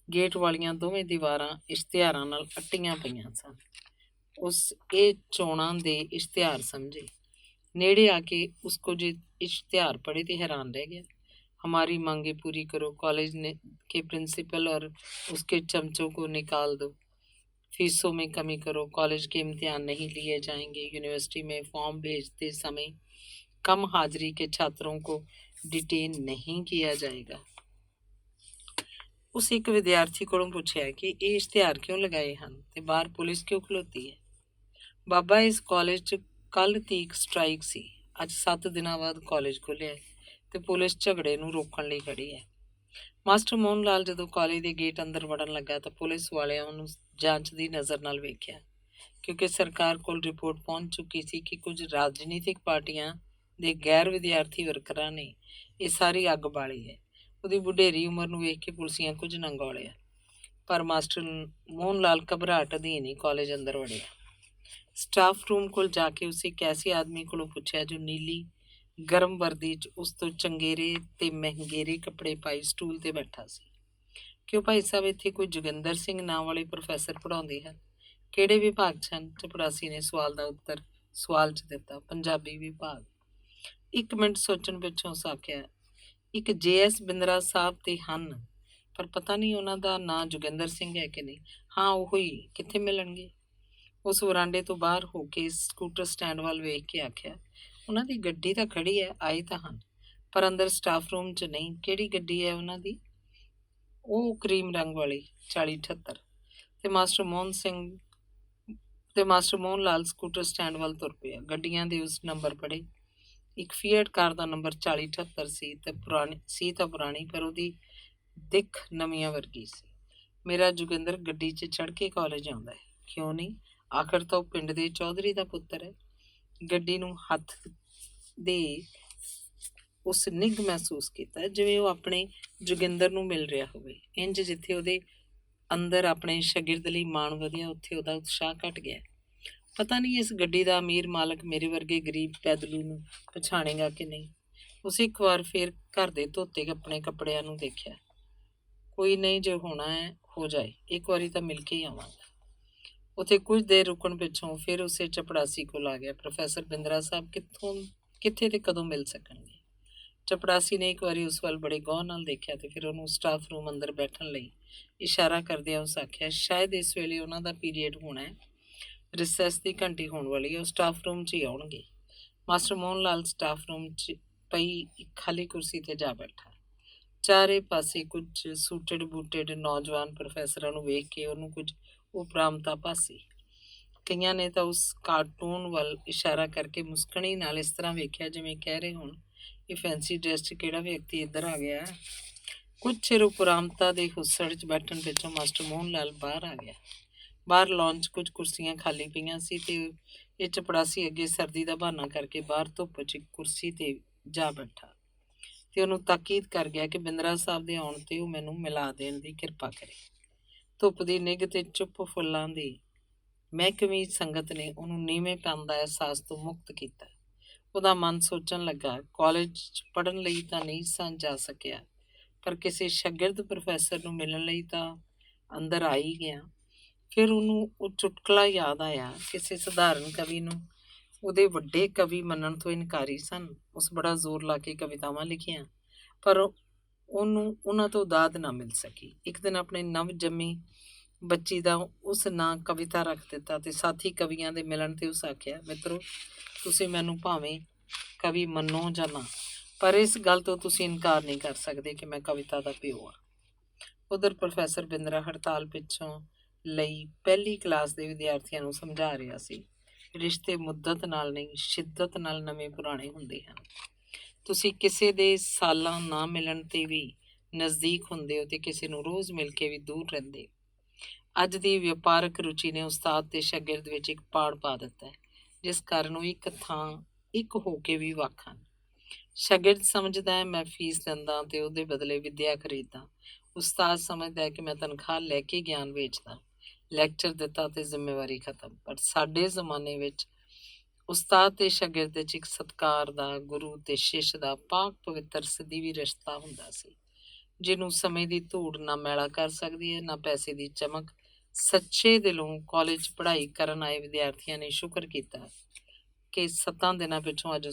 ਗੇਟ ਵਾਲੀਆਂ ਦੋਵੇਂ ਦੀਵਾਰਾਂ ਇਸ਼ਤਿਹਾਰਾਂ ਨਾਲ ਅੱਟੀਆਂ ਪਈਆਂ ਸਨ। ਉਸ ਇਹ ਚੋਣਾਂ ਦੇ ਇਸ਼ਤਿਹਾਰ ਸਮਝੇ। ਨੇੜੇ ਆ ਕੇ ਉਸ ਕੁਝ इश्तिहार पढ़े तो हैरान रह गया। हमारी मांगे पूरी करो, कॉलेज ने के प्रिंसिपल और उसके चमचों को निकाल दो, फीसों में कमी करो, कॉलेज के इम्तिहान नहीं लिए जाएंगे, यूनिवर्सिटी में फॉर्म भेजते समय कम हाजिरी के छात्रों को डिटेन नहीं किया जाएगा। उस एक विद्यार्थी को पूछा कि ये इश्तिहार क्यों लगाए हैं ते बाहर पुलिस क्यों खलोती है। बाबा इस कॉलेज च कल तीक स्ट्राइक सी, ਅੱਜ 7 ਦਿਨਾਂ ਬਾਅਦ ਕਾਲਜ ਖੁੱਲ੍ਹਿਆ ਤੇ ਪੁਲਿਸ ਝਗੜੇ ਨੂੰ ਰੋਕਣ ਲਈ ਖੜੀ ਹੈ। ਮਾਸਟਰ ਮੋਹਨ ਲਾਲ ਜਦੋਂ ਕਾਲਜ ਦੇ ਗੇਟ ਅੰਦਰ ਵੜਨ ਲੱਗਾ ਤਾਂ ਪੁਲਿਸ ਵਾਲਿਆਂ ਉਹਨੂੰ ਜਾਂਚ ਦੀ ਨਜ਼ਰ ਨਾਲ ਵੇਖਿਆ, ਕਿਉਂਕਿ ਸਰਕਾਰ ਕੋਲ ਰਿਪੋਰਟ ਪਹੁੰਚ ਚੁੱਕੀ ਸੀ ਕਿ ਕੁਝ ਰਾਜਨੀਤਿਕ ਪਾਰਟੀਆਂ ਦੇ ਗੈਰ ਵਿਦਿਆਰਥੀ ਵਰਕਰਾਂ ਨੇ ਇਹ ਸਾਰੀ ਅੱਗ ਬਾਲੀ ਹੈ। ਉਹਦੀ ਵਡੇਰੀ ਉਮਰ ਨੂੰ ਵੇਖ ਕੇ ਪੁਲਿਸੀਆਂ ਕੁਝ ਨਾ ਗੌਲਿਆ, ਪਰ ਮਾਸਟਰ ਮੋਹਨ ਲਾਲ ਘਬਰਾਹਟ ਅਧੀਨ ਹੀ ਕਾਲਜ ਅੰਦਰ ਵੜਿਆ। ਸਟਾਫ ਰੂਮ ਕੋਲ ਜਾ ਕੇ ਉਸੇ ਇੱਕ ਐਸੇ ਆਦਮੀ ਕੋਲੋਂ ਪੁੱਛਿਆ ਜੋ ਨੀਲੀ ਗਰਮ ਵਰਦੀ 'ਚ ਉਸ ਤੋਂ ਚੰਗੇਰੇ ਤੇ ਮਹਿੰਗੇਰੇ ਕੱਪੜੇ ਪਾਈ ਸਟੂਲ ਤੇ ਬੈਠਾ ਸੀ, ਕਿਉਂ ਭਾਈ ਸਾਹਿਬ ਇੱਥੇ ਕੋਈ ਜੋਗਿੰਦਰ ਸਿੰਘ ਨਾਂ ਵਾਲੇ ਪ੍ਰੋਫੈਸਰ ਪੜ੍ਹਾਉਂਦੇ ਹਨ? ਕਿਹੜੇ ਵਿਭਾਗ 'ਚ ਹਨ? ਚਪੜਾਸੀ ਨੇ ਸਵਾਲ ਦਾ ਉੱਤਰ ਸਵਾਲ 'ਚ ਦਿੱਤਾ, ਪੰਜਾਬੀ ਵਿਭਾਗ। 1 ਮਿੰਟ ਸੋਚਣ ਪਿੱਛੋਂ ਸਾਕਿਆ, ਇੱਕ JS ਬਿੰਦਰਾ ਸਾਹਿਬ ਤੇ ਹਨ, ਪਰ ਪਤਾ ਨਹੀਂ ਉਹਨਾਂ ਦਾ ਨਾਂ ਜੋਗਿੰਦਰ ਸਿੰਘ ਹੈ ਕਿ ਨਹੀਂ। ਹਾਂ ਉਹ ਹੀ, ਕਿੱਥੇ ਮਿਲਣਗੇ? ਉਸ ਵਰਾਂਡੇ ਤੋਂ ਬਾਹਰ ਹੋ ਕੇ ਸਕੂਟਰ ਸਟੈਂਡ ਵੱਲ ਵੇਖ ਕੇ ਆਖਿਆ, ਉਹਨਾਂ ਦੀ ਗੱਡੀ ਤਾਂ ਖੜੀ ਹੈ, ਆਏ ਤਾਂ ਹਨ, ਪਰ ਅੰਦਰ ਸਟਾਫ ਰੂਮ 'ਚ ਨਹੀਂ। ਕਿਹੜੀ ਗੱਡੀ ਹੈ ਉਹਨਾਂ ਦੀ? ਉਹ ਕਰੀਮ ਰੰਗ ਵਾਲੀ 4078। ਤੇ master Mohan Lal scooter stand ਵੱਲ ਤੁਰ ਪਿਆ। ਗੱਡੀਆਂ ਦੇ ਉਸ ਨੰਬਰ ਪੜ੍ਹੇ। ਇੱਕ ਫੀਐਟ ਕਾਰ ਦਾ ਨੰਬਰ 4078 ਸੀ ਤੇ ਪੁਰਾਣੀ, ਪਰ ਉਹਦੀ ਦਿੱਖ ਨਵੀਆਂ ਵਰਗੀ ਸੀ। ਮੇਰਾ ਜੋਗਿੰਦਰ ਗੱਡੀ 'ਚ ਚੜ੍ਹ ਕੇ ਕਾਲਜ ਆਉਂਦਾ ਹੈ, ਕਿਉਂ ਨਹੀਂ? ਆਖਰ ਤਾਂ ਉਹ ਪਿੰਡ ਦੇ ਚੌਧਰੀ ਦਾ ਪੁੱਤਰ ਹੈ। ਗੱਡੀ ਨੂੰ ਹੱਥ ਦੇ ਉਸ ਨਿੱਘ ਮਹਿਸੂਸ ਕੀਤਾ ਜਿਵੇਂ ਉਹ ਆਪਣੇ ਜੋਗਿੰਦਰ ਨੂੰ ਮਿਲ ਰਿਹਾ ਹੋਵੇ। ਇੰਜ ਜਿੱਥੇ ਉਹਦੇ ਅੰਦਰ ਆਪਣੇ ਸ਼ਾਗਿਰਦ ਲਈ ਮਾਣ ਵਧਿਆ, ਉੱਥੇ ਉਹਦਾ ਉਤਸ਼ਾਹ ਘਟ ਗਿਆ। ਪਤਾ ਨਹੀਂ ਇਸ ਗੱਡੀ ਦਾ ਅਮੀਰ ਮਾਲਕ ਮੇਰੇ ਵਰਗੇ ਗਰੀਬ ਪੈਦਲੂ ਨੂੰ ਪਛਾਣੇਗਾ ਕਿ ਨਹੀਂ। ਉਸੇ ਇੱਕ ਵਾਰ ਫੇਰ ਘਰ ਦੇ ਧੋਤੇ ਆਪਣੇ ਕੱਪੜਿਆਂ ਨੂੰ ਦੇਖਿਆ। ਕੋਈ ਨਹੀਂ, ਜੇ ਹੋਣਾ ਹੈ ਹੋ ਜਾਏ, ਇੱਕ ਵਾਰੀ ਤਾਂ ਮਿਲ ਕੇ ਹੀ ਆਵਾਂਗਾ। ਉੱਥੇ ਕੁਝ ਦੇਰ ਰੁਕਣ ਪਿੱਛੋਂ ਫਿਰ ਉਸੇ ਚਪੜਾਸੀ ਕੋਲ ਆ ਗਿਆ। ਪ੍ਰੋਫੈਸਰ ਬਿੰਦਰਾ ਸਾਹਿਬ ਕਿੱਥੇ ਤੇ ਕਦੋਂ ਮਿਲ ਸਕਣਗੇ? ਚਪੜਾਸੀ ਨੇ ਇੱਕ ਵਾਰੀ ਉਸ ਵੱਲ ਬੜੇ ਗੌਰ ਨਾਲ ਦੇਖਿਆ ਤੇ ਫਿਰ ਉਹਨੂੰ ਸਟਾਫ ਰੂਮ ਅੰਦਰ ਬੈਠਣ ਲਈ ਇਸ਼ਾਰਾ ਕਰਦਿਆਂ ਉਸ ਆਖਿਆ, ਸ਼ਾਇਦ ਇਸ ਵੇਲੇ ਉਹਨਾਂ ਦਾ ਪੀਰੀਅਡ ਹੋਣਾ ਹੈ, ਰਿਸੈਸ ਦੀ ਘੰਟੀ ਹੋਣ ਵਾਲੀ ਹੈ, ਉਹ ਸਟਾਫ ਰੂਮ 'ਚ ਹੀ ਆਉਣਗੇ। Master Mohan Lal staff room 'ਚ ਪਈ ਇੱਕ ਖਾਲੀ ਕੁਰਸੀ ਤੇ ਜਾ ਬੈਠਾ। ਚਾਰੇ ਪਾਸੇ ਕੁਝ ਸੂਟਡ ਬੂਟਡ ਨੌਜਵਾਨ ਪ੍ਰੋਫੈਸਰਾਂ ਨੂੰ ਵੇਖ ਕੇ ਉਹਨੂੰ ਕੁਝ ਉਪਰਾਮਤਾ ਭਾਸੀ। ਕਈਆਂ ਨੇ ਤਾਂ ਉਸ ਕਾਰਟੂਨ ਵੱਲ ਇਸ਼ਾਰਾ ਕਰਕੇ ਮੁਸਕਣੀ ਨਾਲ ਇਸ ਤਰ੍ਹਾਂ ਵੇਖਿਆ ਜਿਵੇਂ ਕਹਿ ਰਹੇ ਹੋਣ, ਇਹ ਫੈਂਸੀ ਡਰੈਸ 'ਚ ਕਿਹੜਾ ਵਿਅਕਤੀ ਇੱਧਰ ਆ ਗਿਆ। ਕੁਝ ਚਿਰ ਉਪਰਾਮਤਾ ਦੇ ਹੁੱਸੜ 'ਚ ਬੈਠਣ ਪਿੱਛੋਂ ਮਾਸਟਰ ਮੋਹਨ ਲਾਲ ਬਾਹਰ ਆ ਗਿਆ। ਬਾਹਰ ਲੌਨ 'ਚ ਕੁਝ ਕੁਰਸੀਆਂ ਖਾਲੀ ਪਈਆਂ ਸੀ ਤੇ ਇਹ ਚਪੜਾਸੀ ਅੱਗੇ ਸਰਦੀ ਦਾ ਬਹਾਨਾ ਕਰਕੇ ਬਾਹਰ ਧੁੱਪ 'ਚ ਕੁਰਸੀ ਤੇ ਜਾ ਬੈਠਾ ਤੇ ਉਹਨੂੰ ਤਾਕੀਦ ਕਰ ਗਿਆ ਕਿ ਬਿੰਦਰਾ ਸਾਹਿਬ ਦੇ ਆਉਣ ਤੇ ਉਹ ਮੈਨੂੰ ਮਿਲਾ ਦੇਣ ਦੀ ਕਿਰਪਾ ਕਰੇ। ਧੁੱਪ ਦੀ ਨਿੱਘ ਤੇ ਚੁੱਪ ਫੁੱਲਾਂ ਦੀ ਮਹਿਕਵੀਂ ਸੰਗਤ ਨੇ ਉਹਨੂੰ ਨੀਵੇਂ ਪੈਣ ਦਾ ਅਹਿਸਾਸ ਤੋਂ ਮੁਕਤ ਕੀਤਾ। ਉਹਦਾ ਮਨ ਸੋਚਣ ਲੱਗਾ, ਕਾਲਜ 'ਚ ਪੜ੍ਹਨ ਲਈ ਤਾਂ ਨਹੀਂ ਜਾ ਸਕਿਆ, ਪਰ ਕਿਸੇ ਸ਼ਾਗਿਰਦ ਪ੍ਰੋਫੈਸਰ ਨੂੰ ਮਿਲਣ ਲਈ ਤਾਂ ਅੰਦਰ ਆ ਹੀ ਗਿਆ। ਫਿਰ ਉਹਨੂੰ ਉਹ ਚੁਟਕਲਾ ਯਾਦ ਆਇਆ, ਕਿਸੇ ਸਧਾਰਨ ਕਵੀ ਨੂੰ ਉਹਦੇ ਵੱਡੇ ਕਵੀ ਮੰਨਣ ਤੋਂ ਇਨਕਾਰੀ ਸਨ। ਉਸ ਬੜਾ ਜ਼ੋਰ ਲਾ ਕੇ ਕਵਿਤਾਵਾਂ ਲਿਖੀਆਂ, ਪਰ ਉਹਨੂੰ ਉਹਨਾਂ ਤੋਂ ਦਾਦ ਨਾ ਮਿਲ ਸਕੀ। ਇੱਕ ਦਿਨ ਆਪਣੇ ਨਵ ਜੰਮੀ ਬੱਚੀ ਦਾ ਉਸ ਨਾਂ ਕਵਿਤਾ ਰੱਖ ਦਿੱਤਾ ਤੇ ਸਾਥੀ ਕਵੀਆਂ ਦੇ ਮਿਲਣ ਤੇ ਉਸ ਆਖਿਆ, ਮਿੱਤਰੋ, ਤੁਸੀਂ ਮੈਨੂੰ ਭਾਵੇਂ ਕਵੀ ਮੰਨੋ ਜਾਂ ਨਾ, ਪਰ ਇਸ ਗੱਲ ਤੋਂ ਤੁਸੀਂ ਇਨਕਾਰ ਨਹੀਂ ਕਰ ਸਕਦੇ ਕਿ ਮੈਂ ਕਵਿਤਾ ਦਾ ਪਿਓ ਹਾਂ। ਉਧਰ ਪ੍ਰੋਫੈਸਰ ਬਿੰਦਰਾ ਹੜਤਾਲ ਪਿੱਛੋਂ ਲਈ ਪਹਿਲੀ ਕਲਾਸ ਦੇ ਵਿਦਿਆਰਥੀਆਂ ਨੂੰ ਸਮਝਾ ਰਿਹਾ ਸੀ, ਰਿਸ਼ਤੇ ਮੁੱਦਤ ਨਾਲ ਨਹੀਂ, ਸ਼ਿੱਦਤ ਨਾਲ ਨਵੇਂ ਪੁਰਾਣੇ ਹੁੰਦੇ ਹਨ। ਤੁਸੀਂ ਕਿਸੇ ਦੇ ਸਾਲਾਂ ਨਾ ਮਿਲਣ ਤੇ ਵੀ ਨਜ਼ਦੀਕ ਹੁੰਦੇ ਹੋ ਤੇ ਕਿਸੇ ਨੂੰ ਰੋਜ਼ ਮਿਲ ਕੇ ਵੀ ਦੂਰ ਰਹਿੰਦੇ। ਅੱਜ ਦੀ ਵਪਾਰਕ ਰੁਚੀ ਨੇ ਉਸਤਾਦ ਤੇ ਸ਼ਾਗਿਰਦ ਵਿੱਚ ਇੱਕ ਪਾੜ ਪਾ ਦਿੱਤਾ ਹੈ, ਜਿਸ ਕਾਰਨ ਉਹ ਇੱਕ ਹੋ ਕੇ ਵੀ ਵੱਖ ਹਨ। ਸ਼ਾਗਿਰਦ ਸਮਝਦਾ ਹੈ ਮੈਂ ਫੀਸ ਦਿੰਦਾ ਤੇ ਉਹਦੇ ਬਦਲੇ ਵਿੱਦਿਆ ਖਰੀਦਦਾ। ਉਸਤਾਦ ਸਮਝਦਾ ਹੈ ਕਿ ਮੈਂ ਤਨਖਾਹ ਲੈ ਕੇ ਗਿਆਨ ਵੇਚਦਾ, ਲੈਕਚਰ ਦਿੱਤਾ ਤੇ ਜ਼ਿੰਮੇਵਾਰੀ ਖਤਮ। ਪਰ ਸਾਡੇ ਜ਼ਮਾਨੇ ਵਿੱਚ ਉਸਤਾਦ ਤੇ ਸ਼ਾਗਿਰਦ ਵਿੱਚ ਇੱਕ ਸਤਿਕਾਰ ਦਾ, ਗੁਰੂ ਤੇ ਸ਼ਿਸ਼ ਦਾ ਪਾਕ ਪਵਿੱਤਰ ਸਦੀਵੀ ਰਿਸ਼ਤਾ ਹੁੰਦਾ ਸੀ, ਜਿਹਨੂੰ ਸਮੇਂ ਦੀ ਧੂੜ ਨਾ ਮੈਲਾ ਕਰ ਸਕਦੀ ਹੈ, ਨਾ ਪੈਸੇ ਦੀ ਚਮਕ। ਸੱਚੇ ਦਿਲੋਂ ਕਾਲਜ ਪੜ੍ਹਾਈ ਕਰਨ ਆਏ ਵਿਦਿਆਰਥੀਆਂ ਨੇ ਸ਼ੁਕਰ ਕੀਤਾ ਕਿ 7 ਦਿਨਾਂ ਪਿੱਛੋਂ ਅੱਜ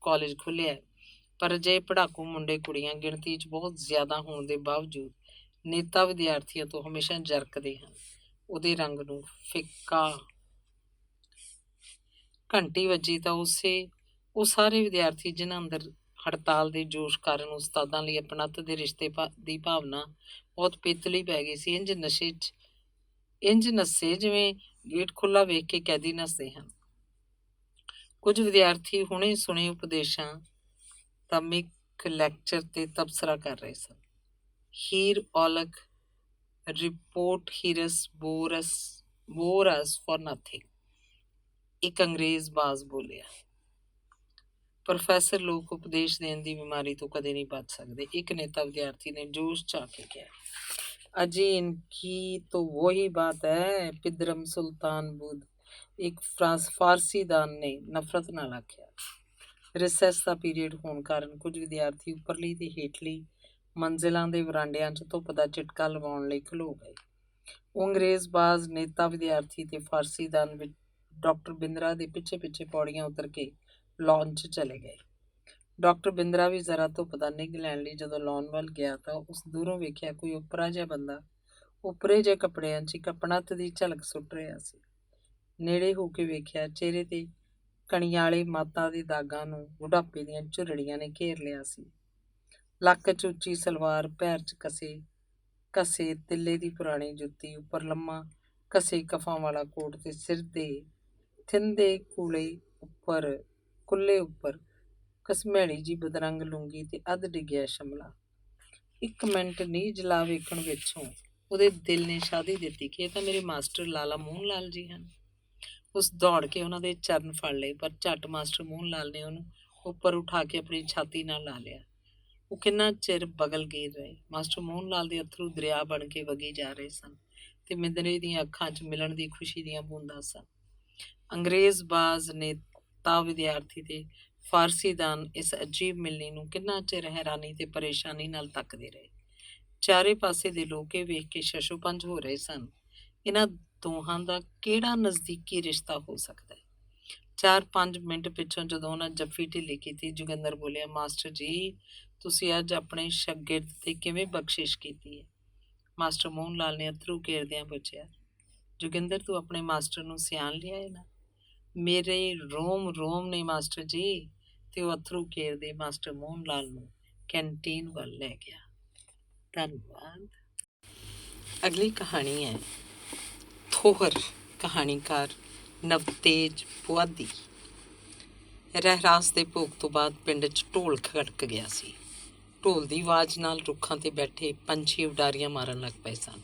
ਕਾਲਜ ਖੁੱਲ੍ਹਿਆ, ਪਰ ਅਜਿਹੇ ਪੜ੍ਹਾਕੂ ਮੁੰਡੇ ਕੁੜੀਆਂ ਗਿਣਤੀ 'ਚ ਬਹੁਤ ਜ਼ਿਆਦਾ ਹੋਣ ਦੇ ਬਾਵਜੂਦ ਨੇਤਾ ਵਿਦਿਆਰਥੀਆਂ ਤੋਂ ਹਮੇਸ਼ਾ ਜਰਕਦੇ ਹਨ। ਉਹਦੇ ਰੰਗ ਨੂੰ ਫਿੱਕਾ। ਘੰਟੀ ਵੱਜੀ ਤਾਂ ਉਹ ਸਾਰੇ ਵਿਦਿਆਰਥੀ ਜਿਨ੍ਹਾਂ ਅੰਦਰ ਹੜਤਾਲ ਦੇ ਜੋਸ਼ ਕਾਰਨ ਉਸਤਾਦਾਂ ਲਈ ਆਪਣੱਤ ਦੇ ਰਿਸ਼ਤੇ ਦੀ ਭਾਵਨਾ ਬਹੁਤ ਪੇਤਲੀ ਪੈ ਗਈ ਸੀ, ਇੰਜ ਨੱਸੇ ਜਿਵੇਂ ਗੇਟ ਖੁੱਲ੍ਹਾ ਵੇਖ ਕੇ ਕੈਦੀ ਨੱਸਦੇ ਹਨ। ਕੁਝ ਵਿਦਿਆਰਥੀ ਹੁਣੇ ਸੁਣੇ ਉਪਦੇਸ਼ਾਂ ਦਾ ਮਿਕ ਲੈਕਚਰ ਤੇ ਤਬਸਰਾ ਕਰ ਰਹੇ ਸਨ। Heer Aulakh report bores for nothing, ਇੱਕ ਅੰਗਰੇਜ਼ ਬਾਜ਼ ਬੋਲਿਆ। ਪ੍ਰੋਫੈਸਰ, ਲੋਕ ਉਪਦੇਸ਼ ਦੇਣ ਦੀ ਬਿਮਾਰੀ ਤੋਂ ਕਦੇ ਨਹੀਂ ਬਚ ਸਕਦੇ, ਇੱਕ ਨੇਤਾ ਵਿਦਿਆर्थी ने जोश चा के किया। अजी इनकी तो वही बात है, पिदरम सुल्तान बुद्ध, एक फारसी दान ने नफरत ਨਾਲ ਆਖਿਆ। ਰਿਸੈਸ ਦਾ ਪੀਰੀਅਡ ਹੋਣ ਕਾਰਨ ਕੁਝ ਵਿਦਿਆਰਥੀ ਉੱਪਰਲੀ ਤੇ ਹੇਠਲੀ ਮੰਜ਼ਿਲਾਂ ਦੇ ਵਰਾਂਡਿਆਂ 'ਚ ਧੁੱਪ ਦਾ ਚਿਟਕਾ ਲਵਾਉਣ ਲਈ ਖਲੋ ਗਏ। ਉਹ ਅੰਗਰੇਜ਼ ਬਾਜ਼ ਨੇਤਾ ਵਿਦਿਆਰਥੀ ਤੇ ਫਾਰਸੀ ਦਾਨ ਵਿੱਚ ਡਾਕਟਰ ਬਿੰਦਰਾ ਦੇ ਪਿੱਛੇ ਪਿੱਛੇ ਪੌੜੀਆਂ ਉਤਰ ਕੇ ਲੌਨ 'ਚ ਚਲੇ ਗਏ। ਡਾਕਟਰ ਬਿੰਦਰਾ ਵੀ ਜ਼ਰਾ ਧੁੱਪ ਦਾ ਨਿੱਘ ਲੈਣ ਲਈ ਜਦੋਂ ਲੌਨ ਵੱਲ ਗਿਆ ਤਾਂ ਉਸ ਦੂਰੋਂ ਵੇਖਿਆ ਕੋਈ ਉੱਪਰਾ ਜਿਹਾ ਬੰਦਾ ਉੱਪਰੇ ਜਿਹੇ ਕੱਪੜਿਆਂ 'ਚ ਇੱਕ ਆਪਣੱਤ ਦੀ ਝਲਕ ਸੁੱਟ ਰਿਹਾ ਸੀ। ਨੇੜੇ ਹੋ ਕੇ ਵੇਖਿਆ, ਚਿਹਰੇ ਤੇ ਕਣੀਆਲੇ ਮਾਤਾ ਦੇ ਦਾਗਾਂ ਨੂੰ ਬੁਢਾਪੇ ਦੀਆਂ ਝੁਰੜੀਆਂ ਨੇ ਘੇਰ ਲਿਆ ਸੀ। ਲੱਕ 'ਚ ਉੱਚੀ ਸਲਵਾਰ, ਪੈਰ 'ਚ ਘਸੇ ਤਿੱਲੇ ਦੀ ਪੁਰਾਣੀ ਜੁੱਤੀ, ਉੱਪਰ ਲੰਮਾ ਘਸੇ ਕਫਾਂ ਵਾਲਾ ਕੋਟ ਤੇ ਸਿਰ ਦੇ ਥਿੰਦੇ ਕੁੱਲੇ ਉੱਪਰ ਘਸਮੈਲੀ ਜੀ ਬਦਰੰਗ ਲੂੰਗੀ ਤੇ ਅੱਧ ਡਿੱਗਿਆ ਸ਼ਮਲਾ। ਇੱਕ ਮਿੰਟ ਨੀਝ ਲਾ ਵੇਖਣ ਵਿੱਚੋਂ ਉਹਦੇ ਦਿਲ ਨੇ ਸ਼ਾਦੀ ਦਿੱਤੀ ਕਿ ਇਹ ਤਾਂ ਮੇਰੇ ਮਾਸਟਰ ਲਾਲਾ ਮੋਹਨ ਲਾਲ ਜੀ ਹਨ। ਉਸ ਦੌੜ ਕੇ ਉਹਨਾਂ ਦੇ ਚਰਨ ਫੜ ਲਏ, ਪਰ ਝੱਟ ਮਾਸਟਰ ਮੋਹਨ ਲਾਲ ਨੇ ਉਹਨੂੰ ਉੱਪਰ ਉਠਾ ਕੇ ਆਪਣੀ ਛਾਤੀ ਨਾਲ ਲਾ ਲਿਆ। ਉਹ ਕਿੰਨਾ ਚਿਰ ਬਗਲ ਗੀਰ ਰਹੇ। ਮਾਸਟਰ ਮੋਹਨ ਲਾਲ ਦੇ ਅੱਥਰੂ ਦਰਿਆ ਬਣ ਕੇ ਵਗੀ ਜਾ ਰਹੇ ਸਨ ਤੇ ਮਿੰਦਰੇ ਦੀਆਂ ਅੱਖਾਂ 'ਚ ਮਿਲਣ ਦੀ ਖੁਸ਼ੀ ਦੀਆਂ ਬੂੰਦਾਂ ਸਨ। ਅੰਗਰੇਜ਼ ਬਾਜ਼ ਨੇਤਾ ਵਿਦਿਆਰਥੀ ਤੇ ਫਾਰਸੀ ਦਾਨ ਇਸ ਅਜੀਬ ਮਿਲਣੀ ਨੂੰ ਕਿੰਨਾ ਚਿਰ ਹੈਰਾਨੀ ਤੇ ਪਰੇਸ਼ਾਨੀ ਨਾਲ ਤੱਕਦੇ ਰਹੇ। ਚਾਰੇ ਪਾਸੇ ਦੇ ਲੋਕ ਇਹ ਵੇਖ ਕੇ ਸ਼ਸ਼ੋਪੰਜ ਹੋ ਰਹੇ ਸਨ, ਇਹਨਾਂ ਦੋਹਾਂ ਦਾ ਕਿਹੜਾ ਨਜ਼ਦੀਕੀ ਰਿਸ਼ਤਾ ਹੋ ਸਕਦਾ ਹੈ। 4-5 ਮਿੰਟ ਪਿੱਛੋਂ ਜਦੋਂ ਉਹਨਾਂ ਜੱਫੀ ਢਿੱਲੀ ਕੀਤੀ, ਜੋਗਿੰਦਰ ਬੋਲਿਆ, ਮਾਸਟਰ ਜੀ, ਤੁਸੀਂ ਅੱਜ ਆਪਣੇ ਸ਼ਾਗਿਰਦ ਤੇ ਕਿਵੇਂ ਬਖਸ਼ਿਸ਼ ਕੀਤੀ ਹੈ? ਮਾਸਟਰ ਮੋਹਨ ਲਾਲ ਨੇ ਅੱਥਰੂ ਘੇਰਦਿਆਂ ਪੁੱਛਿਆ। ਜੋਗਿੰਦਰ, ਤੂੰ ਆਪਣੇ ਮਾਸਟਰ ਨੂੰ ਸਿਆਣ ਲਿਆ ਹੈ ਨਾ? ਮੇਰੇ ਰੋਮ ਨੇ ਮਾਸਟਰ ਜੀ। ਤੇ ਉਹ ਅੱਥਰੂ ਘੇਰਦੇ ਮਾਸਟਰ ਮੋਹਨ ਲਾਲ ਨੂੰ ਕੈਂਟੀਨ ਵੱਲ ਲੈ ਗਿਆ। ਧੰਨਵਾਦ। ਅਗਲੀ ਕਹਾਣੀ ਹੈ ਥੋਹਰ, ਕਹਾਣੀਕਾਰ ਨਵਤੇਜ ਪੁਆਧੀ। ਰਹਿਰਾਸ ਦੇ ਭੋਗ ਤੋਂ ਬਾਅਦ ਪਿੰਡ 'ਚ ਢੋਲ ਖੜਕ ਗਿਆ ਸੀ। ਢੋਲ ਦੀ ਆਵਾਜ਼ ਨਾਲ ਰੁੱਖਾਂ 'ਤੇ ਬੈਠੇ ਪੰਛੀ ਉਡਾਰੀਆਂ ਮਾਰਨ ਲੱਗ ਪਏ ਸਨ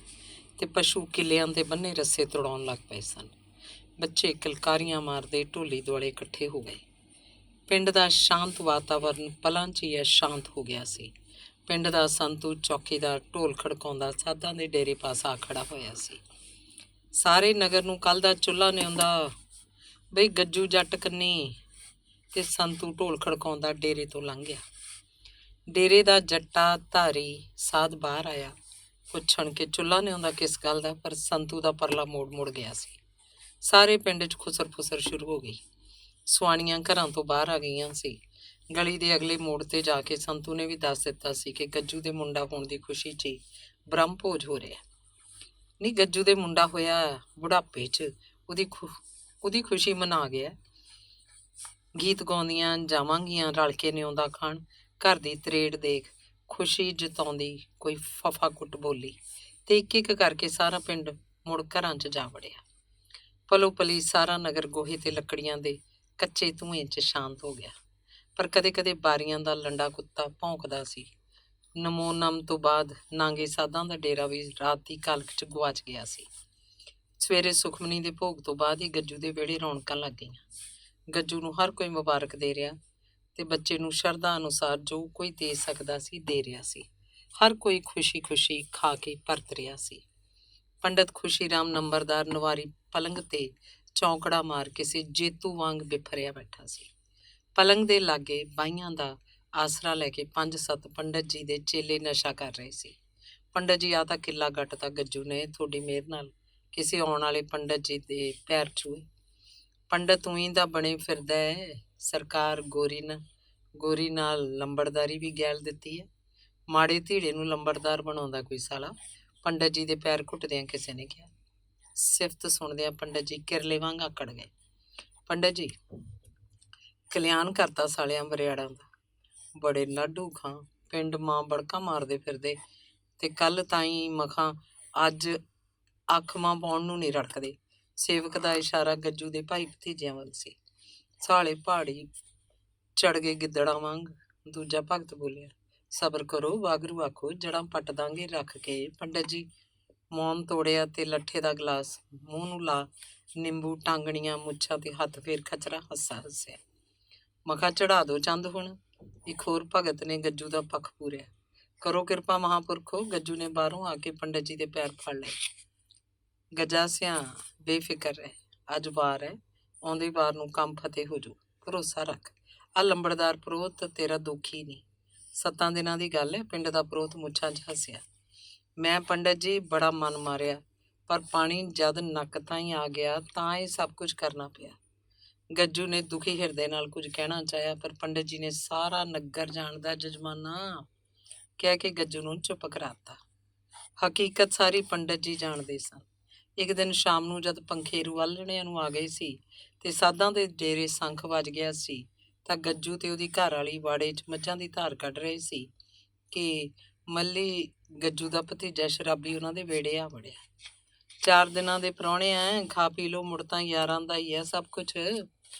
ਤੇ ਪਸ਼ੂ ਕਿੱਲਿਆਂ ਦੇ ਬੰਨੇ ਰੱਸੇ ਤੁੜਾਉਣ ਲੱਗ ਪਏ ਸਨ। ਬੱਚੇ ਕਿਲਕਾਰੀਆਂ ਮਾਰਦੇ ਢੋਲੀ ਦੁਆਲੇ ਇਕੱਠੇ ਹੋ ਗਏ। ਪਿੰਡ ਦਾ ਸ਼ਾਂਤ ਵਾਤਾਵਰਨ ਪਲਾਂ 'ਚ ਹੀ ਅਸ਼ਾਂਤ ਹੋ ਗਿਆ ਸੀ। ਪਿੰਡ ਦਾ ਸੰਤੂ ਚੌਕੀਦਾਰ ਢੋਲ ਖੜਕਾਉਂਦਾ ਸਾਧਾਂ ਦੇ ਡੇਰੇ ਪਾਸ ਆ ਖੜਾ ਹੋਇਆ ਸੀ। ਸਾਰੇ ਨਗਰ ਨੂੰ ਕੱਲ੍ਹ ਦਾ ਚੁੱਲ੍ਹਾ ਨਿਉਂਦਾ, ਬਈ ਗੱਜੂ ਜੱਟ ਕੰਨੀ। ਤੇ ਸੰਤੂ ਢੋਲ ਖੜਕਾਉਂਦਾ ਡੇਰੇ ਤੋਂ ਲੰਘ ਗਿਆ। ਡੇਰੇ ਦਾ ਜੱਟਾ ਧਾਰੀ ਸਾਧ ਬਾਹਰ ਆਇਆ, ਪੁੱਛਣ ਕਿ ਚੁੱਲ੍ਹਾ ਨਿਉਂਦਾ ਕਿਸ ਗੱਲ ਦਾ, ਪਰ ਸੰਤੂ ਦਾ ਪਰਲਾ ਮੋੜ ਗਿਆ ਸੀ। ਸਾਰੇ ਪਿੰਡ 'ਚ ਖੁਸਰ ਫੁਸਰ ਸ਼ੁਰੂ ਹੋ ਗਈ। ਸੁਆਣੀਆਂ ਘਰਾਂ ਤੋਂ ਬਾਹਰ ਆ ਗਈਆਂ ਸੀ। ਗਲੀ ਦੇ ਅਗਲੇ ਮੋੜ 'ਤੇ ਜਾ ਕੇ ਸੰਤੂ ਨੇ ਵੀ ਦੱਸ ਦਿੱਤਾ ਸੀ ਕਿ ਗੱਜੂ ਦੇ ਮੁੰਡਾ ਹੋਣ ਦੀ ਖੁਸ਼ੀ 'ਚ ਹੀ ਬ੍ਰਹਮ ਭੋਜ ਹੋ ਰਿਹਾ। ਨਹੀਂ, ਗੱਜੂ ਦੇ ਮੁੰਡਾ ਹੋਇਆ ਬੁਢਾਪੇ 'ਚ, ਉਹਦੀ ਖੁਸ਼ੀ ਮਨਾ ਗਿਆ। ਗੀਤ ਗਾਉਂਦੀਆਂ ਜਾਵਾਂਗੀਆਂ ਰਲ ਕੇ ਨਿਉਂਦਾ ਖਾਣ, ਘਰ ਦੀ ਤਰੇੜ ਦੇਖ ਖੁਸ਼ੀ ਜਤਾਉਂਦੀ ਕੋਈ ਫਫਾ ਕੁੱਟ ਬੋਲੀ, ਤੇ ਇੱਕ ਇੱਕ ਕਰਕੇ ਸਾਰਾ ਪਿੰਡ ਮੁੜ ਘਰਾਂ 'ਚ ਜਾ ਵੜਿਆ। ਪਲੋ ਪਲੀ ਸਾਰਾ ਨਗਰ ਗੋਹੇ ਤੇ ਲੱਕੜੀਆਂ ਦੇ ਕੱਚੇ ਧੂੰਏਂ 'ਚ ਸ਼ਾਂਤ ਹੋ ਗਿਆ, ਪਰ ਕਦੇ ਕਦੇ ਬਾਰੀਆਂ ਦਾ ਲੰਡਾ ਕੁੱਤਾ ਭੌਂਕਦਾ ਸੀ। ਨਮੋ ਨਮ ਤੋਂ ਬਾਅਦ ਨਾਂਗੇ ਸਾਧਾਂ ਦਾ ਡੇਰਾ ਵੀ ਰਾਤ ਦੀ ਕਾਲਖ 'ਚ ਗੁਆਚ ਗਿਆ ਸੀ। ਸਵੇਰੇ ਸੁਖਮਨੀ ਦੇ ਭੋਗ ਤੋਂ ਬਾਅਦ ਹੀ ਗੱਜੂ ਦੇ ਵਿਹੜੇ ਰੌਣਕਾਂ ਲੱਗ ਗਈਆਂ। ਗੱਜੂ ਨੂੰ ਹਰ ਕੋਈ ਮੁਬਾਰਕ ਦੇ ਰਿਹਾ ਤੇ ਬੱਚੇ ਨੂੰ ਸ਼ਰਧਾ ਅਨੁਸਾਰ ਜੋ ਕੋਈ ਦੇ ਸਕਦਾ ਸੀ ਦੇ ਰਿਹਾ ਸੀ। ਹਰ ਕੋਈ ਖੁਸ਼ੀ ਖੁਸ਼ੀ ਖਾ ਕੇ ਪਰਤ ਰਿਹਾ ਸੀ। ਪੰਡਤ ਖੁਸ਼ੀ ਰਾਮ ਨੰਬਰਦਾਰ ਨਵਾਰੀ ਪਲੰਗ ਤੇ ਚੌਂਕੜਾ ਮਾਰ ਕਿਸੇ ਜੇਤੂ ਵਾਂਗ ਬਿਫਰਿਆ ਬੈਠਾ ਸੀ। ਪਲੰਗ ਦੇ ਲਾਗੇ ਬਾਈਆਂ ਦਾ ਆਸਰਾ ਲੈ ਕੇ 5-7 ਪੰਡਤ ਜੀ ਦੇ ਚੇਲੇ ਨਸ਼ਾ ਕਰ ਰਹੇ ਸੀ। ਪੰਡਤ ਜੀ, ਆ ਤਾਂ ਕਿੱਲਾ ਗੱਟਤਾ ਗੱਜੂ ਨੇ, ਤੁਹਾਡੀ ਮਿਹਰ ਨਾਲ ਕਿਸੇ ਆਉਣ ਵਾਲੇ ਪੰਡਤ ਜੀ ਦੇ ਪੈਰ ਛੂਏ। ਪੰਡਤ ਊਈਂ ਦਾ ਬਣੇ ਫਿਰਦਾ ਹੈ, ਸਰਕਾਰ ਗੋਰੀ ਨਾਲ ਲੰਬੜਦਾਰੀ ਵੀ ਗੈਲ ਦਿੱਤੀ ਹੈ। ਮਾੜੇ ਧੀੜੇ ਨੂੰ ਲੰਬੜਦਾਰ ਬਣਾਉਂਦਾ ਕੋਈ ਸਾਲਾ, ਪੰਡਤ ਜੀ ਦੇ ਪੈਰ ਘੁੱਟਦਿਆਂ ਕਿਸੇ ਨੇ ਕਿਹਾ। ਸਿਫਤ ਸੁਣਦਿਆਂ ਪੰਡਤ ਜੀ ਕਿਰਲੇ ਵਾਂਗ ਆਕੜ ਗਏ। ਪੰਡਤ ਜੀ, ਕਲਿਆਣ ਕਰਤਾ ਸਾਲਿਆਂ ਬਰਿਆੜਾਂ ਦਾ, ਬੜੇ ਨਾਢੂ ਖਾਂ, ਪਿੰਡ ਮਾਂ ਬੜਕਾ ਮਾਰਦੇ ਫਿਰਦੇ ਤੇ ਕੱਲ ਤਾਈਂ ਮਖਾਂ ਅੱਜ ਅੱਖ ਮਾਂ ਪਾਉਣ ਨੂੰ ਨਹੀਂ ਰੜਕਦੇ। ਸੇਵਕ ਦਾ ਇਸ਼ਾਰਾ ਗੱਜੂ ਦੇ ਭਾਈ ਭਤੀਜਿਆਂ ਵੱਲ ਸੀ। ਸਾਲੇ ਪਹਾੜੀ ਚੜ ਗਏ ਗਿੱਦੜਾਂ ਵਾਂਗ। ਦੂਜਾ ਭਗਤ ਬੋਲਿਆ, ਸਬਰ ਕਰੋ, ਵਾਗਰੂ ਆਖੋ, ਜੜਾਂ ਪੱਟ ਦਾਂਗੇ ਰੱਖ ਕੇ। ਪੰਡਤ ਜੀ ਮੌਨ ਤੋੜਿਆ ਤੇ ਲੱਠੇ ਦਾ ਗਲਾਸ ਮੂੰਹ ਨੂੰ ਲਾ, ਨਿੰਬੂ, ਟਾਂਗਣੀਆਂ, ਮੁੱਛਾਂ ਤੇ ਹੱਥ ਫੇਰ ਖਚਰਾ ਹੱਸਾ ਹੱਸਿਆ। ਮਖਾ ਚੜਾ ਦੋ ਚੰਦ ਹੁਣ। ਇੱਕ ਹੋਰ ਭਗਤ ਨੇ ਗੱਜੂ ਦਾ ਪੱਖ ਪੂਰਿਆ। ਕਰੋ ਕਿਰਪਾ ਮਹਾਂਪੁਰਖੋ। ਗੱਜੂ ਨੇ ਬਾਹਰੋਂ ਆ ਕੇ ਪੰਡਤ ਜੀ ਦੇ ਪੈਰ ਫੜ ਲਏ। ਗੱਜਾ ਸਿਆਂ, ਬੇਫਿਕਰ ਰਹਿ, ਅੱਜ ਵਾਰ ਹੈ, ਆਉਂਦੇ ਵਾਰ ਨੂੰ ਕੰਮ ਫਤਿਹ ਹੋ ਜੂ, ਭਰੋਸਾ ਰੱਖ। ਆ ਲੰਬੜਦਾਰ ਪ੍ਰੋਤ ਤੇਰਾ ਦੋਖੀ ਨਹੀਂ। 7 ਦਿਨਾਂ ਦੀ ਗੱਲ ਹੈ। ਪਿੰਡ ਦਾ ਪ੍ਰੋਤ ਮੁੱਛਾਂ 'ਚ ਹੱਸਿਆ। ਮੈਂ ਪੰਡਤ ਜੀ ਬੜਾ ਮਨ ਮਾਰਿਆ, ਪਰ ਪਾਣੀ ਜਦ ਨੱਕ ਤਾਈਂ ਆ ਗਿਆ ਤਾਂ ਇਹ ਸਭ ਕੁਝ ਕਰਨਾ ਪਿਆ। ਗੱਜੂ ਨੇ ਦੁਖੀ ਹਿਰਦੇ ਨਾਲ ਕੁਝ ਕਹਿਣਾ ਚਾਹਿਆ, ਪਰ ਪੰਡਤ ਜੀ ਨੇ ਸਾਰਾ ਨਗਰ ਜਾਣਦਾ ਜਜਮਾਨਾ ਕਹਿ ਕੇ ਗੱਜੂ ਨੂੰ ਚੁੱਪ ਕਰਾਤਾ। ਹਕੀਕਤ ਸਾਰੀ ਪੰਡਤ ਜੀ ਜਾਣਦੇ ਸਨ। ਇੱਕ ਦਿਨ ਸ਼ਾਮ ਨੂੰ ਜਦ ਪੰਖੇਰੂ ਆਲ੍ਹਣਿਆਂ ਨੂੰ ਆ ਗਏ ਸੀ ਤੇ ਸਾਧਾਂ ਦੇ ਡੇਰੇ ਸੰਖ ਵੱਜ ਗਿਆ ਸੀ, ਤਾਂ ਗੱਜੂ ਤੇ ਉਹਦੀ ਘਰ ਵਾਲੀ ਵਾੜੇ 'ਚ ਮੱਝਾਂ ਦੀ ਧਾਰ ਕੱਢ ਰਹੇ ਸੀ ਕਿ ਮੱਲੀ, ਗੱਜੂ ਦਾ ਭਤੀਜਾ ਸ਼ਰਾਬੀ, ਉਹਨਾਂ ਦੇ ਵਿਹੜੇ ਆ ਵੜਿਆ। 4 ਦਿਨਾਂ ਦੇ ਪ੍ਰਾਹੁਣੇ ਐ, ਖਾ ਪੀ ਲਓ, ਮੁੜ ਤਾਂ ਯਾਰਾਂ ਦਾ ਹੀ ਹੈ ਸਭ ਕੁਛ।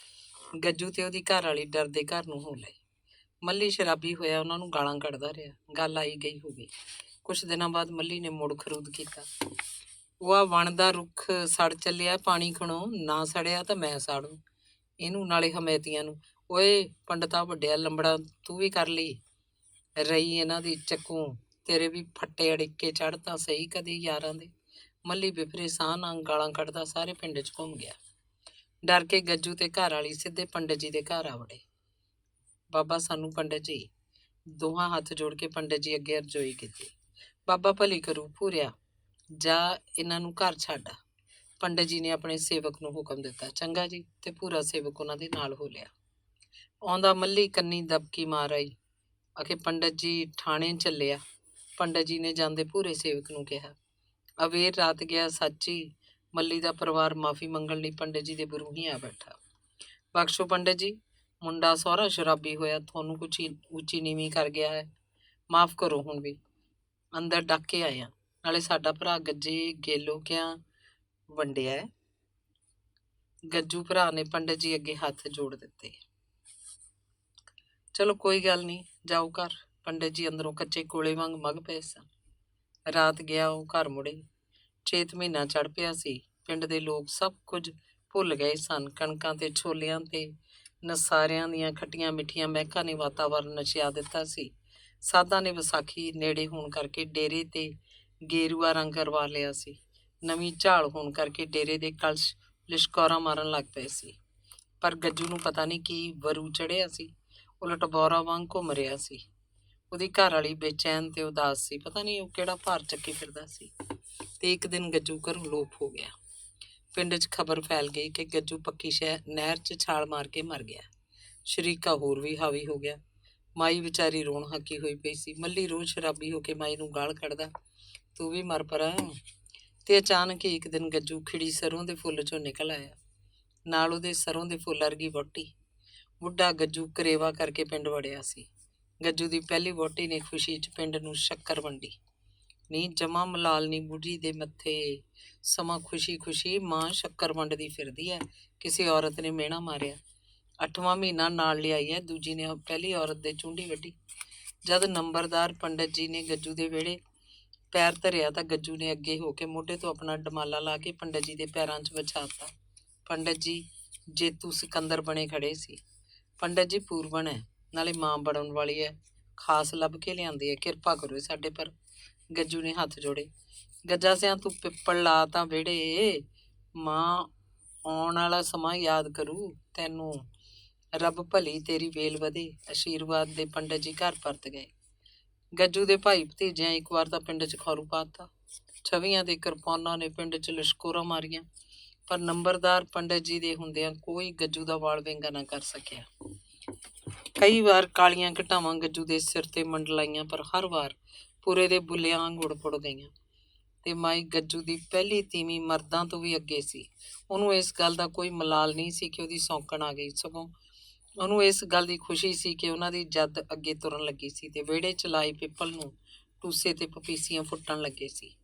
ਗੱਜੂ ਤੇ ਉਹਦੀ ਘਰ ਵਾਲੀ ਡਰਦੇ ਘਰ ਨੂੰ ਹੋ ਲਏ। ਮੱਲੀ ਸ਼ਰਾਬੀ ਹੋਇਆ ਉਹਨਾਂ ਨੂੰ ਗਾਲਾਂ ਕੱਢਦਾ ਰਿਹਾ। ਗੱਲ ਆਈ ਗਈ ਹੋ ਗਈ। ਕੁਛ ਦਿਨਾਂ ਬਾਅਦ ਮੱਲੀ ਨੇ ਮੁੜ ਖਰੂਦ ਕੀਤਾ। ਉਹ ਆ ਵਣ ਦਾ ਰੁੱਖ ਸੜ ਚੱਲਿਆ, ਪਾਣੀ ਖਣੋ, ਨਾ ਸੜਿਆ ਤਾਂ ਮੈਂ ਸਾੜੂ ਇਹਨੂੰ, ਨਾਲੇ ਹਮੈਤੀਆਂ ਨੂੰ। ਓਏ ਪੰਡਤਾ ਵੱਡਿਆ ਲੰਬੜਾ, ਤੂੰ ਵੀ ਕਰ ਲਈ ਰਹੀ ਇਹਨਾਂ ਦੀ ਚੱਕੂ, ਤੇਰੇ ਵੀ ਫੱਟੇ ਅੜਿੱਕੇ ਚੜ੍ਹ ਤਾਂ ਸਹੀ ਕਦੇ ਯਾਰਾਂ ਦੇ। ਮੱਲੀ ਬਿਫਰੇ ਸਾਹ ਨਾਲ ਗਾਲਾਂ ਕੱਢਦਾ ਸਾਰੇ ਪਿੰਡ 'ਚ ਘੁੰਮ ਗਿਆ। ਡਰ ਕੇ ਗੱਜੂ ਤੇ ਘਰ ਵਾਲੀ ਸਿੱਧੇ ਪੰਡਤ ਜੀ ਦੇ ਘਰ ਆ ਵੜੇ। ਬਾਬਾ ਸਾਨੂੰ ਪੰਡਤ ਜੀ। ਦੋਹਾਂ ਹੱਥ ਜੋੜ ਕੇ ਪੰਡਤ ਜੀ ਅੱਗੇ ਅਰਜ਼ੋਈ ਕੀਤੀ। ਬਾਬਾ ਭਲੀ ਕਰੂ, ਭੂਰਿਆ ਜਾ ਇਹਨਾਂ ਨੂੰ ਘਰ ਛੱਡ। ਪੰਡਤ ਜੀ ਨੇ ਆਪਣੇ ਸੇਵਕ ਨੂੰ ਹੁਕਮ ਦਿੱਤਾ। ਚੰਗਾ ਜੀ। ਤੇ ਪੂਰਾ ਸੇਵਕ ਉਹਨਾਂ ਦੇ ਨਾਲ ਹੋ ਲਿਆ। ਆਉਂਦਾ ਮੱਲੀ ਕੰਨੀ ਦਬਕੀ ਮਾਰ ਆਈ, ਆਖੇ ਪੰਡਤ ਜੀ ਠਾਣੇ ਚੱਲਿਆ। ਪੰਡਤ ਜੀ ਨੇ ਜਾਂਦੇ ਪੂਰੇ ਸੇਵਕ ਨੂੰ ਕਿਹਾ, ਅਵੇਰ ਰਾਤ ਗਿਆ ਸੱਚੀ। ਮੱਲੀ ਦਾ ਪਰਿਵਾਰ ਮਾਫੀ ਮੰਗਣ ਲਈ ਪੰਡਤ ਜੀ ਦੇ ਬਰੂਹੀ ਆ ਬੈਠਾ। ਬਖਸ਼ੋ ਪੰਡਤ ਜੀ, ਮੁੰਡਾ ਸਹੁਰਾ ਸ਼ਰਾਬੀ ਹੋਇਆ, ਤੁਹਾਨੂੰ ਕੁਛ ਉੱਚੀ ਨੀਵੀਂ ਕਰ ਗਿਆ ਹੈ, ਮਾਫ ਕਰੋ। ਹੁਣ ਵੀ ਅੰਦਰ ਡੱਕ ਕੇ ਆਇਆ, ਨਾਲੇ ਸਾਡਾ ਭਰਾ ਗੱਜੇ ਗੇਲੋ ਕਿਆ ਵੰਡਿਆ। ਗੱਜੂ ਭਰਾ ਨੇ ਪੰਡਤ ਜੀ ਅੱਗੇ ਹੱਥ ਜੋੜ ਦਿੱਤੇ। ਚਲੋ ਕੋਈ ਗੱਲ ਨਹੀਂ, ਜਾਓ ਘਰ। ਪੰਡਤ ਜੀ ਅੰਦਰੋਂ ਕੱਚੇ ਕੋਲੇ ਵਾਂਗ ਮਗ ਪਏ ਸਨ। ਰਾਤ ਗਿਆ ਉਹ ਘਰ ਮੁੜੇ। ਚੇਤ ਮਹੀਨਾ ਚੜ੍ਹ ਪਿਆ ਸੀ। ਪਿੰਡ ਦੇ ਲੋਕ ਸਭ ਕੁਝ ਭੁੱਲ ਗਏ ਸਨ। ਕਣਕਾਂ ਤੇ ਛੋਲਿਆਂ ਤੇ ਨਸਾਰਿਆਂ ਦੀਆਂ ਖੱਟੀਆਂ ਮਿੱਠੀਆਂ ਮਹਿਕਾਂ ਨੇ ਵਾਤਾਵਰਨ ਨਸ਼ਿਆ ਦਿੱਤਾ ਸੀ। ਸਾਧਾਂ ਨੇ ਵਿਸਾਖੀ ਨੇੜੇ ਹੋਣ ਕਰਕੇ ਡੇਰੇ ਤੇ ਗੇਰੂਆ ਰੰਗ ਕਰਵਾ ਲਿਆ ਸੀ। ਨਵੀਂ ਝਾਲ ਹੋਣ ਕਰਕੇ ਡੇਰੇ ਦੇ ਕਲਸ਼ ਲਿਸ਼ਕੌਰਾਂ ਮਾਰਨ ਲੱਗ ਪਏ ਸੀ। ਪਰ ਗੱਜੂ ਨੂੰ ਪਤਾ ਨਹੀਂ ਕੀ ਵਰੂ ਚੜ੍ਹਿਆ ਸੀ। ਉਹ ਲਟਬੌਰਾ ਵਾਂਗ ਘੁੰਮ ਰਿਹਾ ਸੀ। ਉਹਦੀ ਘਰ ਵਾਲੀ ਬੇਚੈਨ ਤੇ ਉਦਾਸ ਸੀ। ਪਤਾ ਨਹੀਂ ਉਹ ਕਿਹੜਾ ਭਾਰ ਚੱਕੀ ਫਿਰਦਾ ਸੀ। ਤੇ ਇੱਕ ਦਿਨ ਗੱਜੂ ਘਰੋਂ ਲੋਪ ਹੋ ਗਿਆ। ਪਿੰਡ 'ਚ ਖਬਰ ਫੈਲ ਗਈ ਕਿ ਗੱਜੂ ਪੱਕੀ ਨਹਿਰ 'ਚ ਛਾਲ ਮਾਰ ਕੇ ਮਰ ਗਿਆ। ਸ਼ਰੀਕਾ ਹੋਰ ਵੀ ਹਾਵੀ ਹੋ ਗਿਆ। ਮਾਈ ਵਿਚਾਰੀ ਰੋਣ ਹੱਕੀ ਹੋਈ ਪਈ ਸੀ। ਮੱਲੀ ਰੋਜ਼ ਸ਼ਰਾਬੀ ਹੋ ਕੇ ਮਾਈ ਨੂੰ ਗਾਲ ਕੱਢਦਾ, ਤੂੰ ਵੀ ਮਰ ਪਰਾ। ਤੇ ਅਚਾਨਕ ਹੀ ਇੱਕ ਦਿਨ ਗੱਜੂ ਖਿੜੀ ਸਰੋਂ ਦੇ ਫੁੱਲ 'ਚੋਂ ਨਿਕਲ ਆਇਆ। ਨਾਲ ਉਹਦੇ ਸਰੋਂ ਦੇ ਫੁੱਲ ਵਰਗੀ ਵਹੁਟੀ। ਬੁੱਢਾ ਗੱਜੂ ਕਰੇਵਾ ਕਰਕੇ ਪਿੰਡ ਵੜਿਆ ਸੀ। ਗੱਜੂ ਦੀ ਪਹਿਲੀ ਵਹੁਟੀ ਨੇ ਖੁਸ਼ੀ 'ਚ ਪਿੰਡ ਨੂੰ ਸ਼ੱਕਰ ਵੰਡੀ। ਨੀ ਜਮਾ ਮਲਾਲ ਨੀ ਬੁੱਢੀ ਦੇ ਮੱਥੇ, ਸਮਾਂ ਖੁਸ਼ੀ ਖੁਸ਼ੀ ਮਾਂ ਸ਼ੱਕਰ ਵੰਡਦੀ ਫਿਰਦੀ ਹੈ। ਕਿਸੇ ਔਰਤ ਨੇ ਮਿਹਣਾ ਮਾਰਿਆ। 8ਵਾਂ ਮਹੀਨਾ ਨਾਲ ਲਿਆਈ ਹੈ। ਦੂਜੀ ਨੇ ਪਹਿਲੀ ਔਰਤ ਦੇ ਚੁੰਡੀ ਵੱਢੀ। ਜਦ ਨੰਬਰਦਾਰ ਪੰਡਤ ਜੀ ਨੇ ਗੱਜੂ ਦੇ ਵਿਹੜੇ ਪੈਰ ਧਰਿਆ ਤਾਂ ਗੱਜੂ ਨੇ ਅੱਗੇ ਹੋ ਕੇ ਮੋਢੇ ਤੋਂ ਆਪਣਾ ਡਮਾਲਾ ਲਾ ਕੇ ਪੰਡਤ ਜੀ ਦੇ ਪੈਰਾਂ 'ਚ ਵਿਛਾਤਾ। ਪੰਡਤ ਜੀ ਜੇਤੂ ਸਿਕੰਦਰ ਬਣੇ ਖੜੇ ਸੀ। ਪੰਡਤ ਜੀ ਪੂਰਬਣ ਹੈ, ਨਾਲੇ ਮਾਂ ਬਣਨ ਵਾਲੀ ਹੈ, ਖਾਸ ਲੱਭ ਕੇ ਲਿਆਂਦੀ ਹੈ, ਕਿਰਪਾ ਕਰੋ ਸਾਡੇ ਪਰ। ਗੱਜੂ ਨੇ ਹੱਥ ਜੋੜੇ। ਗੱਜਾ ਸਿਆਂ ਤੂੰ ਪਿੱਪਲ ਲਾ ਤਾਂ ਵਿਹੜੇ, ਮਾਂ ਆਉਣ ਵਾਲਾ ਸਮਾਂ ਯਾਦ ਕਰੂ ਤੈਨੂੰ। ਰੱਬ ਭਲੀ ਤੇਰੀ ਵੇਲ ਵਧੇ। ਆਸ਼ੀਰਵਾਦ ਦੇ ਪੰਡਤ ਜੀ ਘਰ ਪਰਤ ਗਏ। ਗੱਜੂ ਦੇ ਭਾਈ ਭਤੀਜਿਆਂ ਇੱਕ ਵਾਰ ਤਾਂ ਪਿੰਡ 'ਚ ਖੌਰੂ ਪਾਤਾ। ਛਵੀਆਂ ਦੇ ਕਿਰਪਾਨਾਂ ਨੇ ਪਿੰਡ 'ਚ ਲਿਸ਼ਕੋਰਾਂ ਮਾਰੀਆਂ, ਪਰ ਨੰਬਰਦਾਰ ਪੰਡਤ ਜੀ ਦੇ ਹੁੰਦਿਆਂ ਕੋਈ ਗੱਜੂ ਦਾ ਵਾਲ ਵਿੰਗਾ ਨਾ ਕਰ ਸਕਿਆ। ਕਈ ਵਾਰ ਕਾਲੀਆਂ ਘਟਾਵਾਂ ਗੱਜੂ ਦੇ ਸਿਰ ਤੇ ਮੰਡਲਾਈਆਂ, ਪਰ ਹਰ ਵਾਰ ਪੂਰੇ ਦੇ ਬੁੱਲਿਆਂ ਵਾਂਗ ਉੜ ਗਈਆਂ। ਤੇ ਮਾਈ ਗੱਜੂ ਦੀ ਪਹਿਲੀ ਤੀਵੀਂ ਮਰਦਾਂ ਤੋਂ ਵੀ ਅੱਗੇ ਸੀ। ਉਹਨੂੰ ਇਸ ਗੱਲ ਦਾ ਕੋਈ ਮਲਾਲ ਨਹੀਂ ਸੀ ਕਿ ਉਹਦੀ ਸੌਂਕਣ ਆ ਗਈ, ਸਗੋਂ ਉਹਨੂੰ ਇਸ ਗੱਲ ਦੀ ਖੁਸ਼ੀ ਸੀ ਕਿ ਉਹਨਾਂ ਦੀ ਜੱਦ ਅੱਗੇ ਤੁਰਨ ਲੱਗੀ ਸੀ ਤੇ ਵਿਹੜੇ 'ਚ ਲਾਈ ਪਿੱਪਲ ਨੂੰ ਟੂਸੇ ਤੇ ਪਪੀਸੀਆਂ ਫੁੱਟਣ ਲੱਗੇ ਸੀ।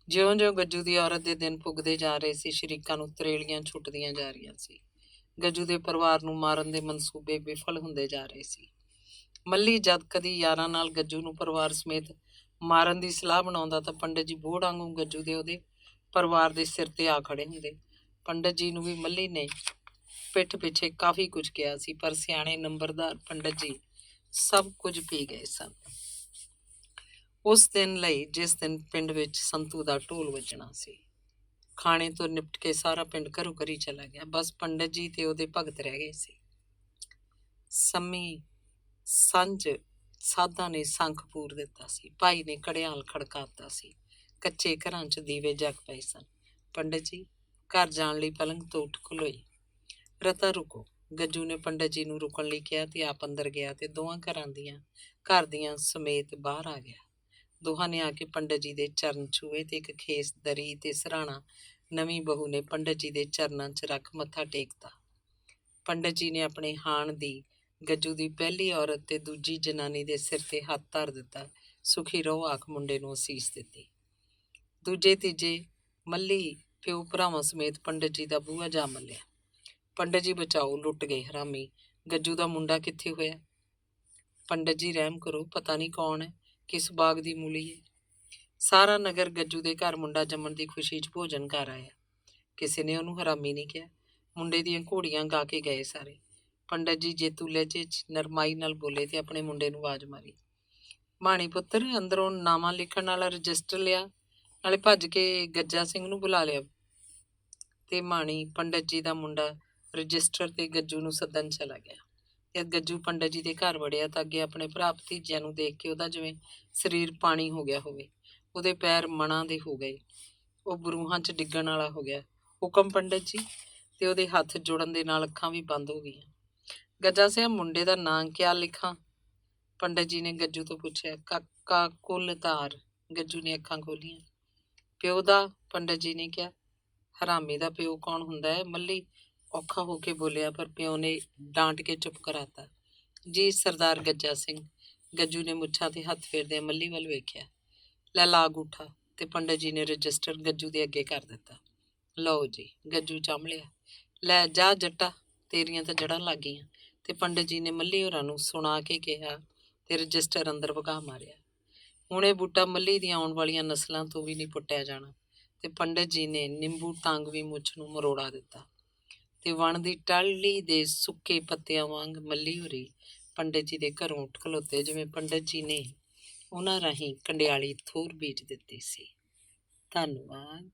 ਜਿਉਂ-ਜਿਉਂ ਗੱਜੂ ਦੀ ਔਰਤ ਦੇ ਦਿਨ ਪੁੱਗਦੇ ਜਾ ਰਹੇ ਸੀ, ਸ਼ਰੀਕਾਂ ਨੂੰ ਤਰੇਲੀਆਂ ਛੁੱਟਦੀਆਂ ਜਾ ਰਹੀਆਂ ਸੀ। ਗੱਜੂ ਦੇ ਪਰਿਵਾਰ ਨੂੰ ਮਾਰਨ ਦੇ ਮਨਸੂਬੇ ਵਿਫਲ ਹੁੰਦੇ ਜਾ ਰਹੇ ਸੀ। ਮੱਲੀ ਜਦ ਕਦੀ ਯਾਰਾਂ ਨਾਲ ਗੱਜੂ ਨੂੰ ਪਰਿਵਾਰ ਸਮੇਤ ਮਾਰਨ ਦੀ ਸਲਾਹ ਬਣਾਉਂਦਾ ਤਾਂ ਪੰਡਿਤ ਜੀ ਬੋੜ ਵਾਂਗੂ ਗੱਜੂ ਦੇ ਉਹਦੇ ਪਰਿਵਾਰ ਦੇ ਸਿਰ ਤੇ ਆ ਖੜੇ ਹੁੰਦੇ। ਪੰਡਿਤ ਜੀ ਨੂੰ ਵੀ ਮੱਲੀ ਨੇ ਪਿੱਠ ਪਿੱਛੇ ਕਾਫੀ ਕੁਝ ਕਿਹਾ ਸੀ, ਪਰ ਸਿਆਣੇ ਨੰਬਰਦਾਰ ਪੰਡਿਤ ਜੀ ਸਭ ਕੁਝ ਪੀ ਗਏ ਸਨ। ਉਸ ਦਿਨ ਲਈ ਜਿਸ ਦਿਨ ਪਿੰਡ ਵਿੱਚ ਸੰਤੂ ਦਾ ਢੋਲ ਵੱਜਣਾ ਸੀ। ਖਾਣੇ ਤੋਂ ਨਿਪਟ ਕੇ ਸਾਰਾ ਪਿੰਡ ਘਰੋਂ ਘਰੀ ਚਲਾ ਗਿਆ। ਬਸ ਪੰਡਿਤ ਜੀ ਤੇ ਉਹਦੇ ਭਗਤ ਰਹਿ ਗਏ ਸੀ। ਸੰਮੀ ਸੰਝ ਸਾਧਾਂ ਨੇ ਸੰਖ ਪੂਰ ਦਿੱਤਾ ਸੀ। ਭਾਈ ਨੇ ਘੜਿਆਲ ਖੜਕਾਤਾ ਸੀ। ਕੱਚੇ ਘਰਾਂ 'ਚ ਦੀਵੇ ਜਗ ਪਏ ਸਨ। ਪੰਡਿਤ ਜੀ ਘਰ ਜਾਣ ਲਈ ਪਲੰਗ ਤੋਂ ਉੱਠ ਖਲੋਈ। ਰਤਾ ਰੁਕੋ, ਗੱਜੂ ਨੇ ਪੰਡਿਤ ਜੀ ਨੂੰ ਰੁਕਣ ਲਈ ਕਿਹਾ ਤੇ ਆਪ ਅੰਦਰ ਗਿਆ ਤੇ ਦੋਹਾਂ ਘਰ ਦੀਆਂ ਸਮੇਤ ਬਾਹਰ ਆ ਗਿਆ। ਦੋਹਾਂ ਨੇ ਆ ਕੇ ਪੰਡਿਤ ਜੀ ਦੇ ਚਰਨ ਛੂਏ ਤੇ ਇੱਕ ਖੇਸ ਦਰੀ ਤੇ ਸਰਾਣਾ ਨਵੀਂ ਬਹੂ ਨੇ ਪੰਡਿਤ ਜੀ ਦੇ ਚਰਨਾਂ 'ਚ ਰੱਖ ਮੱਥਾ ਟੇਕਤਾ। ਪੰਡਿਤ ਜੀ ਨੇ ਆਪਣੇ ਹਾਣ ਦੀ, ਗੱਜੂ ਦੀ ਪਹਿਲੀ ਔਰਤ ਤੇ ਦੂਜੀ ਜਨਾਨੀ ਦੇ ਸਿਰ ਤੇ ਹੱਥ ਧਰ ਦਿੱਤਾ। ਸੁਖੀ ਰਹੋ ਆਖ ਮੁੰਡੇ ਨੂੰ ਅਸੀਸ ਦਿੱਤੀ। ਦੂਜੇ ਤੀਜੇ ਮੱਲੀ ਪਿਓ ਭਰਾਵਾਂ ਸਮੇਤ ਪੰਡਿਤ ਜੀ ਦਾ ਬੂਹਾ ਜਾ ਮੱਲਿਆ। ਪੰਡਿਤ ਜੀ ਬਚਾਓ, ਲੁੱਟ ਗਏ ਹਰਾਮੀ, ਗੱਜੂ ਦਾ ਮੁੰਡਾ ਕਿੱਥੇ ਹੋਇਆ? ਪੰਡਿਤ ਜੀ ਰਹਿਮ ਕਰੋ, ਪਤਾ ਨਹੀਂ ਕੌਣ ਹੈ, ਕਿਸ ਬਾਗ ਦੀ ਮੂਲੀ ਹੈ। ਸਾਰਾ ਨਗਰ ਗੱਜੂ ਦੇ ਘਰ ਮੁੰਡਾ ਜੰਮਣ ਦੀ ਖੁਸ਼ੀ 'ਚ ਭੋਜਨ ਕਰ ਆਇਆ। ਕਿਸੇ ਨੇ ਉਹਨੂੰ ਹਰਾਮੀ ਨਹੀਂ ਕਿਹਾ। ਮੁੰਡੇ ਦੀਆਂ ਘੋੜੀਆਂ ਗਾ ਕੇ ਗਏ ਸਾਰੇ। ਪੰਡਿਤ ਜੀ ਜੇਤੂ ਲਹਿਜੇ 'ਚ ਨਰਮਾਈ ਨਾਲ ਬੋਲੇ ਤੇ ਆਪਣੇ ਮੁੰਡੇ ਨੂੰ ਆਵਾਜ਼ ਮਾਰੀ, ਮਾਣੀ ਪੁੱਤਰ, ਅੰਦਰੋਂ ਨਾਵਾਂ ਲਿਖਣ ਵਾਲਾ ਰਜਿਸਟਰ ਲਿਆ, ਨਾਲੇ ਭੱਜ ਕੇ ਗੱਜਾ ਸਿੰਘ ਨੂੰ ਬੁਲਾ ਲਿਆ। ਤੇ ਮਾਣੀ ਪੰਡਿਤ ਜੀ ਦਾ ਮੁੰਡਾ ਰਜਿਸਟਰ ਤੇ ਗੱਜੂ ਨੂੰ ਸੱਦਣ ਚਲਾ ਗਿਆ। ਜਦ ਗੱਜੂ ਪੰਡਿਤ ਜੀ ਦੇ ਘਰ ਵੜਿਆ ਤਾਂ ਅੱਗੇ ਆਪਣੇ ਭਰਾ ਭਤੀਜਿਆਂ ਨੂੰ ਦੇਖ ਕੇ ਉਹਦਾ ਜਿਵੇਂ ਸਰੀਰ ਪਾਣੀ ਹੋ ਗਿਆ ਹੋਵੇ। ਉਹਦੇ ਪੈਰ ਮਣਾਂ ਦੇ ਹੋ ਗਏ, ਉਹ ਬਰੂਹਾਂ 'ਚ ਡਿੱਗਣ ਵਾਲਾ ਹੋ ਗਿਆ। ਹੁਕਮ ਪੰਡਿਤ ਜੀ, ਤੇ ਉਹਦੇ ਹੱਥ ਜੁੜਨ ਦੇ ਨਾਲ ਅੱਖਾਂ ਵੀ ਬੰਦ ਹੋ ਗਈਆਂ। ਗੱਜਾ ਸਿਆ, ਮੁੰਡੇ ਦਾ ਨਾਂ ਕਿਆ ਲਿਖਾਂ? ਪੰਡਿਤ ਜੀ ਨੇ ਗੱਜੂ ਤੋਂ ਪੁੱਛਿਆ। ਕਾਕਾ ਕੁਲਤਾਰ। ਗੱਜੂ ਨੇ ਅੱਖਾਂ ਖੋਲੀਆਂ। ਪਿਓ ਦਾ? ਪੰਡਿਤ ਜੀ ਨੇ ਕਿਹਾ। ਹਰਾਮੀ ਦਾ ਪਿਓ ਕੌਣ ਹੁੰਦਾ ਹੈ? ਮੱਲੀ ਔਖਾ ਹੋ ਕੇ ਬੋਲਿਆ, ਪਰ ਪਿਓ ਨੇ ਡਾਂਟ ਕੇ ਚੁੱਪ ਕਰਾਤਾ। ਜੀ ਸਰਦਾਰ ਗੱਜਾ ਸਿੰਘ। ਗੱਜੂ ਨੇ ਮੁੱਛਾਂ ਤੇ ਹੱਥ ਫੇਰਦਿਆਂ ਮੱਲੀ ਵੱਲ ਵੇਖਿਆ। ਲੈ ਲਾ ਅੰਗੂਠਾ। ਤੇ ਪੰਡਿਤ ਜੀ ਨੇ ਰਜਿਸਟਰ ਗੱਜੂ ਦੇ ਅੱਗੇ ਕਰ ਦਿੱਤਾ। ਲਓ ਜੀ। ਗੱਜੂ ਚੰਮ ਲਿਆ। ਲੈ ਜਾ ਜੱਟਾ, ਤੇਰੀਆਂ ਤਾਂ ਜੜ੍ਹਾਂ ਲੱਗ ਗਈਆਂ। ਤੇ ਪੰਡਿਤ ਜੀ ਨੇ ਮੱਲੀ ਹੋਰਾਂ ਨੂੰ ਸੁਣਾ ਕੇ ਕਿਹਾ ਤੇ ਰਜਿਸਟਰ ਅੰਦਰ ਵਗਾ ਮਾਰਿਆ। ਹੁਣ ਇਹ ਬੂਟਾ ਮੱਲੀ ਦੀਆਂ ਆਉਣ ਵਾਲੀਆਂ ਨਸਲਾਂ ਤੋਂ ਵੀ ਨਹੀਂ ਪੁੱਟਿਆ ਜਾਣਾ। ਤੇ ਪੰਡਿਤ ਜੀ ਨੇ ਨਿੰਬੂ ਟਾਂਗਵੀ ਮੁੱਛ ਨੂੰ ਮਰੋੜਾ ਦਿੱਤਾ ਤੇ ਵਣ ਦੀ ਟਾਹਲੀ ਦੇ ਸੁੱਕੇ ਪੱਤਿਆਂ ਵਾਂਗ ਮੱਲੀ ਹੋਰੀ ਪੰਡਿਤ ਜੀ ਦੇ ਘਰੋਂ ਉੱਠ ਖਲੋਤੇ, ਜਿਵੇਂ ਪੰਡਿਤ ਜੀ ਨੇ ਉਹਨਾਂ ਰਾਹੀਂ ਕੰਡਿਆਲੀ ਥੋਰ ਬੀਜ ਦਿੱਤੀ ਸੀ। ਧੰਨਵਾਦ।